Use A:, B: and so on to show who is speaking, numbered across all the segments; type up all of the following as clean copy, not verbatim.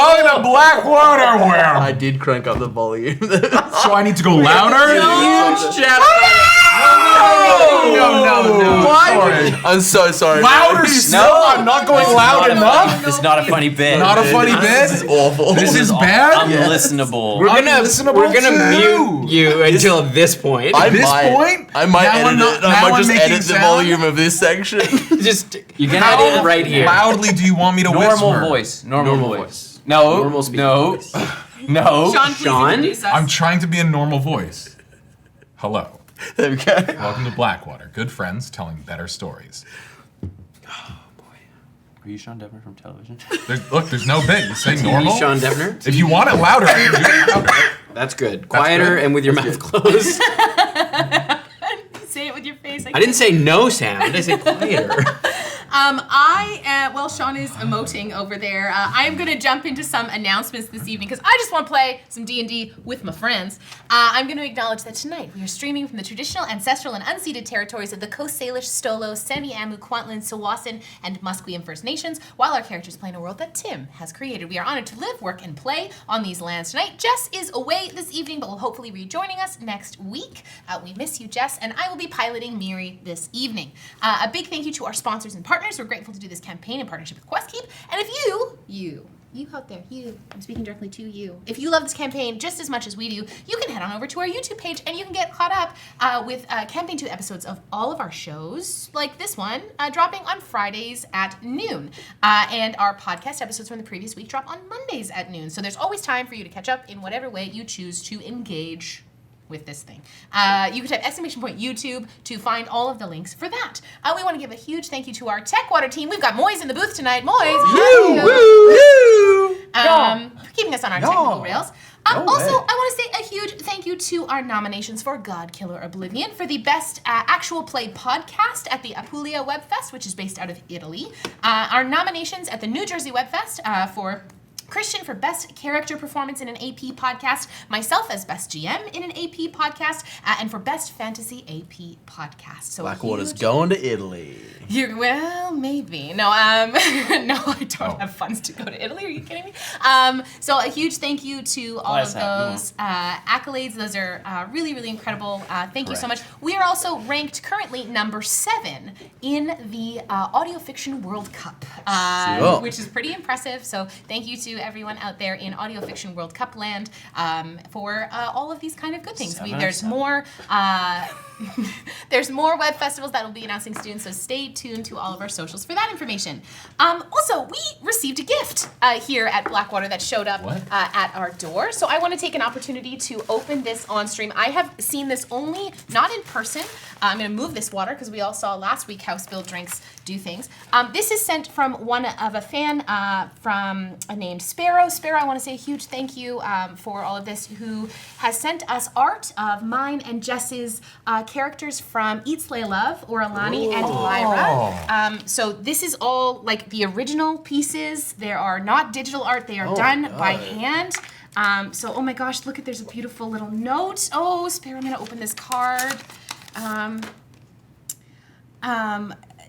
A: Welcome to Blackwater World.
B: I did crank up the volume.
A: So I need to go louder?
C: Huge chat.
A: No. Sorry.
B: I'm so sorry.
A: Louder still?
D: No.
A: I'm not going loud enough?
D: This is not a funny bit.
A: Not a funny
B: This is
A: bit?
B: awful.
A: This is bad?
D: Unlistenable.
C: We're gonna
A: Unlistenable
C: mute you until this point.
B: I
A: This
B: might,
A: point?
B: I might
A: Now
B: edit
A: I'm not-
B: it. I
A: now
B: might
A: I'm
B: just
A: making
B: edit the
A: sound?
B: volume of this section.
C: Just
D: You're gonna
C: edit
D: edit
C: it right here.
A: Loudly do you want me to
D: Normal
A: whisper?
D: voice. Normal
C: Normal
D: voice.
C: voice.
D: No.
C: Normal speaking
D: No.
C: voice.
D: No.
E: Sean, please
C: Sean?
E: introduce us.
A: I'm trying to be a normal voice. Hello.
B: There we go.
A: Welcome to Blackwater. Good friends telling better stories.
D: Are you Sean Devner from television?
A: There's no bit. You say
C: You,
A: normal.
C: Sean Devner?
A: If you want it louder, I can do it louder.
C: That's good. Quieter
A: good.
C: and with your mouth closed.
E: Say it with your face.
C: I didn't say no sound. I said quieter.
E: While Sean is emoting over there, I'm going to jump into some announcements this evening because I just want to play some D&D with my friends. I'm going to acknowledge that tonight we are streaming from the traditional, ancestral, and unceded territories of the Coast Salish, Stolo, Semi-Amu, Kwantlen, Sawasan, and Musqueam First Nations, while our characters play in a world that Tim has created. We are honored to live, work, and play on these lands tonight. Jess is away this evening, but will hopefully be joining us next week. We miss you, Jess, and I will be piloting Miri this evening. A big thank you to our sponsors and partners. We're grateful to do this campaign in partnership with QuestKeep. And if you out there, I'm speaking directly to you. If you love this campaign just as much as we do, you can head on over to our YouTube page and you can get caught up with Campaign 2 episodes of all of our shows, like this one, dropping on Fridays at noon. And our podcast episodes from the previous week drop on Mondays at noon. So there's always time for you to catch up in whatever way you choose to engage with this thing. You can type !YouTube to find all of the links for that. We want to give a huge thank you to our TechWater team. We've got Moise in the booth tonight. Moise, keeping us on our technical rails. Also, I want to say a huge thank you to our nominations for Godkiller Oblivion for the best actual play podcast at the Apulia Webfest, which is based out of Italy. Our nominations at the New Jersey Webfest for Christian for Best Character Performance in an AP Podcast, myself as Best GM in an AP Podcast, and for Best Fantasy AP Podcast. So
B: Blackwater's going to Italy.
E: Well, maybe. No, no, I don't have funds to go to Italy. Are you kidding me? So a huge thank you to all of those accolades. Those are really, really incredible. Thank you so much. We are also ranked currently number 7 in the Audio Fiction World Cup, which is pretty impressive. So thank you to everyone out there in Audio Fiction World Cup land for all of these kind of good things. There's more. There's more web festivals that we'll be announcing soon, so stay tuned to all of our socials for that information. Also, we received a gift here at Blackwater that showed up at our door, so I want to take an opportunity to open this on stream. I have seen this only, not in person. I'm going to move this water because we all saw last week how spilled drinks do things. This is sent from one of a fan from named Sparrow. Sparrow, I want to say a huge thank you for all of this, who has sent us art of mine and Jess's characters from Eat, Slay, Love, Oralani, and Lyra. So this is all like the original pieces. There are not digital art. They are done by hand. So, oh my gosh, look at, there's a beautiful little note. Oh, Sparrow, I'm going to open this card.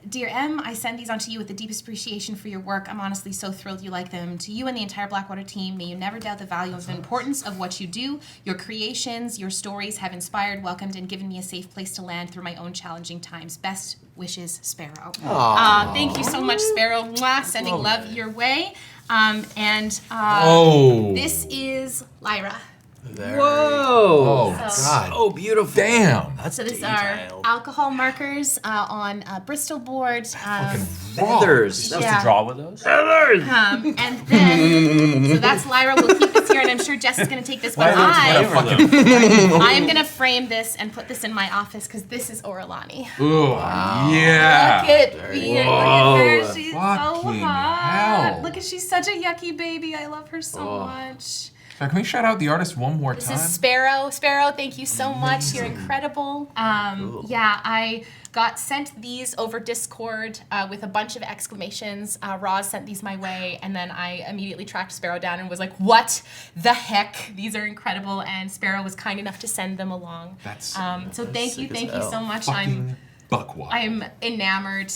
E: Dear M, I send these on to you with the deepest appreciation for your work. I'm honestly so thrilled you like them. To you and the entire Blackwater team, may you never doubt the value of the importance of what you do. Your creations, your stories have inspired, welcomed, and given me a safe place to land through my own challenging times. Best wishes, Sparrow. Thank you so much, Sparrow. Mwah, sending love your way. This is Lyra.
C: Whoa!
A: God.
C: Oh, beautiful.
A: Damn.
E: So these are alcohol markers on a Bristol board.
C: Feathers.
D: Supposed to draw with those?
E: And then, so that's Lyra. We'll keep this here, and I'm sure Jess is going to take this one. I am going to frame this and put this in my office because this is Oralani.
A: Ooh, yeah.
E: Look at her. She's so
A: Fucking
E: hot.
A: hell.
E: Look at, she's such a yucky baby. I love her so much.
A: So can we shout out the artist one more
E: This
A: time?
E: is Sparrow. Sparrow, thank you so much. You're incredible. Yeah, I got sent these over Discord with a bunch of exclamations. Roz sent these my way, and then I immediately tracked Sparrow down and was like, what the heck? These are incredible, and Sparrow was kind enough to send them along. So thank you so much.
A: Buckwater.
E: I'm enamored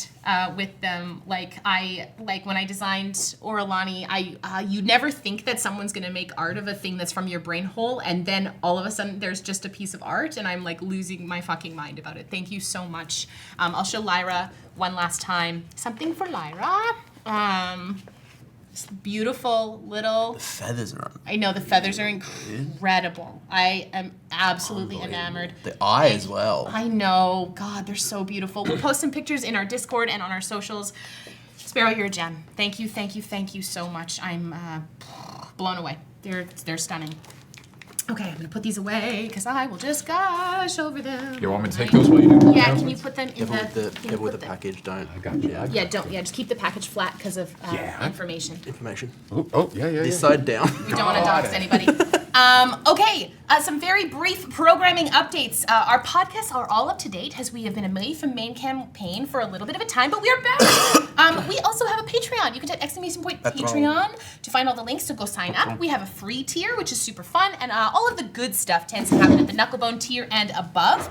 E: with them. Like when I designed Orolani, you never think that someone's gonna make art of a thing that's from your brain hole, and then all of a sudden there's just a piece of art, and I'm like losing my fucking mind about it. Thank you so much. I'll show Lyra one last time. Something for Lyra. This beautiful little.
B: The feathers are on.
E: I know the feathers are incredible. I am absolutely enamored.
B: The eye as well.
E: I know. God, they're so beautiful. We'll post some pictures in our Discord and on our socials. Sparrow, you're a gem. Thank you, thank you, thank you so much. I'm blown away. They're stunning. Okay, I'm gonna put these away because I will just gush over them.
A: You want me to take those while you do?
E: Yeah, can you put them in
B: Careful with the package, don't.
A: I got you.
E: Yeah, don't. Yeah, just keep the package flat because of information.
B: Information.
A: Yeah.
B: This side down.
E: We don't want to dox anybody. Okay, some very brief programming updates. Our podcasts are all up to date as we have been away from main campaign for a little bit of a time, but we are back. We also have a Patreon. You can type !Patreon to find all the links to go sign up. We have a free tier, which is super fun, and all of the good stuff tends to happen at the Knucklebone tier and above.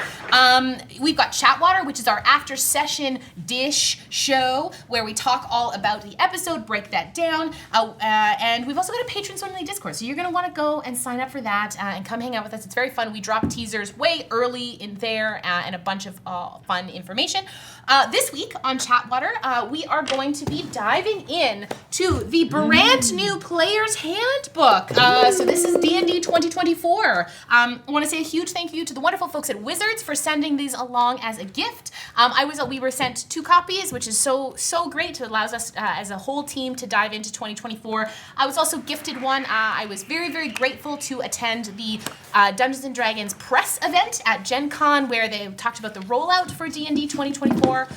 E: We've got Chatwater, which is our after session dish show where we talk all about the episode, break that down, and we've also got a patrons-only Discord, so you're going to want to go and sign up for that and come hang out with us. It's very fun. We drop teasers way early in there and a bunch of fun information. This week on Chatwater, we are going to be diving in to the brand new Player's Handbook. So this is D&D 2024. I want to say a huge thank you to the wonderful folks at Wizards for sending these along as a gift. We were sent 2 copies, which is so great. It allows us as a whole team to dive into 2024. I was also gifted one. I was very, very grateful to attend the Dungeons & Dragons press event at Gen Con where they talked about the rollout for D&D 2024.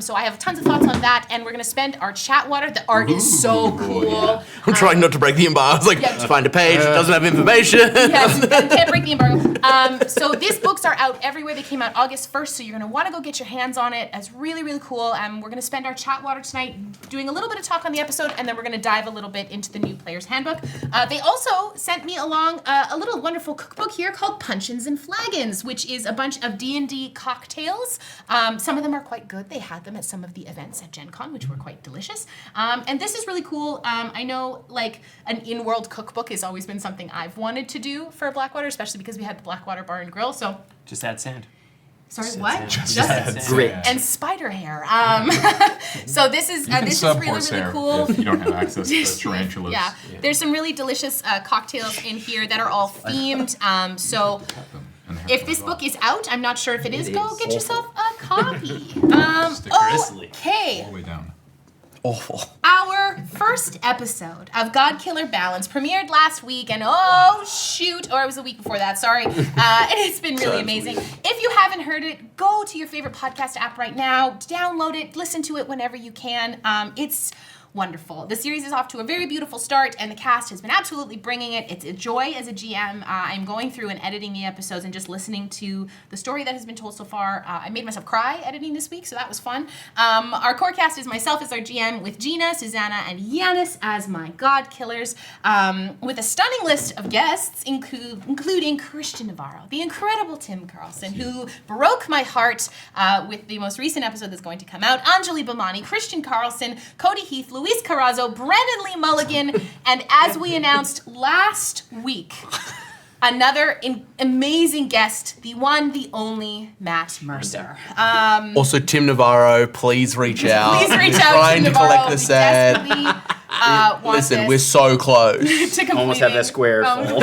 E: So I have tons of thoughts on that, and we're going to spend our Chatwater. The art is so cool.
A: Yeah.
B: I'm trying not to break the embargo. I was like, find a page, it doesn't have information.
E: Yes, can't break the embargo. So these books are out everywhere. They came out August 1st, so you're going to want to go get your hands on it. It's really, really cool. We're going to spend our Chatwater tonight doing a little bit of talk on the episode, and then we're going to dive a little bit into the new Player's Handbook. They also sent me along a little wonderful cookbook here called Puncheons and Flagons, which is a bunch of D&D cocktails. Some of them are quite good. They had them at some of the events at Gen Con, which were quite delicious. And this is really cool. I know, like, an in-world cookbook has always been something I've wanted to do for Blackwater, especially because we had the Blackwater Bar and Grill. So,
D: Just add sand.
E: sorry, what?
D: Just
E: Just
D: add
C: Grit.
E: and spider hair. So this is
A: You can
E: this is
A: sub
E: really, really
A: horsehair
E: cool.
A: if you don't have access to tarantulas.
E: Yeah, there's some really delicious cocktails in here that are all themed. So if this book is out, I'm not sure if it is. Go get yourself a copy. Okay.
A: All the way down.
B: Awful.
E: Our first episode of Godkiller Balance premiered last week, and oh shoot, or it was a week before that, sorry. And it's been really amazing. If you haven't heard it, go to your favorite podcast app right now, download it, listen to it whenever you can. It's wonderful. The series is off to a very beautiful start, and the cast has been absolutely bringing it. It's a joy as a GM. I'm going through and editing the episodes and just listening to the story that has been told so far. I made myself cry editing this week, so that was fun. Our core cast is myself as our GM, with Gina, Susanna, and Yanis as my god killers, with a stunning list of guests, including Christian Navarro, the incredible Tim Carlson, who broke my heart with the most recent episode that's going to come out, Anjali Bhamani, Christian Carlson, Cody Heath, Luis Carrazzo, Brandon Lee Mulligan, and as we announced last week, another amazing guest, the one, the only Matt Mercer.
B: Also, Tim Navarro, please reach out.
E: Please reach
B: We're
E: out,
B: trying
E: Tim
B: to
E: Navarro.
B: collect the
E: We
B: set.
E: desperately want
B: Listen,
E: this
B: we're so close.
E: to completing.
C: Almost have that square full.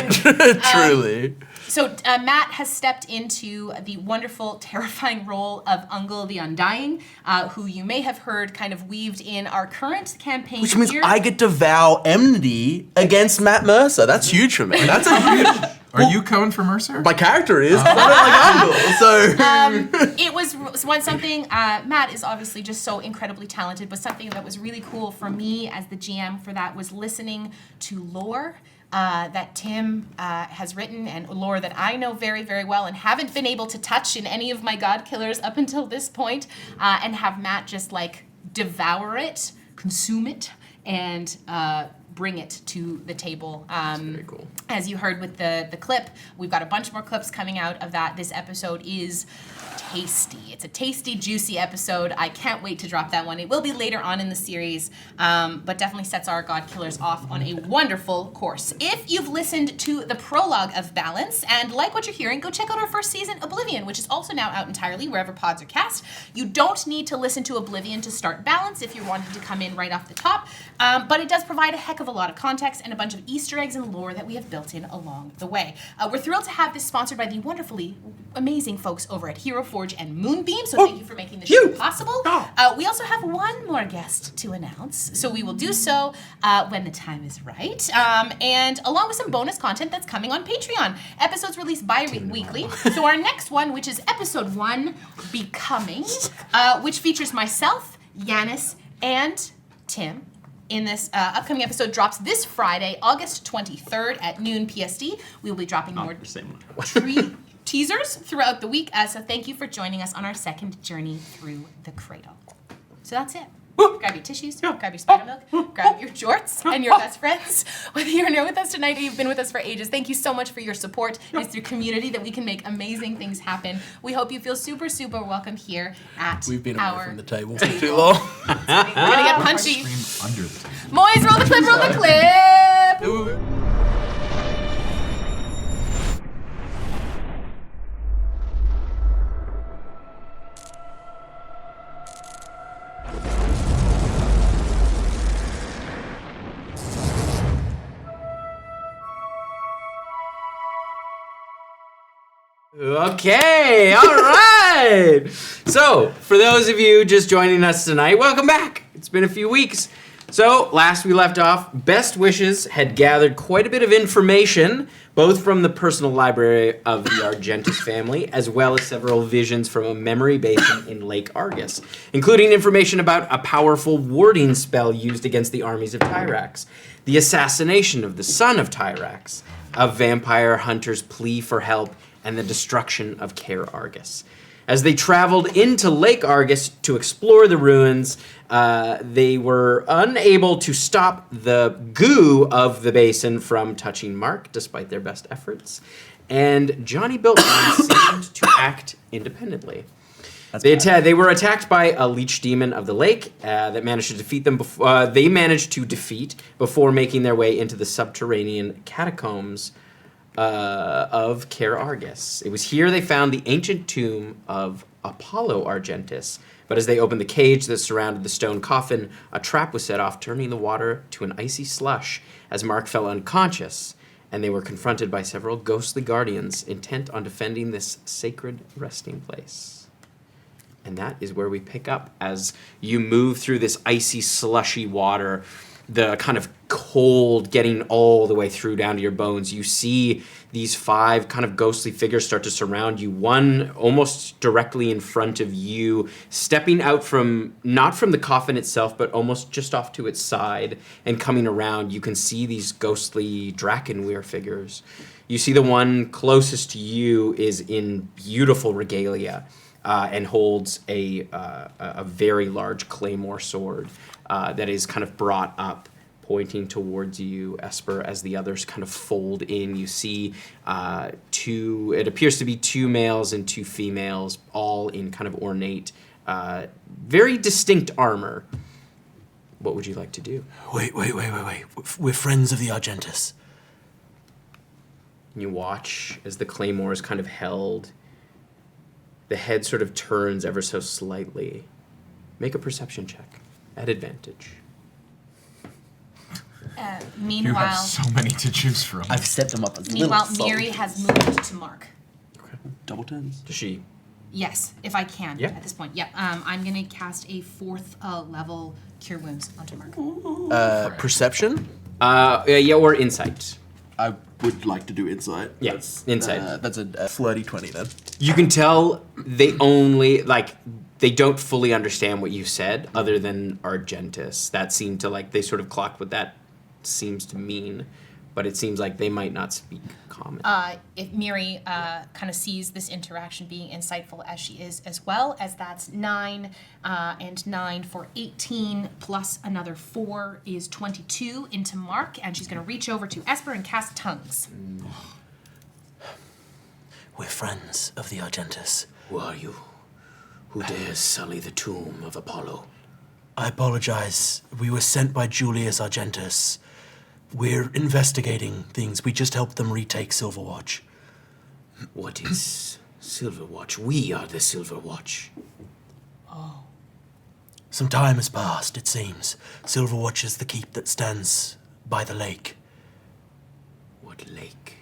B: Truly.
E: So Matt has stepped into the wonderful, terrifying role of Ungol the Undying, who you may have heard kind of weaved in our current campaign.
B: Which means
E: here.
B: I get to vow enmity against Matt Mercer. That's huge for me. That's a huge...
A: Are you coming for Mercer?
B: My character is, but I don't like Ungol, so...
E: It was something, Matt is obviously just so incredibly talented, but something that was really cool for me as the GM for that was listening to lore that Tim has written, and lore that I know very, very well and haven't been able to touch in any of my god killers up until this point, and have Matt just like devour it, consume it, and bring it to the table.
C: Very cool.
E: As you heard with the clip, we've got a bunch more clips coming out of that. This episode is tasty. It's a tasty, juicy episode. I can't wait to drop that one. It will be later on in the series, but definitely sets our God Killers off on a wonderful course. If you've listened to the prologue of Balance and like what you're hearing, go check out our first season, Oblivion, which is also now out entirely wherever pods are cast. You don't need to listen to Oblivion to start Balance if you're wanting to come in right off the top, but it does provide a heck of a lot of context and a bunch of Easter eggs and lore that we have built in along the way. We're thrilled to have this sponsored by the wonderfully amazing folks over at Hero Forge and Moonbeam, so thank you for making the show possible. We also have one more guest to announce, so we will do so when the time is right, and along with some bonus content that's coming on Patreon. Episodes released bi-weekly, so our next one, which is episode 1, Becoming, which features myself, Yanis, and Tim. In this upcoming episode drops this Friday, August 23rd at noon PST. We will be dropping more teasers throughout the week. So thank you for joining us on our second journey through the cradle. So that's it. Grab your tissues, grab your spider milk, grab your jorts and your best friends. Whether you're new with us tonight or you've been with us for ages, thank you so much for your support. It's through community that we can make amazing things happen. We hope you feel super, super welcome here at
B: We've been
E: our
B: away from the table for too long.
E: We're gonna get punchy.
A: Scream under the table.
E: Moise, roll the clip, roll the clip!
C: Okay, all right. So, for those of you just joining us tonight, welcome back. It's been a few weeks. So, last we left off, Best Wishes had gathered quite a bit of information, both from the personal library of the Argentis family, as well as several visions from a memory basin in Lake Argus, including information about a powerful warding spell used against the armies of Tyrax, the assassination of the son of Tyrax, a vampire hunter's plea for help, and the destruction of Caer Argus. As they traveled into Lake Argus to explore the ruins, they were unable to stop the goo of the basin from touching Mark, despite their best efforts. And Johnny Biltman seemed to act independently. They were attacked by a leech demon of the lake that managed to defeat them. They managed to defeat before making their way into the subterranean catacombs of Caer Argus. It was here they found the ancient tomb of Apollo Argentis, but as they opened the cage that surrounded the stone coffin, a trap was set off, turning the water to an icy slush as Mark fell unconscious, and they were confronted by several ghostly guardians intent on defending this sacred resting place. And that is where we pick up as you move through this icy, slushy water, the kind of cold getting all the way through down to your bones. You see these 5 kind of ghostly figures start to surround you, one almost directly in front of you, stepping out from, not from the coffin itself, but almost just off to its side, and coming around. You can see these ghostly Drakenweir figures. You see the one closest to you is in beautiful regalia, and holds a very large claymore sword that is kind of brought up, pointing towards you, Esper, as the others kind of fold in. You see it appears to be 2 males and 2 females, all in kind of ornate, very distinct armor. What would you like to do?
B: Wait. We're friends of the Argentis.
C: You watch as the claymore is kind of held. The head sort of turns ever so slightly. Make a perception check at advantage.
A: You
E: Meanwhile,
A: have so many to choose from.
B: I've set them up as
E: meanwhile,
B: little
E: Miri has moved to Mark.
D: Double tens.
C: Does she?
E: Yes, if I can
C: Yeah.
E: at this point. Yeah, I'm gonna cast a 4th level Cure Wounds onto Mark.
B: Perception?
C: Yeah, or insight.
F: I would like to do insight.
C: Yeah, insight.
B: That's a flirty 20 then.
C: You can tell they only, they don't fully understand what you said, other than Argentis. That seemed to, they sort of clocked what that seems to mean. but it seems like they might not speak common.
E: If Miri kind of sees this interaction being insightful as she is, as well as that's 9 and 9 for 18 plus another 4 is 22 into Mark, and she's going to reach over to Esper and cast Tongues.
B: We're friends of the Argentus.
C: Who are you? Who dares sully the tomb of Apollo?
B: I apologize. We were sent by Julius Argentus. We're investigating things. We just helped them retake Silverwatch.
C: What is Silverwatch? We are the Silverwatch.
E: Oh.
B: Some time has passed, it seems. Silverwatch is the keep that stands by the lake.
C: What lake?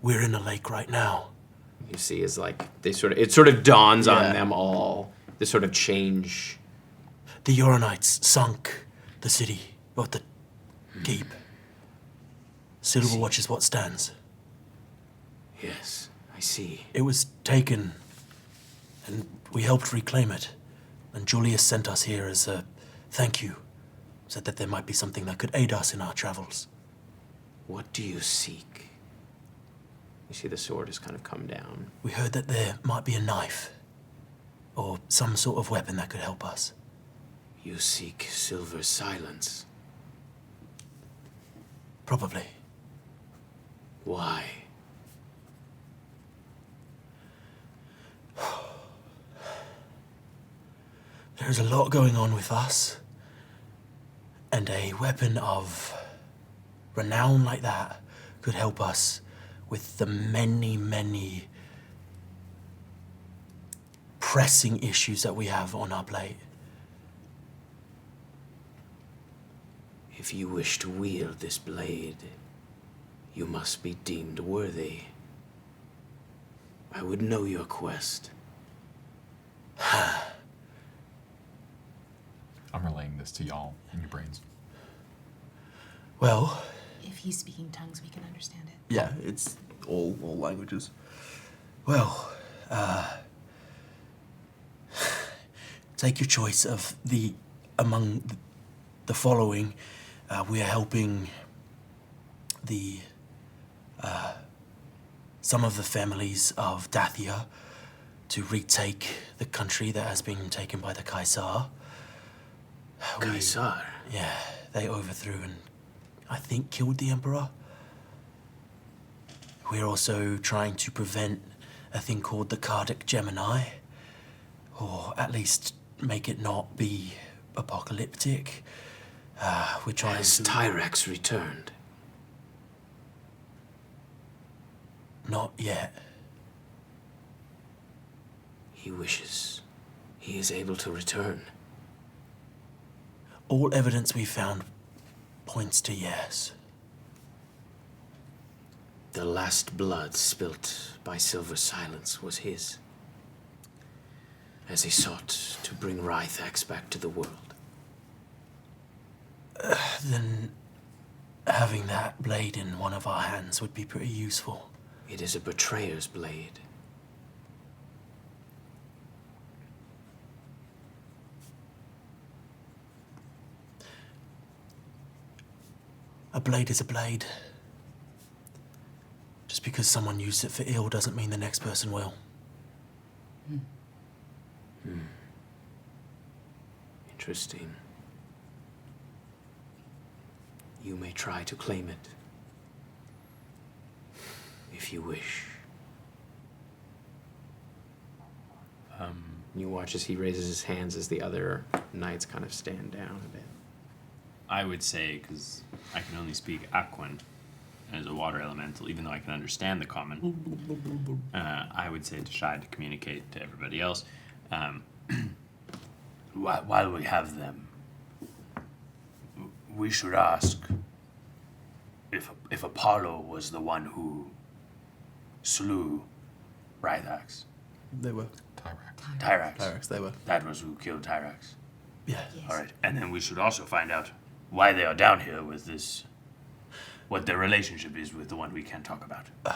B: We're in a lake right now.
C: You see, is like it sort of dawns on
B: Yeah.
C: them all. This sort of change.
B: The Uranites sunk the city, or the keep. Silverwatch is what stands.
C: Yes, I see.
B: It was taken, and we helped reclaim it. And Julius sent us here as a thank you. Said that there might be something that could aid us in our travels.
C: What do you seek? You see the sword has kind of come down.
B: We heard that there might be a knife, or some sort of weapon that could help us.
C: You seek silver silence.
B: Probably.
C: Why?
B: There's a lot going on with us, and a weapon of renown like that could help us with the many, many pressing issues that we have on our plate.
C: If you wish to wield this blade, you must be deemed worthy. I would know your quest.
A: I'm relaying this to y'all in your brains.
B: Well,
E: If he's speaking tongues, we can understand it.
F: Yeah, it's all languages.
B: well, take your choice of among the following. We are helping some of the families of Dathia to retake the country that has been taken by the Kaisar.
C: Kaisar?
B: Yeah, they overthrew and I think killed the Emperor. We're also trying to prevent a thing called the Cardiac Gemini, or at least make it not be apocalyptic. We're trying
C: Has
B: to...
C: Tyrex returned?
B: Not yet.
C: He wishes. He is able to return.
B: All evidence we found points to yes.
C: The last blood spilt by Silver Silence was his, as he sought to bring Rythax back to the world.
B: Then having that blade in one of our hands would be pretty useful.
C: It is a betrayer's blade.
B: A blade is a blade. Just because someone used it for ill doesn't mean the next person will.
C: Interesting. You may try to claim it, if you wish. You watch as he raises his hands as the other knights kind of stand down a bit.
G: I would say, because I can only speak Aquan as a water elemental, even though I can understand the common, I would say to try to communicate to everybody else. While we have them, we should ask if Apollo was the one who slew Rythax.
F: They were.
G: Tyrax.
F: Tyrex, they were.
G: That was who killed Tyrax.
B: Yeah.
G: All right, and then we should also find out why they are down here with this, what their relationship is with the one we can't talk about,
E: The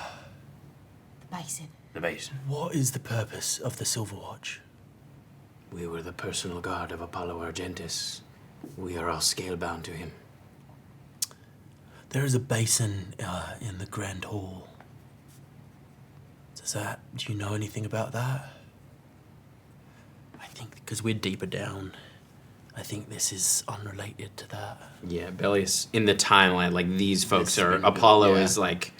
E: bison.
G: the basin.
B: What is the purpose of the Silverwatch?
C: We were the personal guard of Apollo Argentis We are all scalebound to him.
B: There is a basin in the Grand Hall. Do you know anything about that? I think because we're deeper down, I think this is unrelated to that.
C: Yeah, Bellius, in the timeline, like these folks
B: This
C: are,
B: in the-
C: Apollo
B: yeah.
C: is like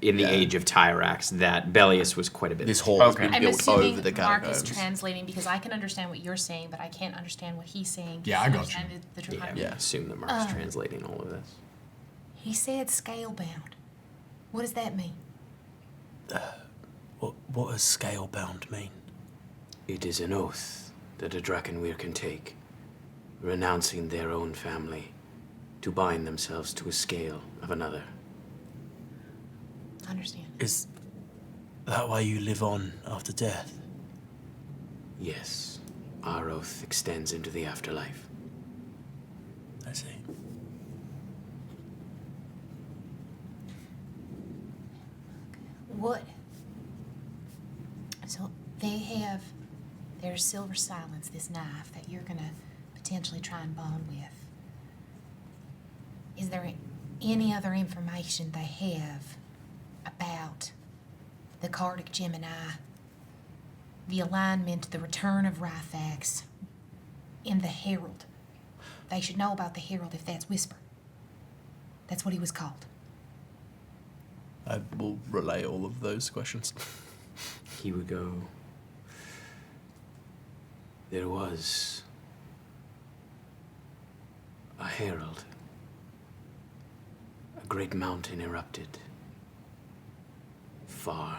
C: in the
B: Yeah.
C: age of Tyrax, that Bellius was quite a bit.
F: This hall has
A: Okay.
F: been
E: I'm
F: built
E: assuming
F: over the
E: Mark is
F: catacombs.
E: translating because I can understand what you're saying, but I can't understand what he's saying.
A: Yeah, I
E: Can't
A: got you.
E: understand The
C: Yeah,
E: Draconic.
C: we assume that Mark's translating all of this.
E: He said scalebound. What does that mean?
B: What does scalebound mean?
C: It is an oath that a Drakenweir can take, renouncing their own family to bind themselves to a scale of another.
E: I understand.
B: Is that why you live on after death?
C: Yes, our oath extends into the afterlife.
B: I see.
E: What? So they have their silver silence, this knife that you're gonna potentially try and bond with. Is there any other information they have about the Cardic Gemini, the alignment, the return of Rhythax, and the Herald? They should know about the Herald if that's Whisper. That's what he was called.
F: I will relay all of those questions.
C: He would go, there was a herald. A great mountain erupted far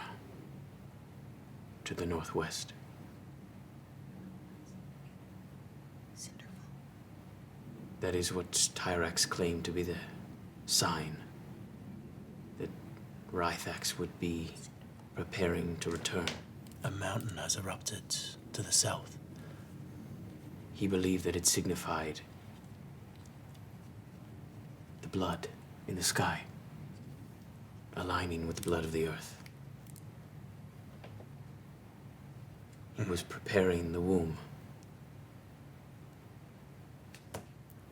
C: to the northwest.
E: Cinderful.
C: That is what Tyrax claimed to be the sign that Rhythax would be preparing to return.
B: A mountain has erupted to the south.
C: He believed that it signified the blood in the sky, aligning with the blood of the earth. He was preparing the womb.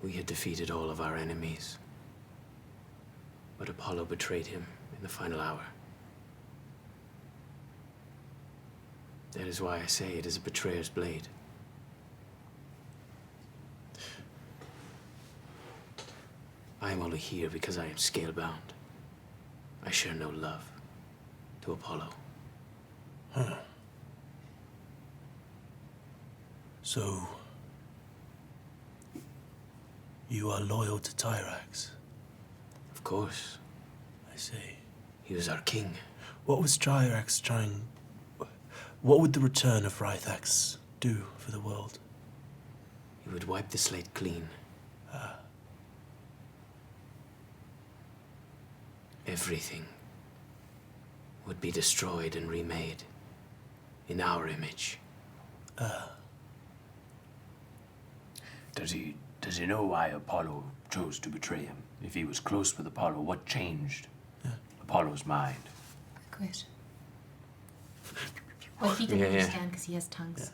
C: We had defeated all of our enemies, but Apollo betrayed him in the final hour. That is why I say it is a betrayer's blade. I am only here because I am scalebound. I share no love to Apollo.
B: So, you are loyal to Tyrax?
C: Of course,
B: I see.
C: he was our king.
B: What was Tyrax trying... What would the return of Rhythax do for the world?
C: He would wipe the slate clean. Everything would be destroyed and remade in our image.
H: Does he know why Apollo chose to betray him? If he was close with Apollo, what changed Apollo's mind?
E: Good question. Well, he can
C: Yeah.
E: understand because he has tongues.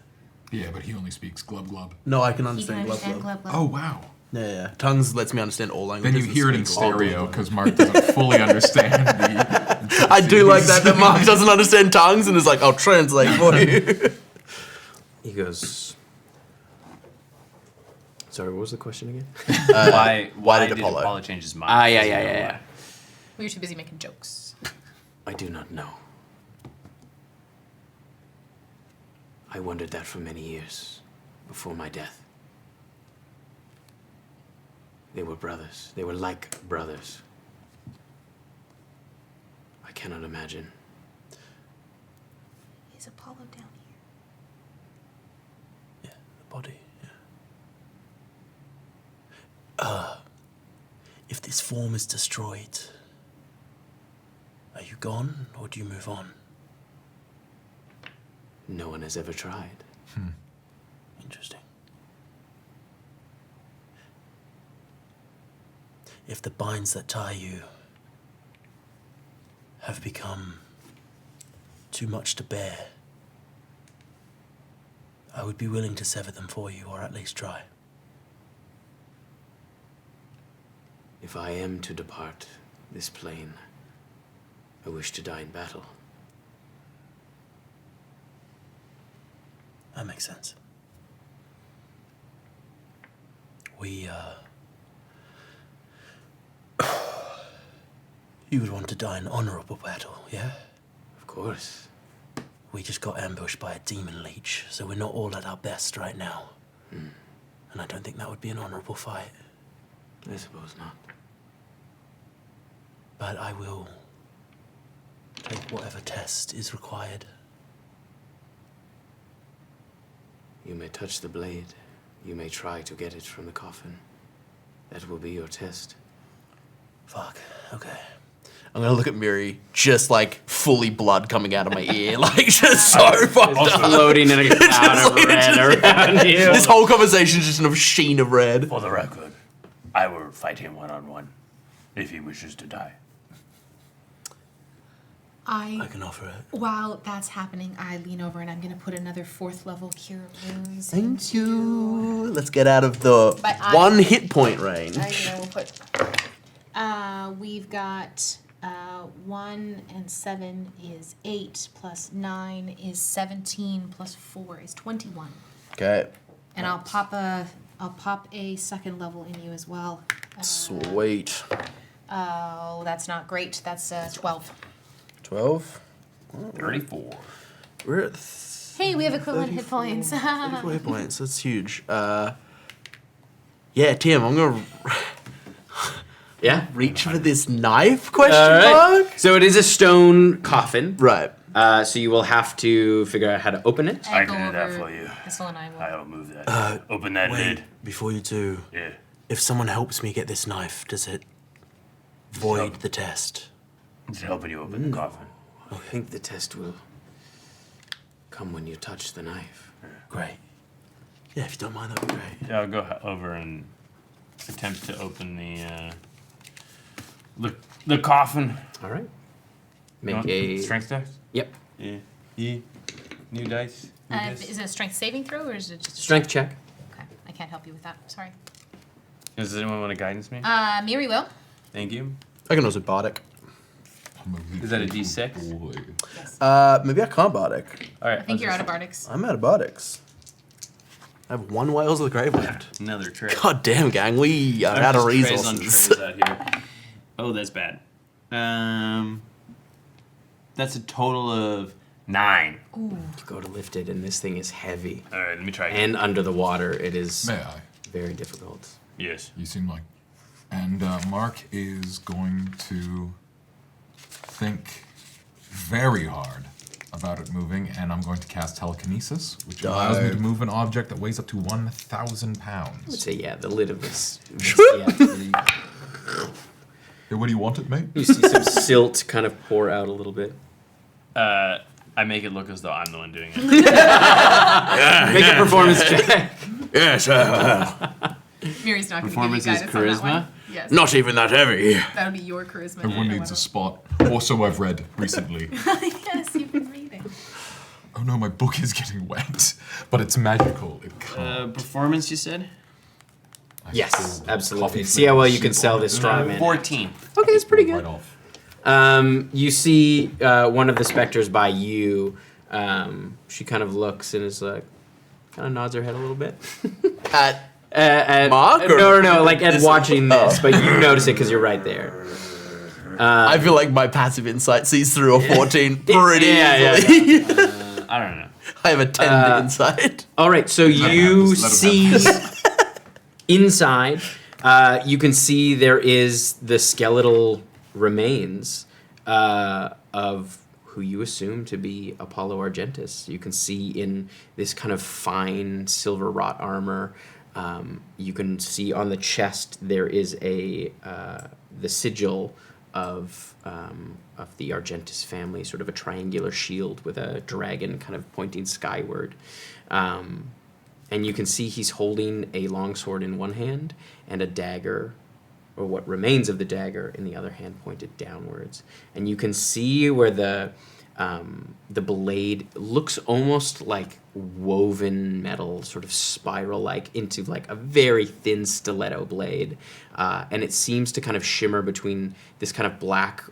A: Yeah, but he only speaks glub glub.
F: No, I can
E: He can
F: understand glove
E: understand
F: glove.
E: glub glub.
A: Oh, wow.
F: Yeah. Tongues lets me understand all
A: Then
F: languages.
A: you hear it in
F: speak all
A: stereo
F: languages.
A: because Mark doesn't fully understand the.
F: I do like that Mark doesn't understand tongues and is like, I'll translate for you.
C: He goes... Sorry, what was the question again?
H: Why
F: did
H: did
F: Apollo-
H: Apollo change his mind?
C: Yeah.
E: We were too busy making jokes.
C: I do not know. I wondered that for many years before my death. They were brothers. They were like brothers. I cannot imagine.
E: Is Apollo down here?
B: Yeah, the body, if this form is destroyed, are you gone or do you move on?
C: No one has ever tried.
B: Interesting. If the binds that tie you have become too much to bear, I would be willing to sever them for you, or at least try.
C: If I am to depart this plane, I wish to die in battle.
B: That makes sense. We, You would want to die in honorable battle, yeah?
C: Of course.
B: We just got ambushed by a demon leech, so we're not all at our best right now. And I don't think that would be an honorable fight.
C: I suppose not.
B: But I will take whatever test is required.
C: You may touch the blade. You may try to get it from the coffin. That will be your test.
B: Fuck, okay.
F: I'm gonna look at Miri, just like fully blood coming out of my ear, like just so fucked up.
C: Floating in a cloud of red around you.
F: This whole conversation is just in a sheen of red.
H: For the record, I will fight him one-on-one if he wishes to die.
B: I can offer it.
E: While that's happening, I lean over and I'm going to put another 4th level Cure Wounds.
F: Thank you. Let's get out of the
E: But
F: 1 hit point range.
E: We'll put. We've got 1 and 7 is 8 plus 9 is 17 plus 4 is 21.
F: Okay.
E: And I'll pop a 2nd level in you as well.
F: Sweet.
E: Oh, that's not great. That's 12.
F: 12.
G: 34.
F: We're at
E: Hey, we have equivalent hit points.
F: 34 hit points. That's huge. Yeah, Tim, I'm gonna
C: Yeah?
F: reach for this knife? Question
C: Alright.
F: mark.
C: So it is a stone coffin.
F: Right.
C: So you will have to figure out how to open it.
H: I can do that for you.
E: Thistle and I will.
H: I'll move that. Open that
B: Wait,
H: lid.
B: before you do,
H: Yeah.
B: if someone helps me get this knife, does it void the test?
H: It's helping you open the coffin.
C: I think the test will come when you touch the knife.
B: Great. Yeah, if you don't mind, that'd be great.
G: Yeah, I'll go over and attempt to open the coffin.
C: All right.
G: You
C: Make
G: want
C: a
G: strength test.
C: Yep.
G: Yeah. New dice.
E: Is it a strength saving throw or is it just a
C: Strength check.
E: Okay, I can't help you with that. Sorry.
G: Does anyone want to guidance me?
E: Miri will.
G: Thank you.
F: I can also bardic.
G: Is that a D6?
A: Boy.
F: Maybe I can't bardic.
G: All right.
E: I think you're out of Bardics.
F: I'm out of bardics. I have 1 Wales of the Grave left.
G: Another tray.
F: God damn, gang, we are
G: I'm
F: out of
G: just trays on
F: resources.
G: trays out here. Oh, that's bad. That's a total of 9.
C: You go to lift it, and this thing is heavy.
G: All right, let me try again.
C: And under the water, it is
A: May I?
C: very difficult.
G: Yes.
A: You seem like. And Mark is going to think very hard about it moving, and I'm going to cast telekinesis, which allows me to move an object that weighs up to 1,000
C: I would
A: pounds.
C: say, yeah, the lid of this.
A: Hey, what do you want it, mate?
C: You see some silt kind of pour out a little bit.
G: I make it look as though I'm the one doing it.
C: Make a performance check.
F: Yes,
E: Miri's not going to give you
G: Performance is
E: guidance on that
G: charisma?
E: one. Yes.
F: not even that heavy.
E: That would be your charisma.
A: Everyone
E: not
A: needs a
E: one
A: spot. Or so I've read recently.
E: of- Yes, you've been reading.
A: Oh no, my book is getting wet. But it's magical. It can't.
G: Performance, you said?
A: I
C: Yes,
A: spilled
C: absolutely.
A: coffee
C: See how well you can
A: soup
C: sell
A: on
C: this
A: it.
C: straw man.
G: 14.
C: Okay, it's pretty
A: Right
C: good.
A: off.
C: You see one of the specters by you. She kind of looks and is like, kind of nods her head a little bit.
F: At Mark, or-
C: No, like at
F: This-
C: watching this,
F: oh.
C: but you notice it because you're right there.
F: I feel like my passive insight sees through a 14 pretty
C: Yeah,
F: easily.
G: I don't know.
F: I have a 10 insight.
C: All right, so you see inside, you can see there is the skeletal remains of who you assume to be Apollo Argentus. You can see in this kind of fine silver wrought armor. You can see on the chest there is the sigil of the Argentus family, sort of a triangular shield with a dragon kind of pointing skyward. And you can see he's holding a longsword in one hand and a dagger, or what remains of the dagger, in the other hand pointed downwards. And you can see where the The blade looks almost like woven metal, sort of spiral-like, into like a very thin stiletto blade. And it seems to kind of shimmer between this kind of black,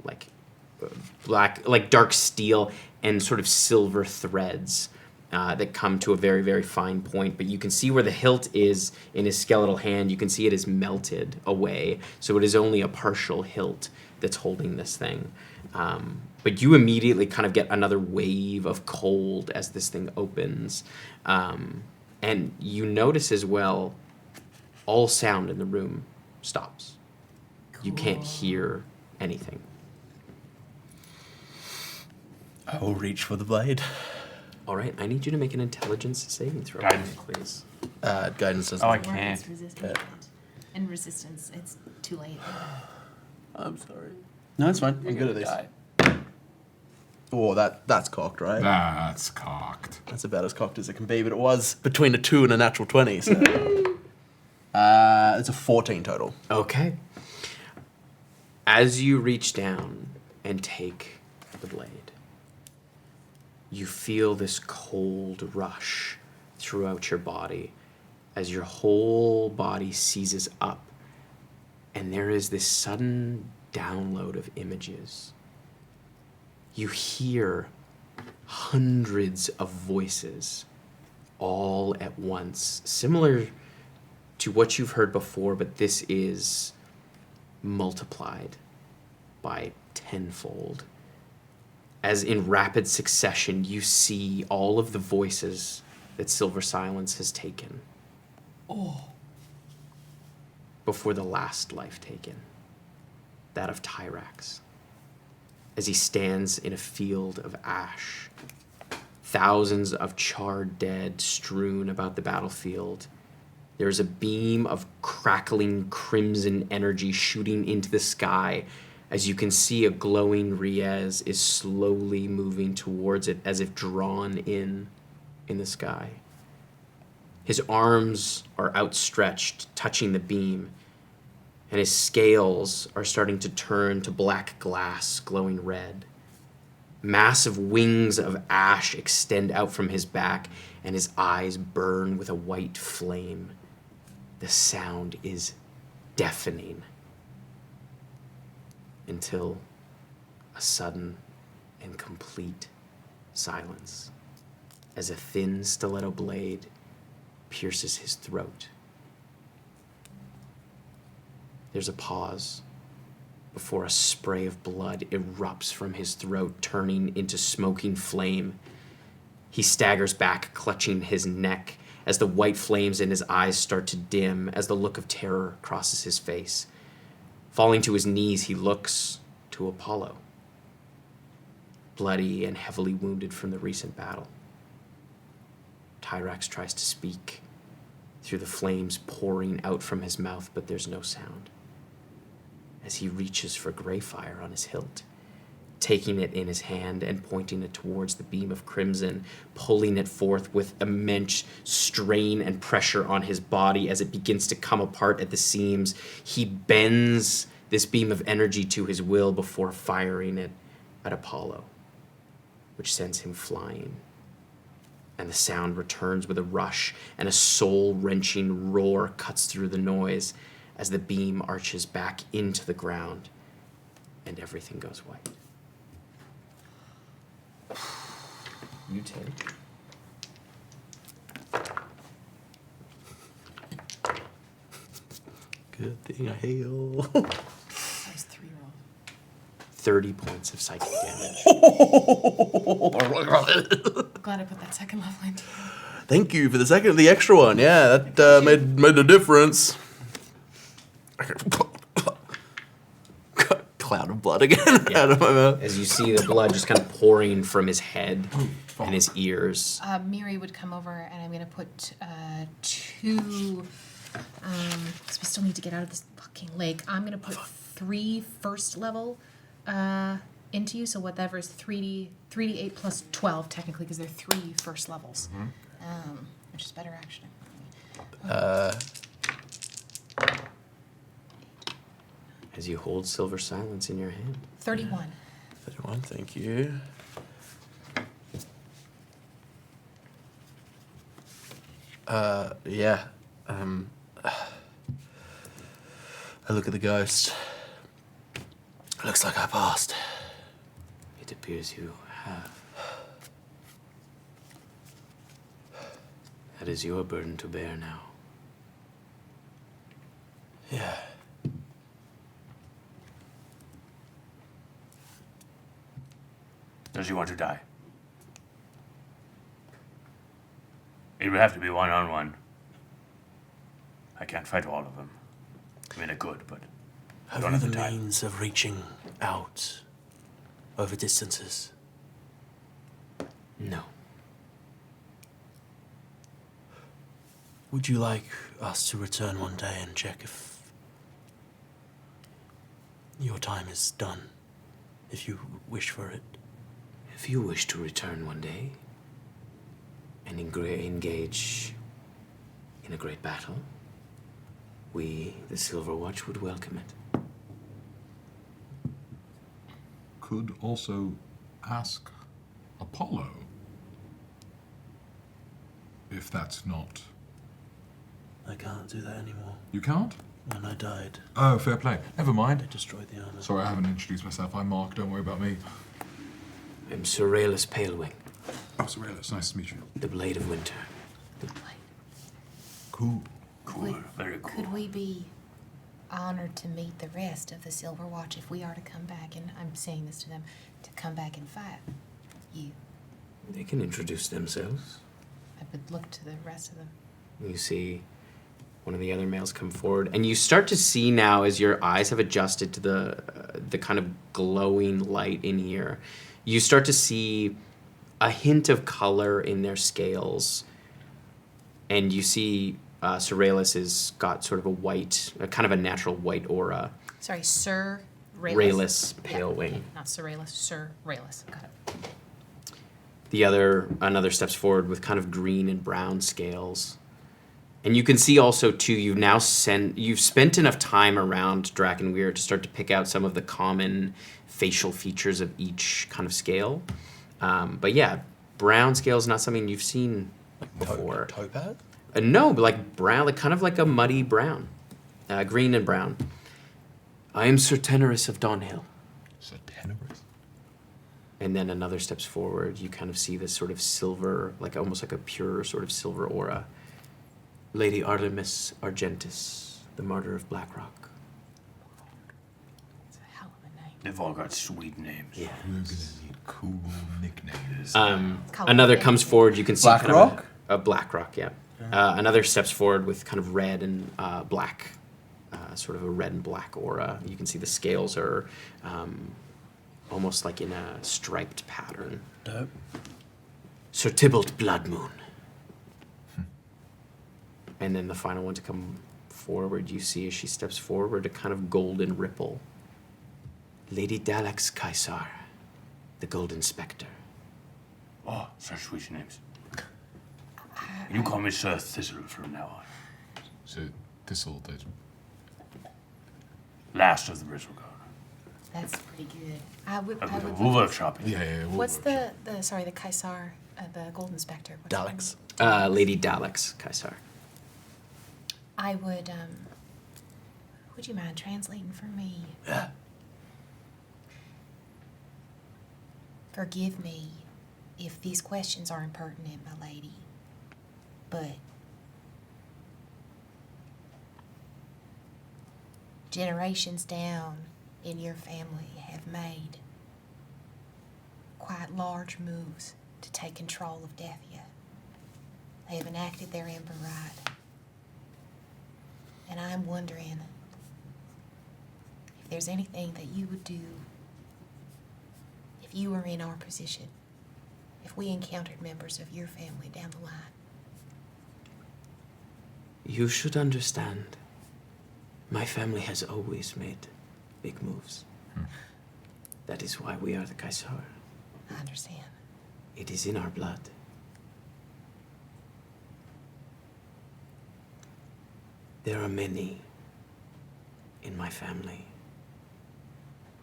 C: like dark steel and sort of silver threads that come to a very, very fine point. But you can see where the hilt is in his skeletal hand. You can see it is melted away. So it is only a partial hilt that's holding this thing. But you immediately kind of get another wave of cold as this thing opens. And you notice as well, all sound in the room stops. You can't hear anything.
F: I will reach for the blade.
C: All right, I need you to make an intelligence saving throw,
G: Guidance.
C: please.
F: Guidance doesn't.
G: Oh, I
E: Or
G: can't.
E: it's resistant. And resistance, it's too late.
F: I'm sorry.
D: No, it's fine.
F: I'm good at this. Oh, that's cocked, right?
A: That's cocked.
F: That's about as cocked as it can be, but it was between a 2 and a natural 20, so. It's a 14 total.
C: Okay. As you reach down and take the blade, you feel this cold rush throughout your body as your whole body seizes up, and there is this sudden download of images. You hear hundreds of voices all at once, similar to what you've heard before, but this is multiplied by tenfold. As in rapid succession, you see all of the voices that Silver Silence has taken. Before the last life taken, that of Tyrax. As he stands in a field of ash, thousands of charred dead strewn about the battlefield. There's a beam of crackling crimson energy shooting into the sky as you can see a glowing Riez is slowly moving towards it as if drawn in the sky. His arms are outstretched, touching the beam, and his scales are starting to turn to black glass, glowing red. Massive wings of ash extend out from his back, and his eyes burn with a white flame. The sound is deafening until a sudden and complete silence as a thin stiletto blade pierces his throat. There's a pause before a spray of blood erupts from his throat, turning into smoking flame. He staggers back, clutching his neck as the white flames in his eyes start to dim as the look of terror crosses his face. Falling to his knees, he looks to Apollo, bloody and heavily wounded from the recent battle. Tyrax tries to speak through the flames pouring out from his mouth, but there's no sound. As he reaches for Greyfire on his hilt, taking it in his hand and pointing it towards the beam of crimson, pulling it forth with immense strain and pressure on his body as it begins to come apart at the seams. He bends this beam of energy to his will before firing it at Apollo, which sends him flying. And the sound returns with a rush, and a soul-wrenching roar cuts through the noise as the beam arches back into the ground, and everything goes white. You take.
F: Good thing I heal.
E: That was 3 roll.
C: 30 points of psychic damage.
E: Glad I put that second level in.
F: Thank you for the extra one. Yeah, that made a difference. Cloud of blood again out of my mouth.
C: As you see the blood just kind of pouring from his head and his ears.
E: Miri would come over, and I'm going to put 2... because we still need to get out of this fucking lake. I'm going to put 3 first level into you, so whatever is 3d8 plus 12, technically, because they're 3 first levels. Which is better, actually.
C: As you hold Silver Silence in your hand.
E: 31.
B: 31, thank you. Yeah. I look at the ghost. Looks like I passed.
C: It appears you have. That is your burden to bear now.
B: Yeah.
H: Does he want to die? It would have to be one-on-one. I can't fight all of them. I mean, I could, but I
B: Have
H: don't
B: you
H: have
B: the
H: the time.
B: means of reaching out over distances?
C: No.
B: Would you like us to return one day and check if your time is done, if you wish for it?
C: If you wish to return one day and engage in a great battle, we, the Silverwatch, would welcome it.
A: Could also ask Apollo if that's not.
B: I can't do that anymore.
A: You can't?
B: When I died,
A: Oh, fair play. Never
B: I
A: mind.
B: destroyed the armor.
A: Sorry, I haven't introduced myself. I'm Mark. Don't worry about me.
C: I'm Sorcerer Palewing,
A: Oh, Sorcerer, it's nice to meet you.
C: the Blade of Winter.
A: Cool.
H: Cool, very cool.
E: Could we be honored to meet the rest of the Silverwatch if we are to come back, and I'm saying this to them, to come back and fight you?
C: They can introduce themselves.
E: I would look to the rest of them.
C: You see one of the other males come forward, and you start to see now, as your eyes have adjusted to the kind of glowing light in here, you start to see a hint of color in their scales, and you see Sorcerer has got sort of a white, kind of a natural white aura.
E: Sorry, Sir Rayless.
C: Rayless pale wing.
E: Okay, not Sir Rayless, Sir Rayless. Got it.
C: Another steps forward with kind of green and brown scales. And you can see also too, you've spent enough time around Drakenweir to start to pick out some of the common facial features of each kind of scale. But yeah, brown scale is not something you've seen before.
B: Topaz?
C: No, but like brown, like kind of like a muddy brown, green and brown. I am Sir Tenorus of Dawnhill.
A: Sir Tenorus?
C: And then another steps forward, you kind of see this sort of silver, like almost like a pure sort of silver aura. Lady Artemis Argentis, the martyr of Blackrock.
E: It's a hell of a name.
H: They've all got sweet names.
C: Yeah.
A: We're gonna need cool nicknames.
C: Another comes forward, you can see kind
F: Blackrock?
C: of a Blackrock, yeah. Another steps forward with kind of red and black, sort of a red and black aura. You can see the scales are almost like in a striped pattern.
B: Dope.
C: Sir Tybalt Bloodmoon. And then the final one to come forward, you see as she steps forward, a kind of golden ripple. Lady Dalax Kaisar, the Golden Spectre.
H: Oh, such sweet names. You call me Sir Thistle from now on.
A: So, Thistle did.
H: Last of the Bristlecone.
E: That's pretty good. I would.
H: We'll workshop it.
A: Yeah.
E: What's the Kaisar, the Golden Spectre? What's her
B: Daleks.
E: name?
C: Lady Dalax Kaisar.
E: I would. Would you mind translating for me?
B: Yeah.
E: Forgive me if these questions are impertinent, my lady, but generations down in your family have made quite large moves to take control of Deathia. They have enacted their Ember right. And I'm wondering if there's anything that you would do if you were in our position, if we encountered members of your family down the line.
C: You should understand, my family has always made big moves. That is why we are the Kaisar.
E: I understand.
C: It is in our blood. There are many in my family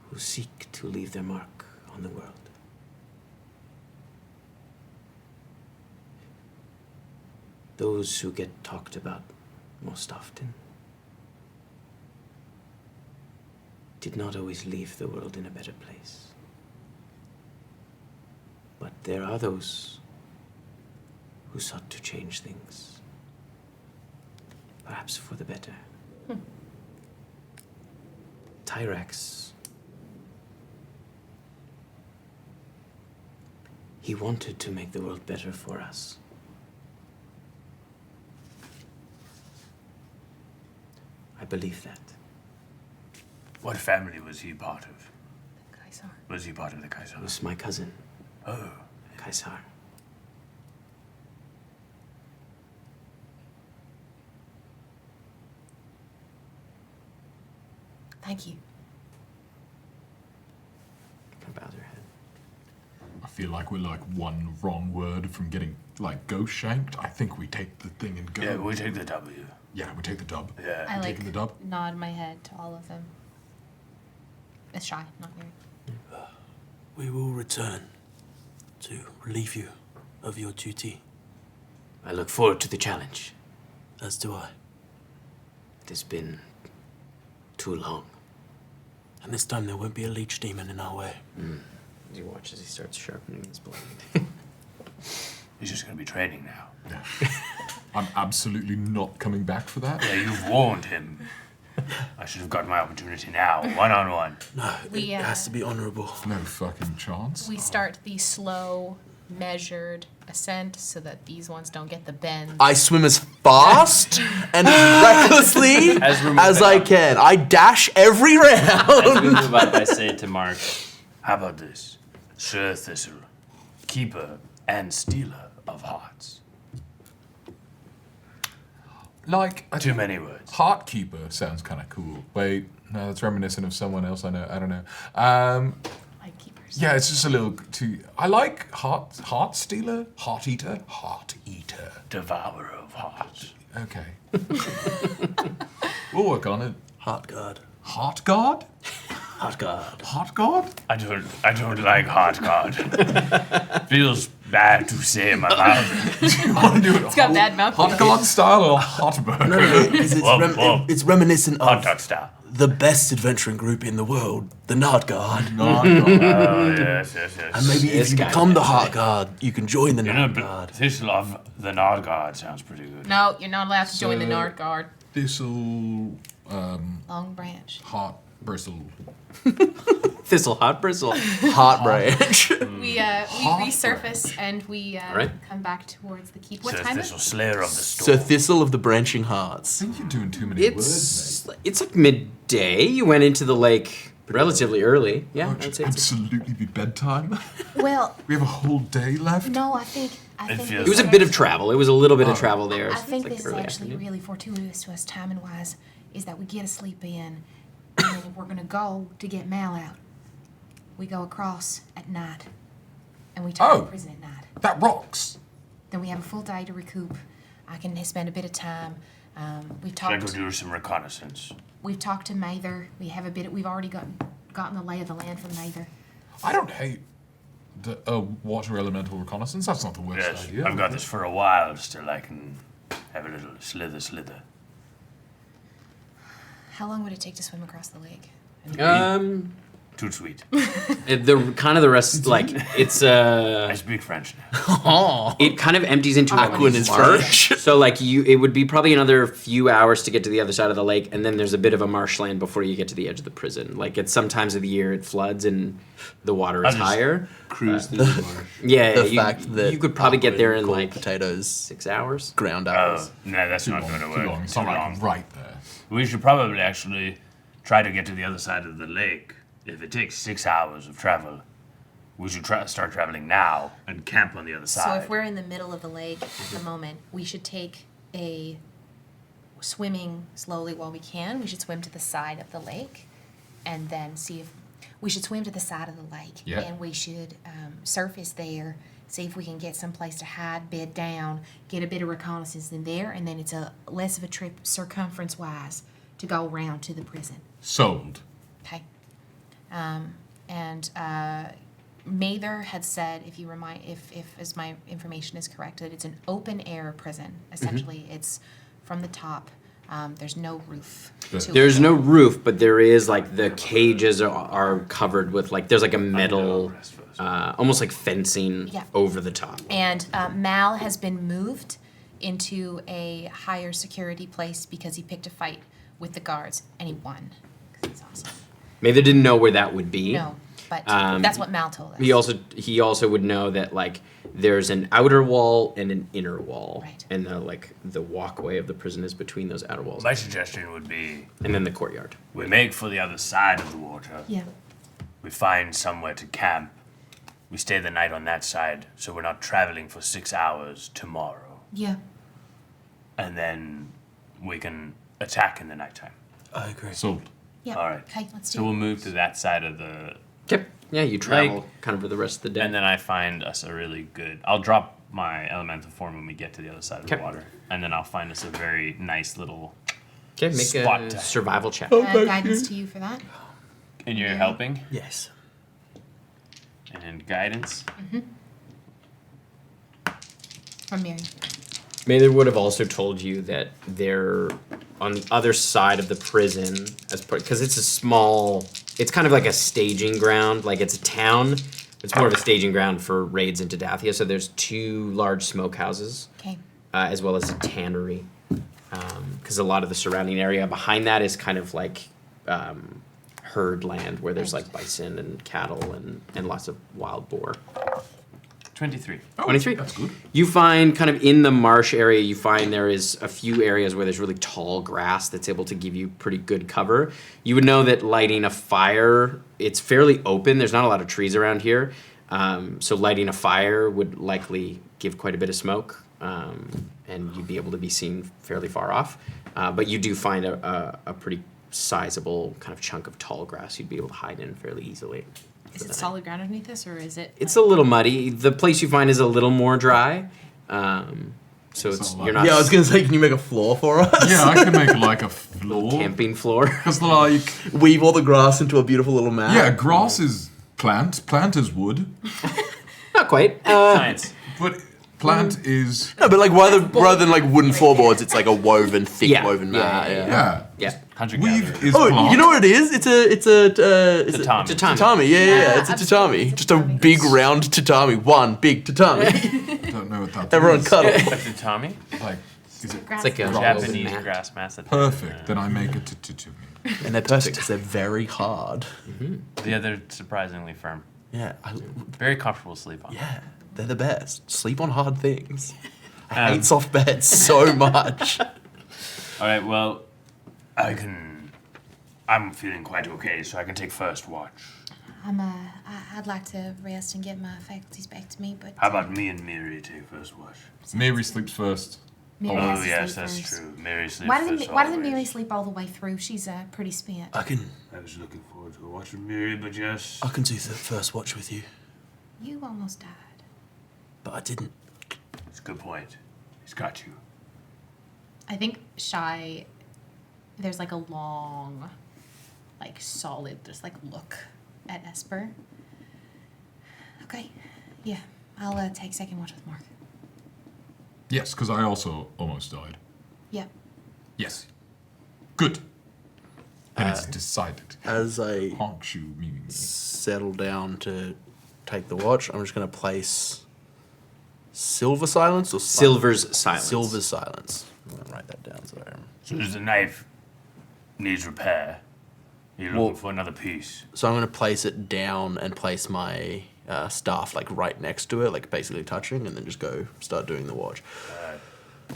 C: who seek to leave their mark
B: on the world. Those who get talked about most often did not always leave the world in a better place. But there are those who sought to change things, perhaps for the better. Tyrax, he wanted to make the world better for us. I believe that.
H: What family was he part of?
E: Kaisar.
H: Was he part of the Kaiser?
B: It was my cousin,
H: Oh,
B: Kaisar.
E: Thank you.
B: Can bow their head.
A: I feel like we're like one wrong word from getting like ghost shanked. I think we take the thing and go.
H: yeah, we take the W.
A: Yeah, we take the dub.
H: Yeah.
E: I
A: taking the dub?
E: nod my head to all of them. It's shy, not very.
B: We will return to relieve you of your duty. I look forward to the challenge. As do I. It has been too long. And this time there won't be a leech demon in our way.
C: As you watch as he starts sharpening his blade.
H: He's just going to be training now.
A: Yeah. I'm absolutely not coming back for that.
H: Yeah, you've warned him. I should have gotten my opportunity now, one-on-one.
B: No,
E: We,
B: it has to be honorable.
A: No fucking chance.
E: We start the slow, measured ascent so that these ones don't get the bend.
F: I swim as fast and recklessly as I can. I dash every
G: As we
F: round.
G: move up, I say to Mark,
H: How about this? Sir Thistle, keeper and stealer of hearts.
A: Like
H: Too many words.
A: Heartkeeper sounds kind of cool. Wait, no, that's reminiscent of someone else I know. I don't know.
E: Like keepers.
A: Yeah, it's just a little too. I like heart stealer, heart eater.
H: Devourer of hearts.
A: Okay. We'll work on it.
B: Heart guard.
A: Heart guard?
B: Heart guard.
A: Heart guard?
H: I don't like heart guard. Feels bad to say in my mouth.
A: You want to do it?
E: It's got bad mouth.
A: Hot guard style or hot burger?
B: No, because it's,
H: Whoa.
B: it's reminiscent
H: Hot
B: of
H: dog style.
B: the best adventuring group in the world, the Nard Guard.
A: Hot guard.
H: Oh, yes.
B: And maybe if you
C: guy
B: become the Heart Guard, you can join the
H: You know,
B: Nard Guard.
H: Thistle of the Nard Guard sounds pretty good.
E: No, you're not allowed to join the
A: So-
E: Nard Guard.
A: Thistle,
E: Longbranch.
A: hot bristle.
C: Thistle, hot bristle.
F: Heart branch.
E: We resurface and we
C: Right.
E: come back towards the keep. What
H: Sir
E: time
H: Thistle,
E: is
H: Slayer of the
F: Sir
H: Storm.
F: Thistle of the Branching Hearts.
A: I think you're doing too many words,
C: It's like midday. You went into the lake relatively early. Yeah,
A: mate.
C: I'd
A: It
C: say
A: should
C: it's
A: absolutely be bedtime.
E: Well,
A: We have a whole day left.
E: no, I think
H: feels
C: It was a bit of travel. It was a little bit of travel there.
E: I think
C: It's like
E: this is
C: early
E: actually
C: afternoon.
E: really fortuitous to us timing wise, is that we get a sleep in and then we're gonna go to get Mal out. We go across at night and we turn
A: Oh.
E: to prison at night.
A: That rocks.
E: Then we have a full day to recoup. I can spend a bit of time. We've
H: Should I go
E: talked.
H: do some reconnaissance?
E: We've talked to Mather. We have a bit. We've already gotten the lay of the land from Mather.
A: I don't hate the water elemental reconnaissance. That's not the worst
H: Yes,
A: idea.
H: I've got this for a while still. I can have a little slither.
E: How long would it take to swim across the lake?
H: Too sweet.
C: The kind of the rest, like it's
H: I speak French now.
C: it kind of empties into a
F: Aquin is
C: marsh. So like it would be probably another few hours to get to the other side of the lake, and then there's a bit of a marshland before you get to the edge of the prison. Like at some times of the year it floods and the water is
H: I'll just
C: higher.
G: cruise through the marsh.
C: Yeah,
F: The fact that
C: you could probably get there in
F: called
C: like
F: potatoes
C: 6 hours.
F: ground
H: Oh,
F: apples.
H: no, that's
A: Too
H: not
A: long.
H: going to
A: Too
H: work.
A: long. It's
H: Too
A: not like
H: long.
A: right there.
H: We should probably actually try to get to the other side of the lake. If it takes 6 hours of travel, we should start traveling now and camp on the other
E: So
H: side.
E: if we're in the middle of the lake at the moment, we should take a swimming slowly while we can. We should swim to the side of the lake, and then see if we should swim to the side of the lake,
A: Yeah.
E: and we should surface there. See if we can get someplace to hide, bed down, get a bit of reconnaissance in there, and then it's a less of a trip circumference-wise to go around to the prison.
A: Sold.
E: Okay. And Mather had said, if as my information is correct, that it's an open air prison. Essentially, it's from the top. There's no roof. to
C: There's
E: it.
C: no roof, but there is like the cages are covered with like there's like a metal, almost like fencing
E: Yeah.
C: over the top.
E: And Mal has been moved into a higher security place because he picked a fight with the guards and he won. 'Cause he's awesome.
C: Mather didn't know where that would be.
E: No, but that's what Mal told us.
C: He also would know that like there's an outer wall and an inner wall,
E: Right.
C: and the walkway of the prison is between those outer walls,
H: My suggestion would be
C: and then the courtyard.
H: we make for the other side of the water.
E: Yeah.
H: We find somewhere to camp. We stay the night on that side, so we're not traveling for 6 hours tomorrow.
E: Yeah.
H: And then we can attack in the nighttime.
B: I agree.
A: Sold.
E: Yeah.
H: All right.
E: Okay, let's do
H: So
E: it.
H: we'll move to that side of the.
C: Yep. Yeah, you travel kind of for the rest of the day.
H: And then I find us a really good. I'll drop my elemental form when we get to the other side of the
C: Okay.
H: water. And then I'll find us a very nice little.
C: Okay, make
H: spot
C: a
H: to-
C: survival check.
E: Guidance to you for that.
H: And you're helping?
B: Yes.
H: And guidance?
E: From Mary.
C: Mather would have also told you that they're on the other side of the prison, because it's a small. It's kind of like a staging ground, like it's a town. It's more of a staging ground for raids into Dathia. So there's 2 large smokehouses,
E: Okay.
C: as well as a tannery, because a lot of the surrounding area behind that is kind of like herd land, where there's like bison and cattle and lots of wild boar.
H: 23.
C: 23.
A: That's good.
C: You find kind of in the marsh area, you find there is a few areas where there's really tall grass that's able to give you pretty good cover. You would know that lighting a fire, it's fairly open. There's not a lot of trees around here. So lighting a fire would likely give quite a bit of smoke, and you'd be able to be seen fairly far off. But you do find a pretty sizable kind of chunk of tall grass you'd be able to hide in fairly easily.
E: Is it solid ground underneath this, or is it?
C: It's a little muddy. The place you find is a little more dry. So it's
A: not
C: you're
A: like-
C: not
F: Yeah, I was gonna say, can you make a floor for us?
A: Yeah, I could make like a floor.
C: camping floor.
A: Because like,
F: Weave all the grass into a beautiful little mat.
A: yeah, grass is plant. Plant is wood.
C: Not quite.
H: Science.
A: But plant is
F: No, but like rather than like wooden floorboards, it's like a woven, thick
C: Yeah,
F: woven
C: yeah,
F: mat.
C: yeah,
A: yeah.
C: Yeah.
H: Hunter-gatherer.
A: Weave is
F: Oh,
A: plant.
F: you know what it is? It's a
H: Tatami.
C: Tatami.
F: Yeah. It's a tatami. Just a big round tatami. One big tatami.
A: I don't know what that
F: Everyone
A: is.
F: cuddle.
H: Tatami?
A: Like, is it
E: Grass
C: It's like a
E: is-
H: Japanese
C: mat.
H: grass mass. that-
A: perfect? Then I make it to me.
F: And they're perfect because they're very hard.
H: Yeah, they're surprisingly firm.
F: Yeah.
H: Very comfortable to sleep on.
F: Yeah. They're the best. Sleep on hard things. I hate soft beds so much.
H: All right, well, I'm feeling quite okay, so I can take first watch.
E: I'd like to rest and get my faculties back to me, but.
H: How about me and Miri take first watch?
A: Mary sleeps first.
E: Mary
H: Oh,
E: has to
H: yes,
E: sleep
H: that's
E: first.
H: true. Mary sleeps
E: Why
H: first
E: doesn't Mary
H: always.
E: sleep all the way through? She's pretty spent.
F: I can
H: I was looking forward to watching Miri, but yes.
F: do the first watch with you,
E: You almost died.
F: but I didn't.
H: It's a good point. He's got you.
E: I think Shy. There's like a long, like solid, just like look at Esper. Okay, yeah, I'll take second watch with Mark.
A: Yes, because I also almost died.
E: Yep.
A: Yes. Good. And it's decided.
F: As I
A: Honk shoe meaning me.
F: settle down to take the watch, I'm just gonna place Silver Silence or
C: Silver's silence.
F: Silver's Silence. I'm gonna write that down so I remember.
H: So does the knife needs repair? You're looking
F: Well-
H: for another piece.
F: So I'm gonna place it down and place my staff like right next to it, like basically touching, and then just go start doing the watch.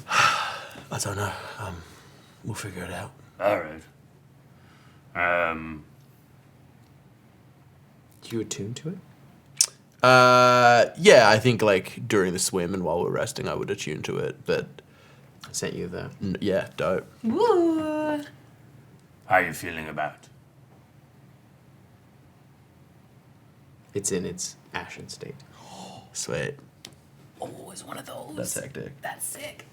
F: I don't know. We'll figure it out.
H: All right.
C: Do you attune to it?
F: Yeah, I think like during the swim and while we're resting, I would attune to it. But
C: I sent you the.
F: yeah, dope.
E: Woo!
H: How are you feeling about?
C: It's in its ashen state.
F: Sweet.
E: Oh, it's one of those.
F: That's hectic.
E: That's sick.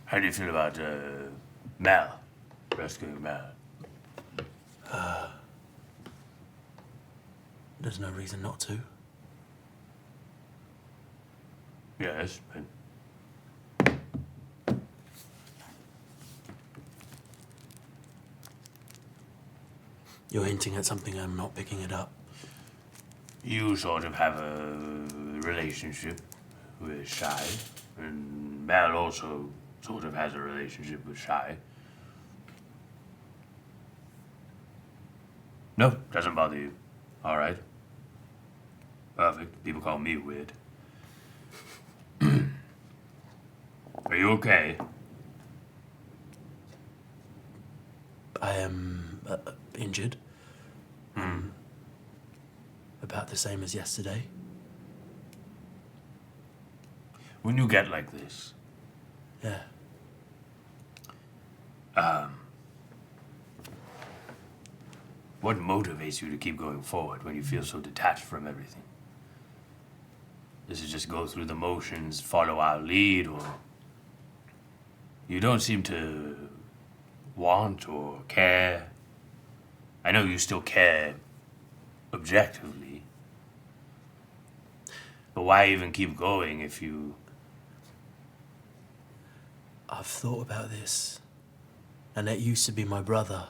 H: How do you feel about Mel? Rescuing Mel?
F: There's no reason not to.
H: Yes, but
B: You're hinting at something I'm not picking it up.
H: you sort of have a relationship with Shy, and Mal also sort of has a relationship with Shy. No, doesn't bother you. All right. Perfect. People call me weird. Are you okay?
B: I am injured. About the same as yesterday.
H: When you get like this,
B: Yeah.
H: what motivates you to keep going forward when you feel so detached from everything? Does it just go through the motions, follow our lead, or you don't seem to want or care? I know you still care objectively, but why even keep going if you...
B: I've thought about this. And it used to be my brother.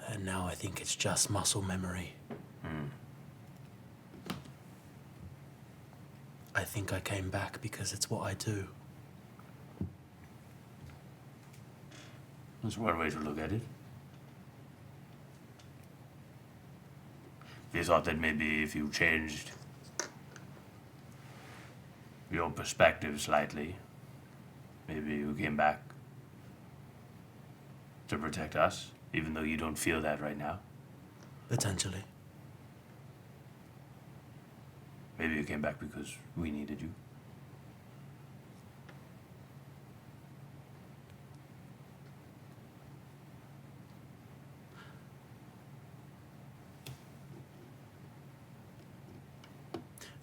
B: And now I think it's just muscle memory. I think I came back because it's what I do.
H: That's one way to look at it. You thought that maybe if you changed your perspective slightly, maybe you came back to protect us, even though you don't feel that right now.
B: Potentially.
H: Maybe you came back because we needed you.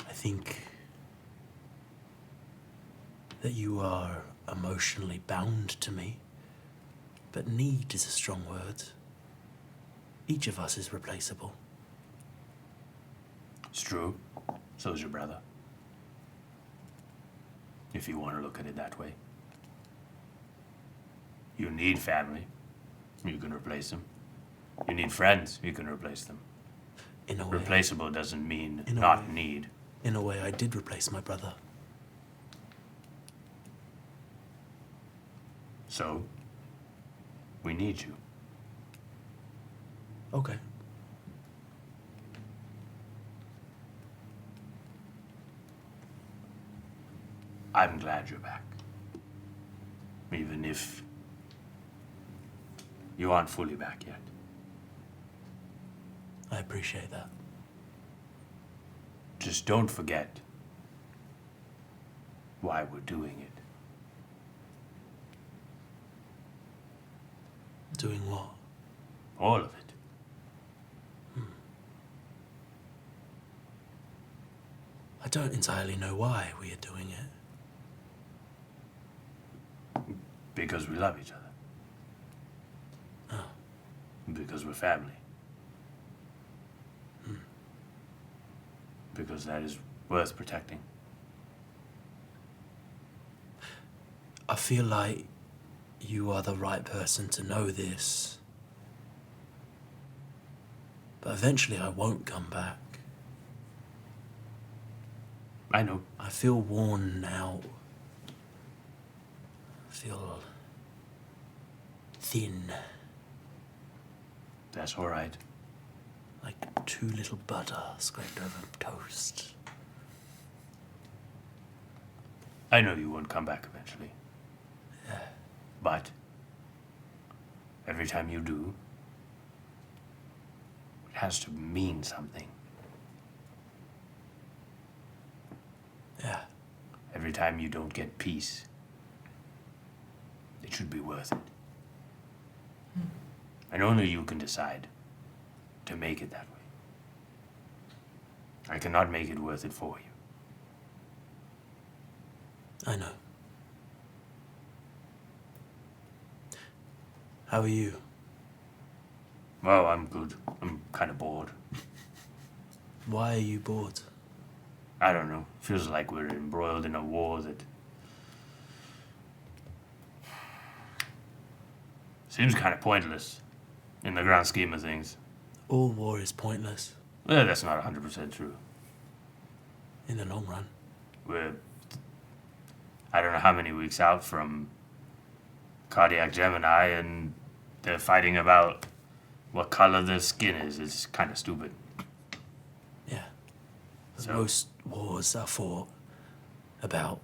B: I think that you are emotionally bound to me, but need is a strong word. Each of us is replaceable.
H: It's true. So is your brother. If you want to look at it that way. You need family. You can replace them. You need friends. You can replace them.
B: In a way,
H: Replaceable doesn't mean
B: In a
H: not
B: way.
H: need.
B: in a way, I did replace my brother.
H: So, we need you.
B: Okay.
H: I'm glad you're back. Even if you aren't fully back yet.
B: I appreciate that.
H: Just don't forget why we're doing it.
B: Doing what?
H: All of it.
B: I don't entirely know why we are doing it.
H: Because we love each other.
B: Oh.
H: Because we're family. Because that is worth protecting.
B: I feel like you are the right person to know this. But eventually I won't come back.
H: I know.
B: I feel worn out. I feel thin.
H: That's all right.
B: Like too little butter scraped over toast.
H: I know you won't come back eventually.
B: Yeah.
H: But every time you do, it has to mean something.
B: Yeah.
H: Every time you don't get peace, it should be worth it. And only you can decide to make it that way. I cannot make it worth it for you.
B: I know. How are you?
H: Well, I'm good. I'm kind of bored.
B: Why are you bored?
H: I don't know. Feels like we're embroiled in a war that seems kind of pointless in the grand scheme of things.
B: All war is pointless
H: Well, that's not 100% true.
B: in the long run.
H: We're, I don't know how many weeks out from Cardiac Gemini, and they're fighting about what color their skin is. It's kind of stupid.
B: Yeah. But
H: So-
B: most wars are fought about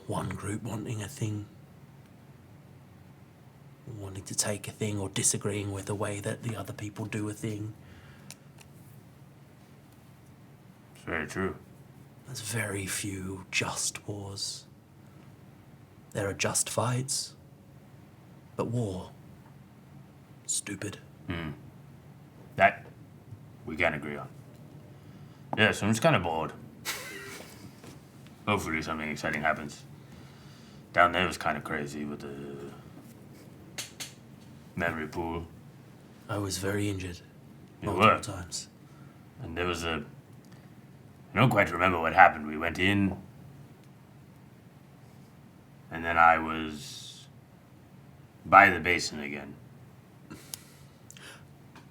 B: one group wanting a thing, wanting to take a thing, or disagreeing with the way that the other people do a thing.
H: It's very true.
B: There's very few just wars. There are just fights, but war, stupid.
H: That we can agree on. Yeah, so I'm just kind of bored. Hopefully something exciting happens. Down there was kind of crazy with the memory pool.
B: I was very injured
H: You
B: multiple
H: were?
B: times.
H: And there was a... I don't quite remember what happened. We went in, and then I was by the basin again.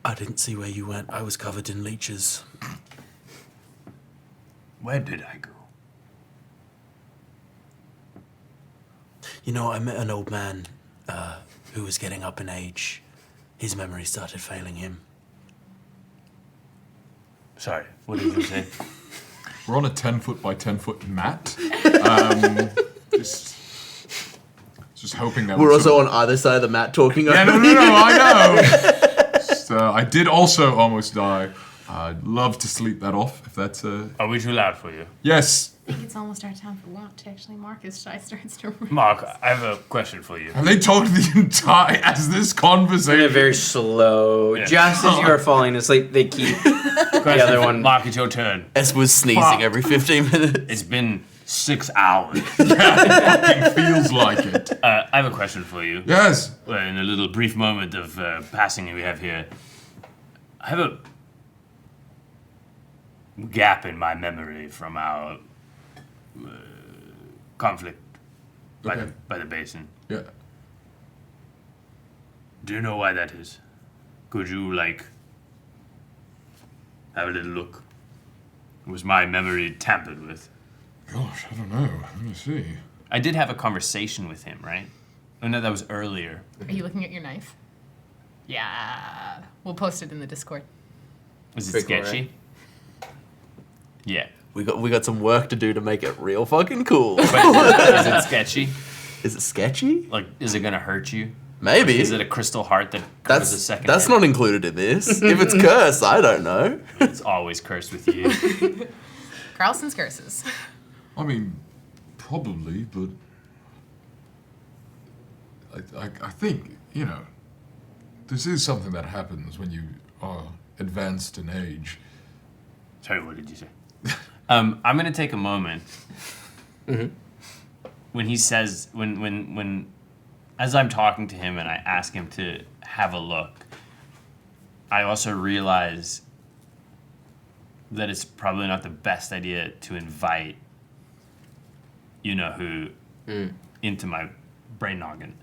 B: I didn't see where you went. I was covered in leeches.
H: Where did I go?
B: You know, I met an old man who was getting up in age. His memory started failing him.
H: Sorry, what did you say?
A: We're on a 10-foot by 10-foot mat. Just hoping that
F: We're also on either side of the mat talking
A: Yeah,
F: over
A: no, I know. Just, I did also almost die. I'd love to sleep that off if that's
H: Are we too loud for you?
A: Yes.
E: I think it's almost our time for watch, actually. Marcus starts to...
H: Mark, I have a question for you.
A: Have they talked the entire as this conversation?
C: In a very slow,
H: Yeah.
C: just as you are falling asleep, they keep the other one.
H: Mark, it's your turn.
F: Esper's sneezing
A: Fuck.
F: every 15 minutes.
H: It's been 6 hours.
A: It feels like it.
H: I have a question for you.
A: Yes.
H: In a little brief moment of passing we have here, I have a gap in my memory from our conflict by,
A: Okay.
H: by the basin.
A: Yeah.
H: Do you know why that is? Could you, like, have a little look? Was my memory tampered with?
A: Gosh, I don't know. Let me see.
G: I did have a conversation with him, right? Oh no, that was earlier.
E: Are you looking at your knife? Yeah. We'll post it in the Discord.
G: Was it
C: Pretty cool,
G: sketchy? Yeah.
F: We got some work to do to make it real fucking cool.
G: But is it sketchy?
F: Is it sketchy?
G: Like, is it gonna hurt you?
F: Maybe.
G: Is it a crystal heart that covers a
F: that's
G: second?
F: that's
G: hit?
F: not included in this. If it's cursed, I don't know.
G: It's always cursed with you.
E: Carlson's curses.
A: I mean, probably, but I think, you know, this is something that happens when you are advanced in age.
H: Sorry, what did you say?
G: I'm gonna take a moment. When he says, when, as I'm talking to him and I ask him to have a look, I also realize that it's probably not the best idea to invite, you know who, into my brain noggin.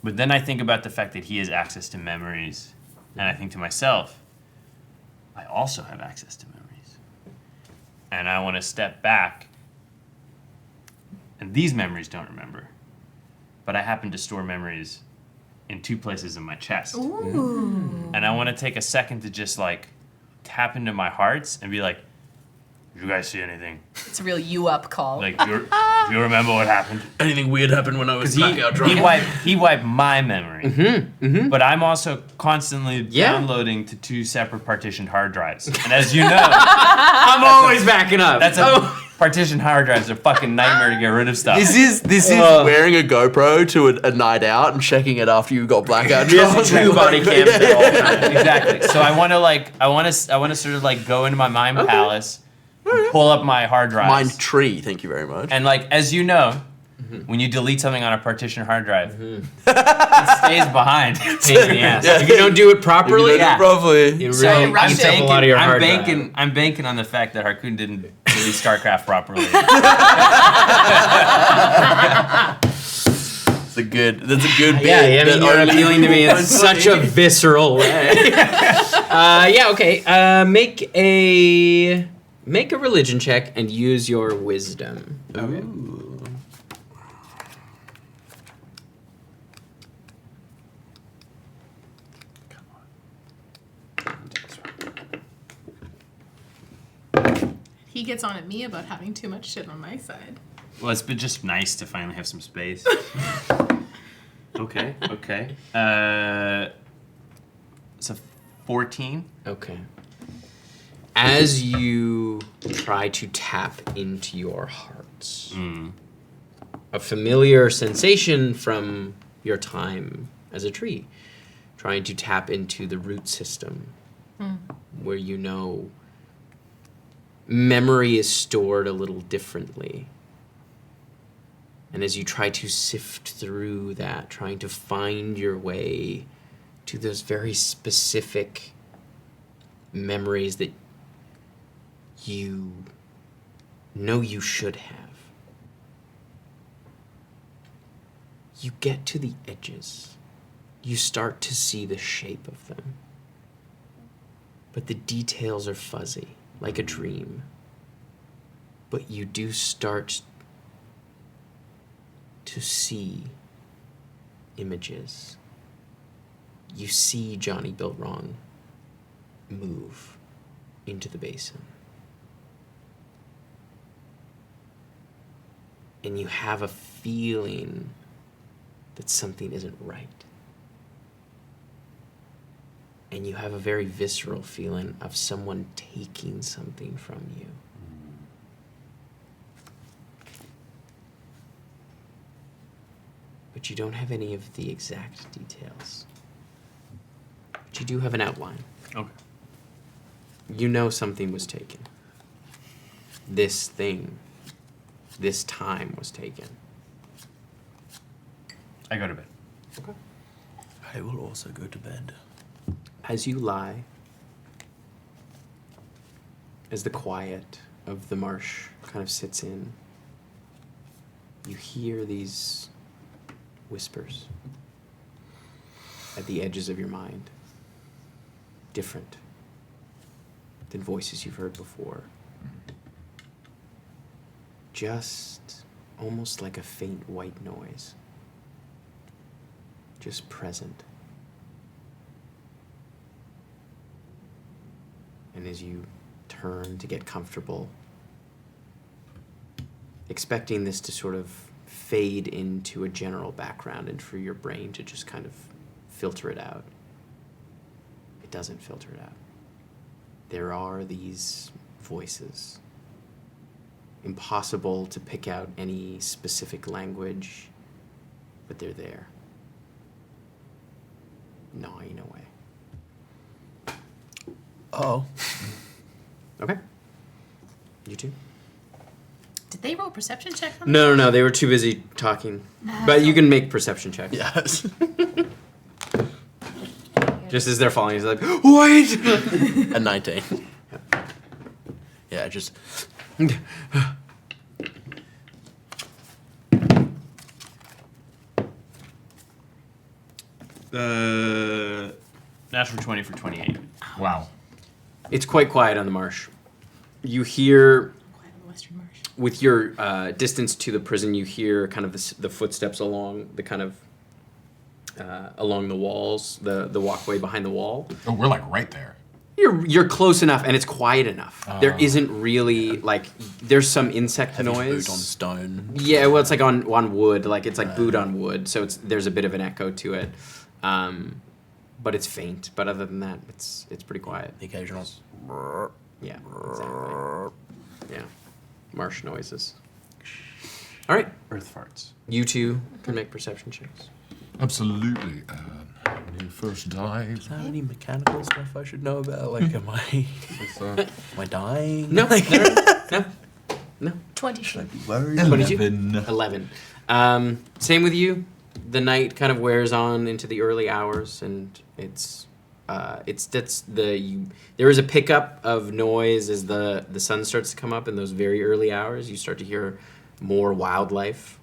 G: But then I think about the fact that he has access to memories, and I think to myself, I also have access to memories. And I want to step back, and these memories don't remember, but I happen to store memories in 2 places in my chest.
E: Ooh.
G: And I want to take a second to just like tap into my hearts and be like, did you guys see anything?
E: It's a real you up call.
H: Like, do you remember what happened?
F: Anything weird happened when I was
G: Because he wiped my memory. But I'm also constantly downloading to 2 separate partitioned hard drives. And as you know,
C: I'm always backing up.
G: that's a partitioned hard drives are a fucking nightmare to get rid of stuff.
F: This is wearing a GoPro to a night out and checking it after you got blackout drunk.
C: Two body cams at all times.
G: Exactly. So I want to sort of like go into my mind palace, pull up my hard drives.
F: Mind tree, thank you very much.
G: And like, as you know, When you delete something on a partition hard drive, it stays behind.
C: Pain in the ass. If you don't do it properly,
F: Probably.
C: it
E: So
C: really
E: rush
C: eats
E: it.
C: up a lot of your hard drive.
G: I'm banking on the fact that Harkoon didn't delete StarCraft properly.
F: That's a good bit.
C: Yeah, I mean,
F: that
C: you're
F: only-
C: appealing to me in such a visceral way. Yeah, okay. Make a religion check and use your wisdom.
F: Ooh.
E: He gets on at me about having too much shit on my side.
G: Well, it's been just nice to finally have some space. Okay. It's a 14.
C: Okay. As you try to tap into your hearts, a familiar sensation from your time as a tree, trying to tap into the root system, where you know memory is stored a little differently. And as you try to sift through that, trying to find your way to those very specific memories that you know you should have, you get to the edges. You start to see the shape of them. But the details are fuzzy, like a dream. But you do start to see images. You see Johnny Built Wrong move into the basin. And you have a feeling that something isn't right. And you have a very visceral feeling of someone taking something from you. But you don't have any of the exact details. But you do have an outline.
G: Okay.
C: You know something was taken. This thing, this time was taken.
G: I go to bed.
B: I will also go to bed.
C: As you lie, as the quiet of the marsh kind of sits in, you hear these whispers at the edges of your mind, different than voices you've heard before. Just almost like a faint white noise, just present. And as you turn to get comfortable, expecting this to sort of fade into a general background and for your brain to just kind of filter it out, it doesn't filter it out. There are these voices. Impossible to pick out any specific language, but they're there, gnawing away.
B: Oh.
C: Okay. You too?
E: Did they roll a perception check on
C: No, they were too busy talking. But you can make perception checks.
B: Yes.
C: Just as they're falling, he's like, wait!
F: A 19. Yeah, just.
G: Natural 20 for 28.
A: Wow.
C: It's quite quiet on the marsh. You hear,
E: Quiet on the Western Marsh.
C: with your distance to the prison, you hear kind of the footsteps along the kind of, along the walls, the walkway behind the wall.
A: Oh, we're like right there.
C: You're close enough, and it's quiet enough. There isn't really, like, there's some insect
F: Heavy
C: noise.
F: boot on stone.
C: Yeah, well, it's like on wood, like it's like boot on wood, so there's a bit of an echo to it, but it's faint. But other than that, it's pretty quiet.
F: The occasional.
C: Yeah, exactly. Yeah, marsh noises. All right,
G: Earth farts.
C: you two can make perception checks.
A: Absolutely. When you first died.
B: Is there any mechanical stuff I should know about? Like, am I dying?
C: No, no, No.
E: 22.
F: Be worried.
A: 11.
C: 11. Same with you. The night kind of wears on into the early hours, and there is a pickup of noise as the sun starts to come up in those very early hours. You start to hear more wildlife,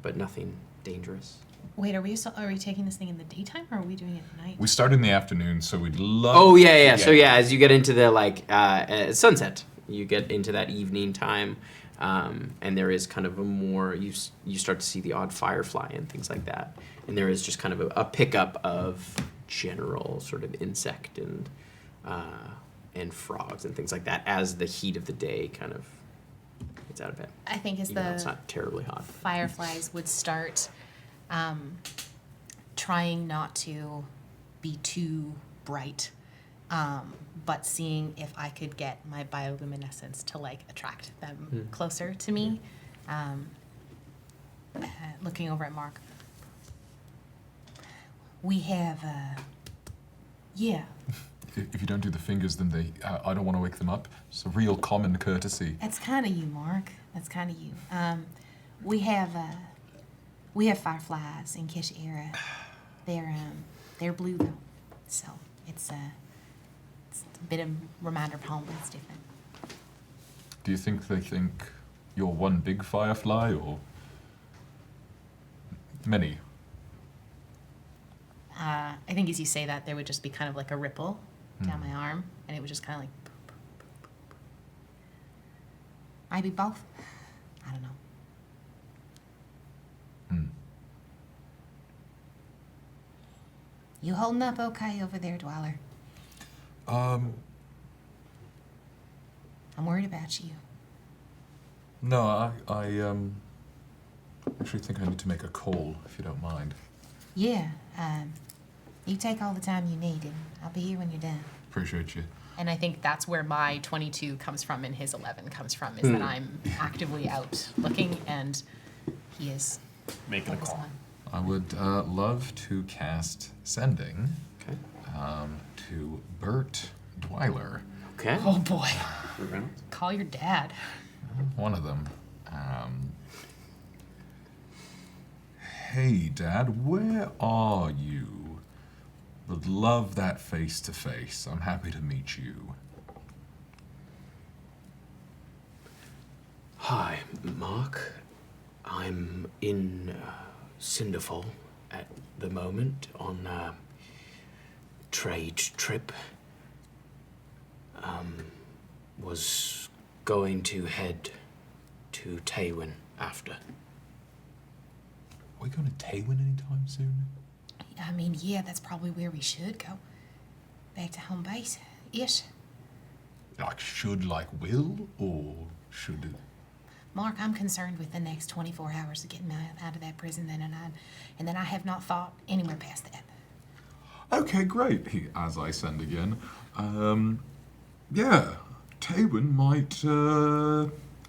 C: but nothing dangerous.
E: Wait, are we taking this thing in the daytime or are we doing it at night?
A: We start in the afternoon, so we'd love.
C: Oh yeah. So yeah, as you get into the sunset, you get into that evening time, and there is kind of a more you start to see the odd firefly and things like that, and there is just kind of a pickup of general sort of insect and frogs and things like that as the heat of the day kind of gets out of bed.
E: I think as
C: Even though it's not terribly hot.
E: fireflies would start trying not to be too bright, but seeing if I could get my bioluminescence to like attract them closer to me. Looking over at Mark. We have, yeah.
A: If you don't do the fingers, then I don't want to wake them up. It's a real common courtesy.
E: That's kind of you, Mark. That's kind of you. We have fireflies in Kish'ira. They're blue though, so it's a bit of a reminder of home, but it's different.
A: Do you think they think you're one big firefly or many?
E: I think as you say that, there would just be kind of like a ripple down my arm, and it was just kind of like. Boop, boop, boop, boop, boop. Maybe both. I don't know. You holding up okay over there, Dwyler? I'm worried about you.
A: No, I actually think I need to make a call, if you don't mind.
E: Yeah. You take all the time you need, and I'll be here when you're done.
A: Appreciate you.
E: And I think that's where my 22 comes from and his 11 comes from, is that I'm actively out looking, and he is
G: Making a
E: focused
G: call.
E: on.
A: I would love to cast Sending
C: Okay.
A: to Bert Dwyler.
C: Okay.
E: Oh boy.
C: Okay.
E: Call your dad.
A: One of them. Hey, Dad, where are you? Would love that face to face. I'm happy to meet you.
C: Hi, Mark. I'm in Cinderfall at the moment on a trade trip. Was going to head to Taywin after.
A: Are we going to Taywin anytime soon?
E: I mean, yeah, that's probably where we should go. Back to home base. Ish.
A: Like, should, like, will, or should it?
E: Mark, I'm concerned with the next 24 hours of getting out of that prison, and then I have not thought anywhere past that.
A: Okay, great. As I send again. Yeah, Taywin might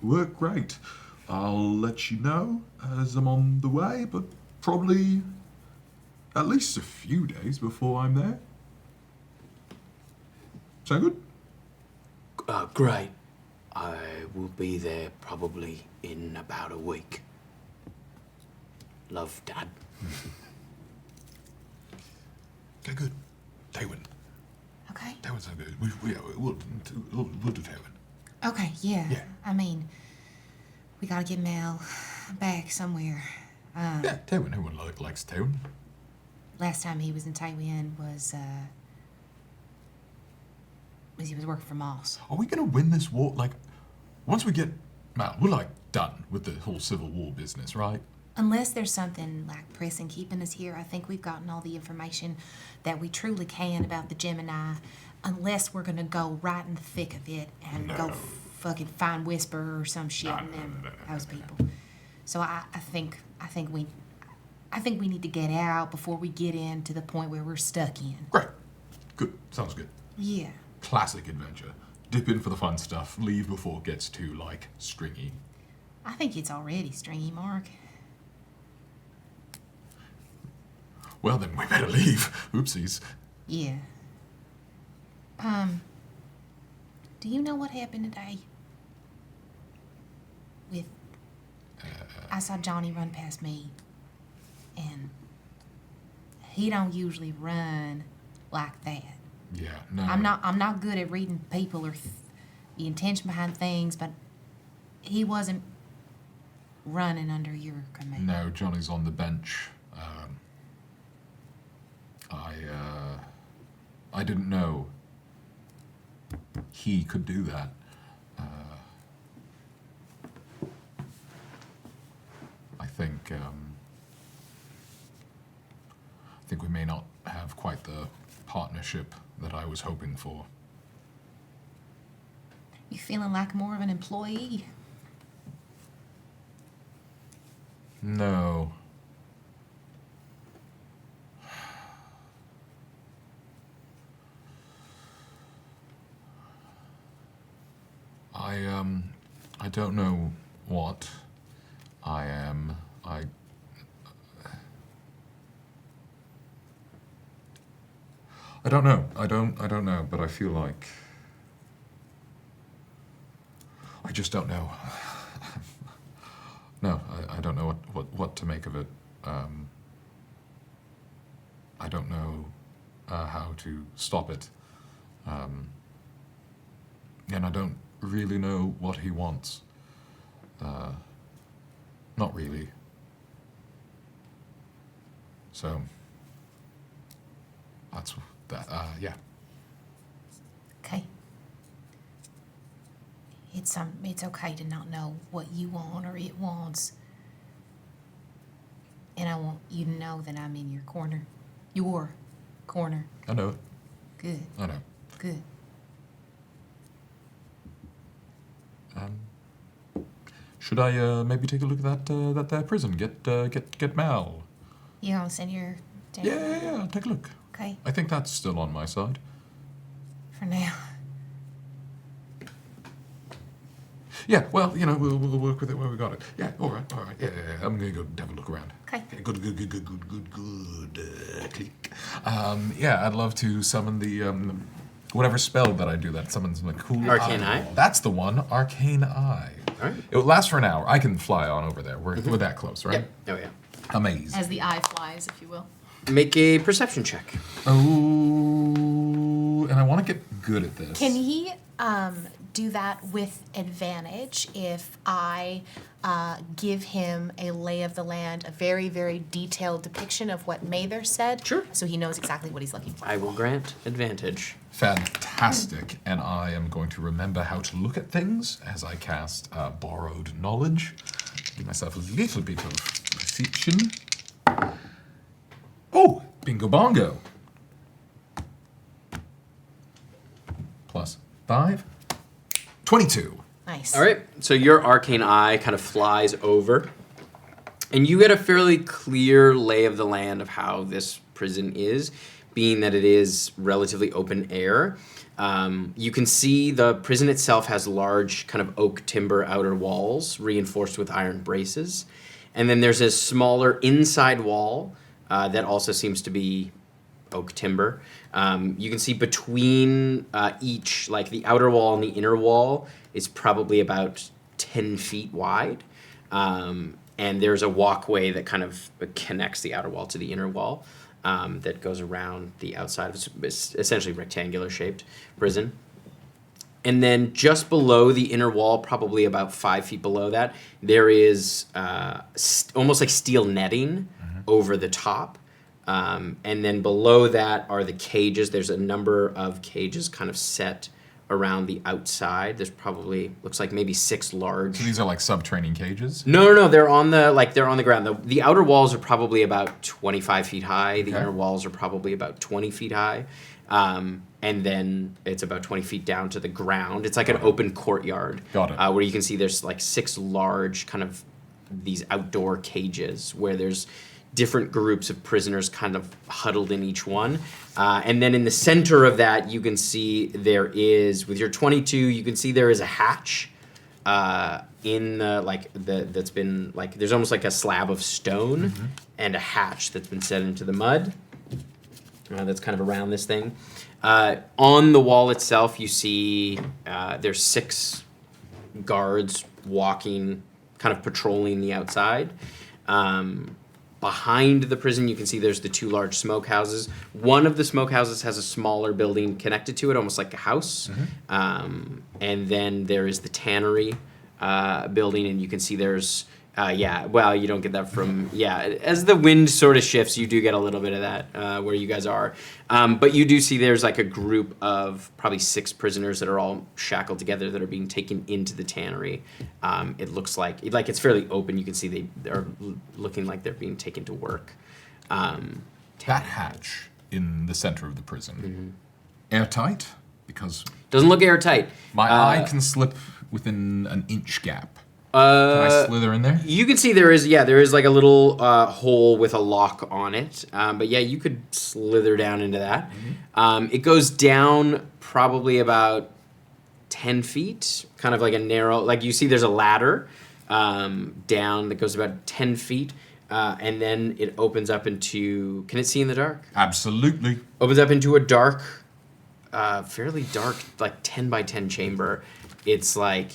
A: work great. I'll let you know as I'm on the way, but probably at least a few days before I'm there. Sound good?
C: Great. I will be there probably in about a week. Love, Dad.
A: Okay, good. Taywin.
E: Okay.
A: Taywin's so good. We'll do Taywin.
E: Okay, yeah.
A: Yeah.
E: I mean, we gotta get Mel back somewhere.
A: Yeah, Taywin. Everyone likes Taywin.
E: Last time he was in Taiwan was he was working for Moss.
A: Are we gonna win this war? Like, once we get Mal, we're like done with the whole Civil War business, right?
E: Unless there's something like pressing keeping us here, I think we've gotten all the information that we truly can about the Gemini. Unless we're gonna go right in the thick of it and go fucking find Whisper or some shit and then those people. So I think we need to get out before we get into the point where we're stuck in.
A: Great. Good. Sounds good.
E: Yeah.
A: Classic adventure. Dip in for the fun stuff, leave before it gets too, like, stringy.
E: I think it's already stringy, Mark.
A: Well, then we better leave. Oopsies.
E: Yeah. Do you know what happened today? with. I saw Johnny run past me, and he don't usually run like that.
A: Yeah, no.
E: I'm not good at reading people or the intention behind things, but he wasn't running under your command.
A: No, Johnny's on the bench. I didn't know he could do that. I think we may not have quite the partnership that I was hoping for.
E: You feeling like more of an employee?
A: No. I don't know what I am. I don't know. I don't know, but I feel like I just don't know. No, I don't know what to make of it. I don't know how to stop it. And I don't really know what he wants. Not really. So, that's that, yeah.
E: Okay. It's okay to not know what you want or it wants. And I want you to know that I'm in your corner. Your corner.
A: I know it.
E: Good.
A: I know.
E: Good.
A: Should I maybe take a look at that there prison? Get Mal.
E: You gonna send your dad?
A: Yeah. Take a look.
E: Okay.
A: I think that's still on my side.
E: For now.
A: Yeah. Well, we'll work with it where we got it. Yeah. All right. Yeah. I'm gonna go have a look around.
E: Okay.
A: Good. Click. Yeah. I'd love to summon the whatever spell that I do that summons the cool
C: Arcane Eye?
A: That's the one. Arcane Eye.
C: All right.
A: It will last for an hour. I can fly on over there. We're that close, right?
C: Yep. Oh, yeah.
A: Amazing.
E: As the eye flies, if you will.
C: Make a perception check.
A: Oh, and I want to get good at this.
E: Can he do that with advantage if I give him a lay of the land, a very, very detailed depiction of what Mather said?
C: Sure.
E: So he knows exactly what he's looking for.
C: I will grant advantage.
A: Fantastic. And I am going to remember how to look at things as I cast Borrowed Knowledge. Give myself a little bit of perception. Oh, bingo bongo. Plus 5. 22.
E: Nice.
C: All right, so your arcane eye kind of flies over, and you get a fairly clear lay of the land of how this prison is, being that it is relatively open air. You can see the prison itself has large kind of oak timber outer walls reinforced with iron braces, and then there's a smaller inside wall that also seems to be oak timber. You can see between each, like the outer wall and the inner wall, is probably about 10 feet wide. And there's a walkway that kind of connects the outer wall to the inner wall that goes around the outside of it's essentially rectangular shaped prison. And then just below the inner wall, probably about 5 feet below that, there is almost like steel netting over the top. And then below that are the cages. There's a number of cages kind of set around the outside. There's probably, looks like maybe 6 large.
A: So these are like subterranean cages?
C: No. They're on the ground. The outer walls are probably about 25 feet high. The inner walls are probably about 20 feet high. And then it's about 20 feet down to the ground. It's like an open courtyard.
A: Got it.
C: Where you can see there's like 6 large kind of these outdoor cages where there's different groups of prisoners kind of huddled in each one. And then in the center of that, you can see there is, with your 22, you can see there is a hatch in the, that's been like, there's almost like a slab of stone and a hatch that's been set into the mud. That's kind of around this thing. On the wall itself, you see there's 6 guards walking kind of patrolling the outside. Behind the prison, you can see there's the 2 large smokehouses. One of the smokehouses has a smaller building connected to it, almost like a house. And then there is the tannery building, and you can see there's, you don't get that from, as the wind sort of shifts, you do get a little bit of that where you guys are. But you do see there's like a group of probably 6 prisoners that are all shackled together that are being taken into the tannery. It looks like it's fairly open. You can see they are looking like they're being taken to work.
A: That hatch in the center of the prison, airtight? Because
C: doesn't look airtight.
A: my eye can slip within an inch gap. Can I slither in there?
C: You can see there is like a little hole with a lock on it. But yeah, you could slither down into that. It goes down probably about 10 feet, kind of like a narrow, like you see there's a ladder down that goes about 10 feet. And then it opens up into, can it see in the dark?
A: Absolutely.
C: Opens up into a dark, fairly dark, like 10 by 10 chamber. It's like,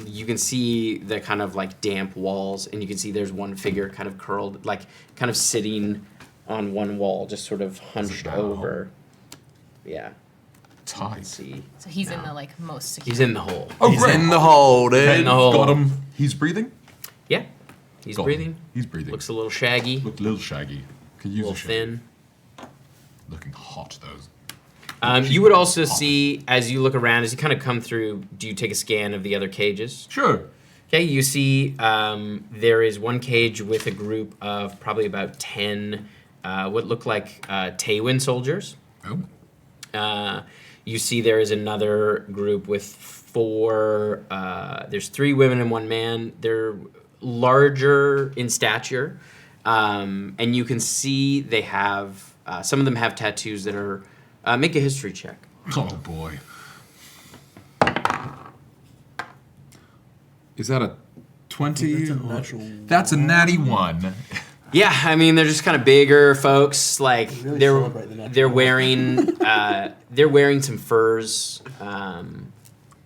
C: you can see the kind of like damp walls, and you can see there's one figure kind of curled, like kind of sitting on one wall, just sort of hunched over. Yeah.
A: Tight.
C: See.
E: So he's in the like most secure.
C: He's in the hole.
A: Oh,
F: He's
A: great.
F: in the hole, dude.
C: In the hole.
A: Got him. He's breathing?
C: Yeah. He's
A: Got him.
C: breathing.
A: He's breathing.
C: Looks a little shaggy.
A: Looked a little shaggy. Could
C: A
A: use
C: little
A: a shaggy.
C: thin.
A: Looking hot, though.
C: You would also see, as you look around, as you kind of come through, do you take a scan of the other cages?
A: Sure.
C: Okay, you see there is one cage with a group of probably about 10 what look like Taywin soldiers.
A: Oh.
C: You see there is another group with 4, there's 3 women and 1 man. They're larger in stature. And you can see they have, some of them have tattoos that are, make a history check.
A: Oh, boy. Is that a 20?
D: That's a natural
A: That's a natty 1.
C: Yeah, I mean they're just kind of bigger folks. Like
D: Really celebrate the natural
C: they're
D: one.
C: wearing some furs.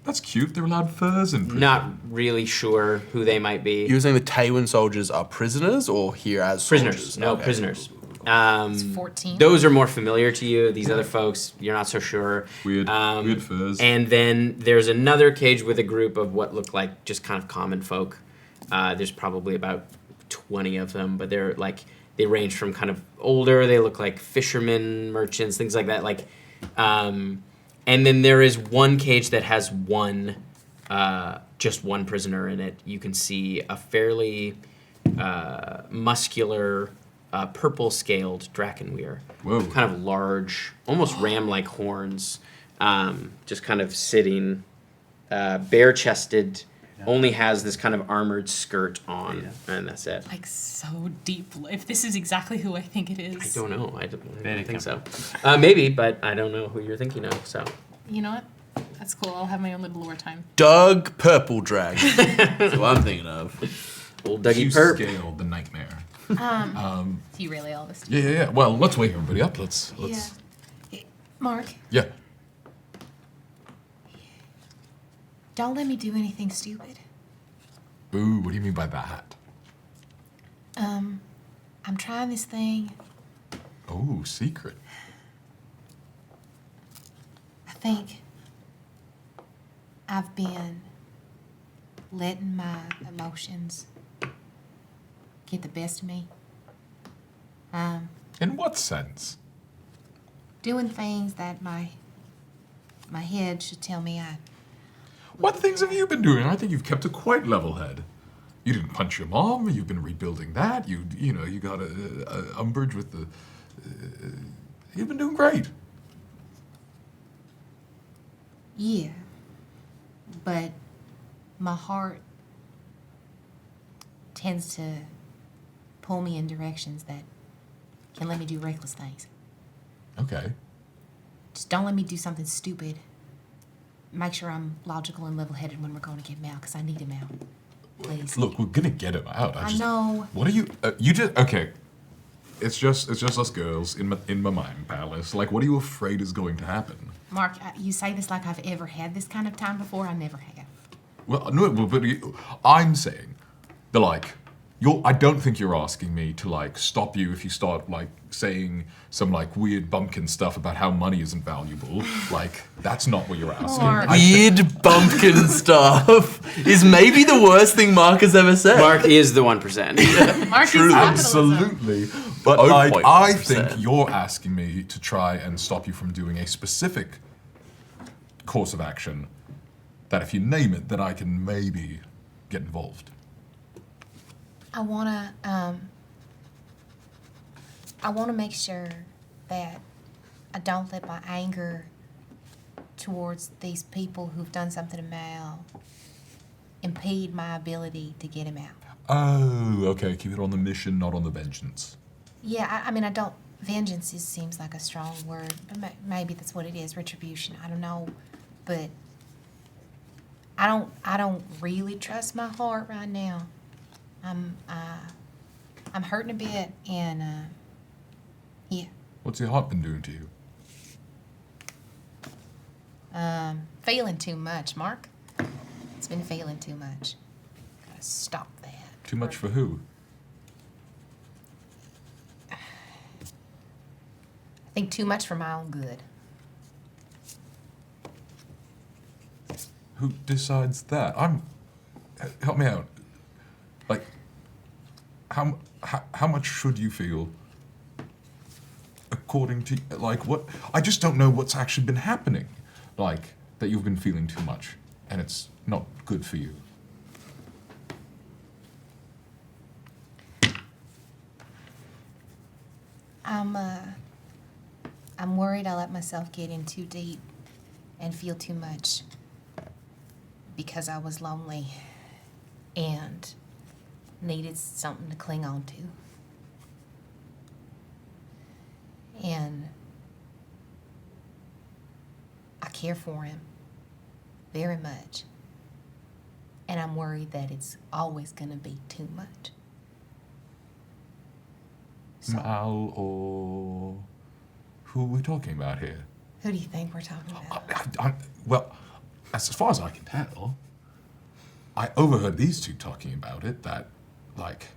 A: That's cute. They're allowed furs in prison.
C: Not really sure who they might be.
F: You were saying the Taywin soldiers are prisoners or here as
C: Prisoners.
F: soldiers?
C: No,
F: Okay.
C: prisoners.
E: It's 14.
C: Those are more familiar to you. These other folks, you're not so sure.
A: Weird. Weird furs.
C: And then there's another cage with a group of what look like just kind of common folk. There's probably about 20 of them, but they're like, they range from kind of older, they look like fishermen, merchants, things like that. Like, and then there is one cage that has just one prisoner in it. You can see a fairly muscular, purple-scaled Drakenweir.
A: Whoa.
C: Kind of large, almost ram-like horns, just kind of sitting, bare-chested, only has this kind of armored skirt on, and that's it.
E: Like so deep. If this is exactly who I think it is.
C: I don't know. I don't
G: Very
C: think so. Maybe, but I don't know who you're thinking of, so.
E: You know what? That's cool. I'll have my own little lore time.
F: Doug Purple Dragon. That's what I'm thinking of.
C: Old Dougie
A: You
C: Perp.
A: scaled the nightmare.
E: If you really all this.
A: Yeah. Well, let's wake everybody up. Let's.
E: Yeah. Mark,
A: Yeah.
E: don't let me do anything stupid.
A: Ooh, what do you mean by that?
E: I'm trying this thing.
A: Oh, secret.
E: I think I've been letting my emotions get the best of me.
A: In what sense?
E: Doing things that my head should tell me I.
A: What things have you been doing? I think you've kept a quite level head. You didn't punch your mom. You've been rebuilding that. You got a umbrage with the. You've been doing great.
E: Yeah. But my heart tends to pull me in directions that can let me do reckless things.
A: Okay.
E: Just don't let me do something stupid. Make sure I'm logical and level-headed when we're going to get him out, because I need him out. Please.
A: Look, we're gonna get him out.
E: I know.
A: What are you? You just okay. It's just us girls in my mind palace. Like, what are you afraid is going to happen?
E: Mark, you say this like I've ever had this kind of time before. I never have.
A: Well, no, but I'm saying, they're like, I don't think you're asking me to like stop you if you start like saying some like weird bumpkin stuff about how money isn't valuable. Like, that's not what you're asking.
E: Mark.
F: Weird bumpkin stuff is maybe the worst thing Mark has ever said.
C: Mark is the 1%.
E: Mark is capitalism.
A: Absolutely. But like,
F: 0.1%.
A: I think you're asking me to try and stop you from doing a specific course of action that if you name it, then I can maybe get involved.
I: I wanna make sure that I don't let my anger towards these people who've done something to Mal impede my ability to get him out.
A: Oh, okay. Keep it on the mission, not on the vengeance.
I: Yeah, I mean, I don't. Vengeance seems like a strong word, but maybe that's what it is. Retribution. I don't know, but I don't really trust my heart right now. I'm hurting a bit, and yeah.
A: What's your heart been doing to you?
I: Feeling too much, Mark. It's been feeling too much. Gotta stop that.
A: Too much for who?
I: I think too much for my own good.
A: Who decides that? Help me out. Like, how much should you feel? According to like what? I just don't know what's actually been happening. Like that you've been feeling too much, and it's not good for you.
I: I'm worried I let myself get in too deep and feel too much because I was lonely and needed something to cling on to. And I care for him very much. And I'm worried that it's always going to be too much. So,
A: Mal or who are we talking about here?
I: who do you think we're talking about?
A: Well, as far as I can tell, I overheard these two talking about it. That, like,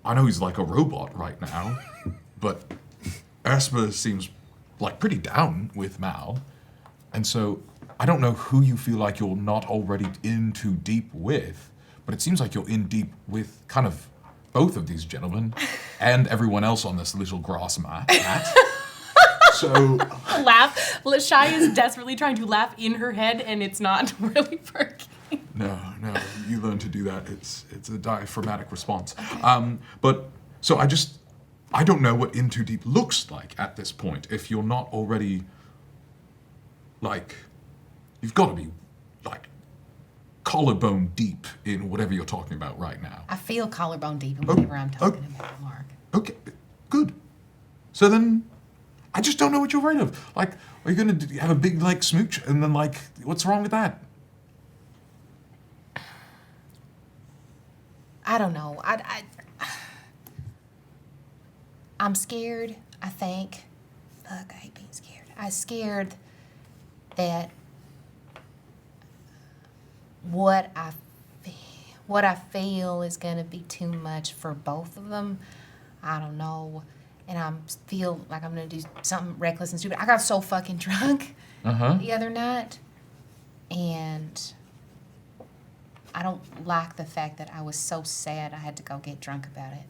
A: I know he's like a robot right now, but Esper seems like pretty down with Mal, and so I don't know who you feel like you're not already in too deep with, but it seems like you're in deep with kind of both of these gentlemen and everyone else on this little grass mat. So
E: Laugh. Shy is desperately trying to laugh in her head, and it's not really working.
A: no, you learn to do that. It's a diaphragmatic response. But so I don't know what in too deep looks like at this point. If you're not already like, you've got to be like collarbone deep in whatever you're talking about right now.
I: I feel collarbone deep in whatever I'm talking about, Mark.
A: Okay, good. So then, I just don't know what you're afraid of. Like, are you gonna have a big like smooch and then like, what's wrong with that?
I: I don't know. I'm scared, I think. Fuck, I hate being scared. I'm scared that what I feel is going to be too much for both of them. I don't know. And I feel like I'm going to do something reckless and stupid. I got so fucking drunk the other night. And I don't like the fact that I was so sad I had to go get drunk about it.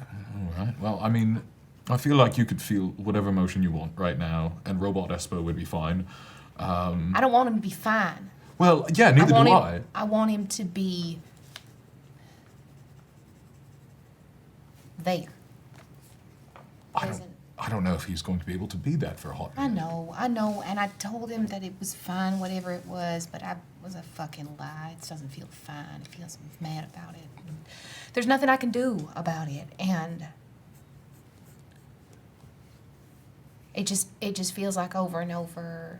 A: All right. Well, I mean, I feel like you could feel whatever emotion you want right now, and Robot Esper would be fine.
I: I don't want him to be fine.
A: Well, yeah, neither do I.
I: I want him to be there.
A: I don't know if he's going to be able to be that for a hot minute.
I: I know, and I told him that it was fine, whatever it was, but I was a fucking lie. It doesn't feel fine. It feels mad about it. And there's nothing I can do about it, and it just feels like over and over.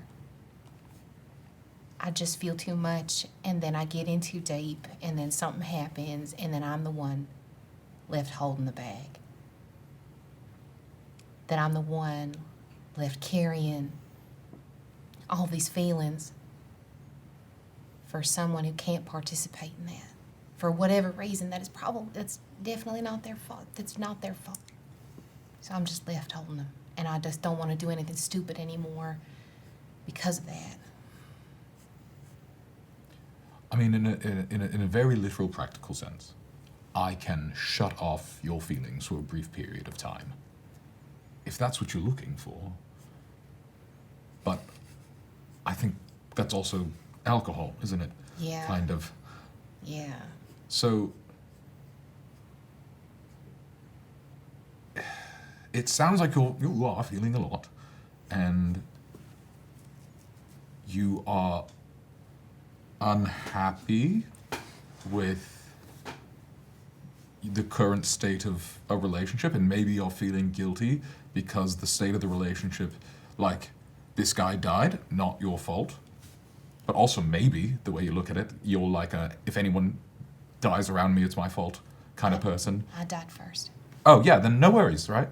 I: I just feel too much, and then I get in too deep, and then something happens, and then I'm the one left holding the bag. That I'm the one left carrying all these feelings for someone who can't participate in that. for whatever reason, that's definitely not their fault. That's not their fault. So I'm just left holding them, and I just don't want to do anything stupid anymore because of that.
A: I mean, in a very literal, practical sense, I can shut off your feelings for a brief period of time, if that's what you're looking for. But I think that's also alcohol, isn't it?
I: Yeah.
A: Kind of.
I: Yeah.
A: So it sounds like you are feeling a lot, and you are unhappy with the current state of a relationship, and maybe you're feeling guilty because the state of the relationship, like, this guy died, not your fault. But also maybe, the way you look at it, you're like if anyone dies around me, it's my fault kind of person.
I: I died first.
A: Oh yeah, then no worries, right?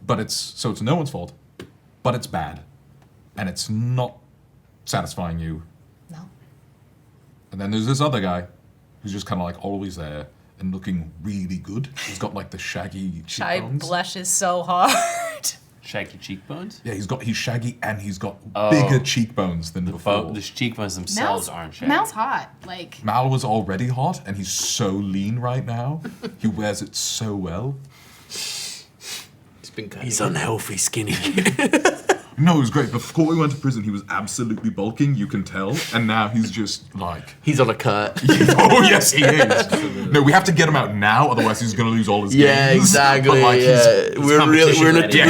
A: But it's no one's fault, but it's bad. And it's not satisfying you.
I: No.
A: And then there's this other guy who's just kind of like always there and looking really good. He's got like the shaggy
E: I
A: cheekbones.
E: blushes so hard.
G: Shaggy cheekbones?
A: Yeah, he's shaggy and he's got
G: Oh.
A: bigger cheekbones than before.
G: The cheekbones themselves aren't shaggy.
E: Mal's hot. Like,
A: Mal was already hot and he's so lean right now. He wears it so well.
C: It's been cut.
F: He's unhealthy, skinny.
A: No, it was great. Before we went to prison, he was absolutely bulking, you can tell. And now he's just like...
F: He's on a cut.
A: Oh, yes, he is. No, we have to get him out now, otherwise he's going to lose all his
F: Yeah,
A: games.
F: exactly.
A: But, like,
F: Yeah. We're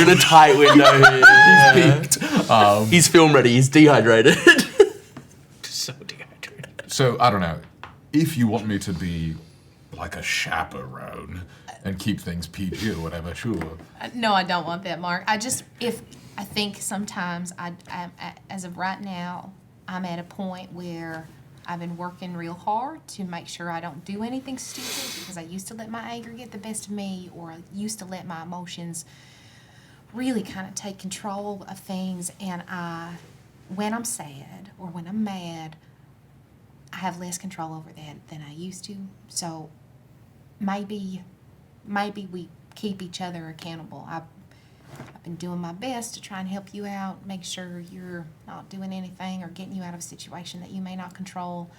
F: in a tight window here.
A: he's peaked.
F: He's film ready. He's dehydrated.
C: So dehydrated.
A: So, I don't know. If you want me to be like a chaperone and keep things PG or whatever, sure.
E: no, I don't want that, Mark. I think sometimes as of right now, I'm at a point where I've been working real hard to make sure I don't do anything stupid, because I used to let my anger get the best of me, or I used to let my emotions really kind of take control of things. And when I'm sad or when I'm mad, I have less control over that than I used to. So maybe we keep each other accountable. I've been doing my best to try and help you out, make sure you're not doing anything or getting you out of a situation that you may not control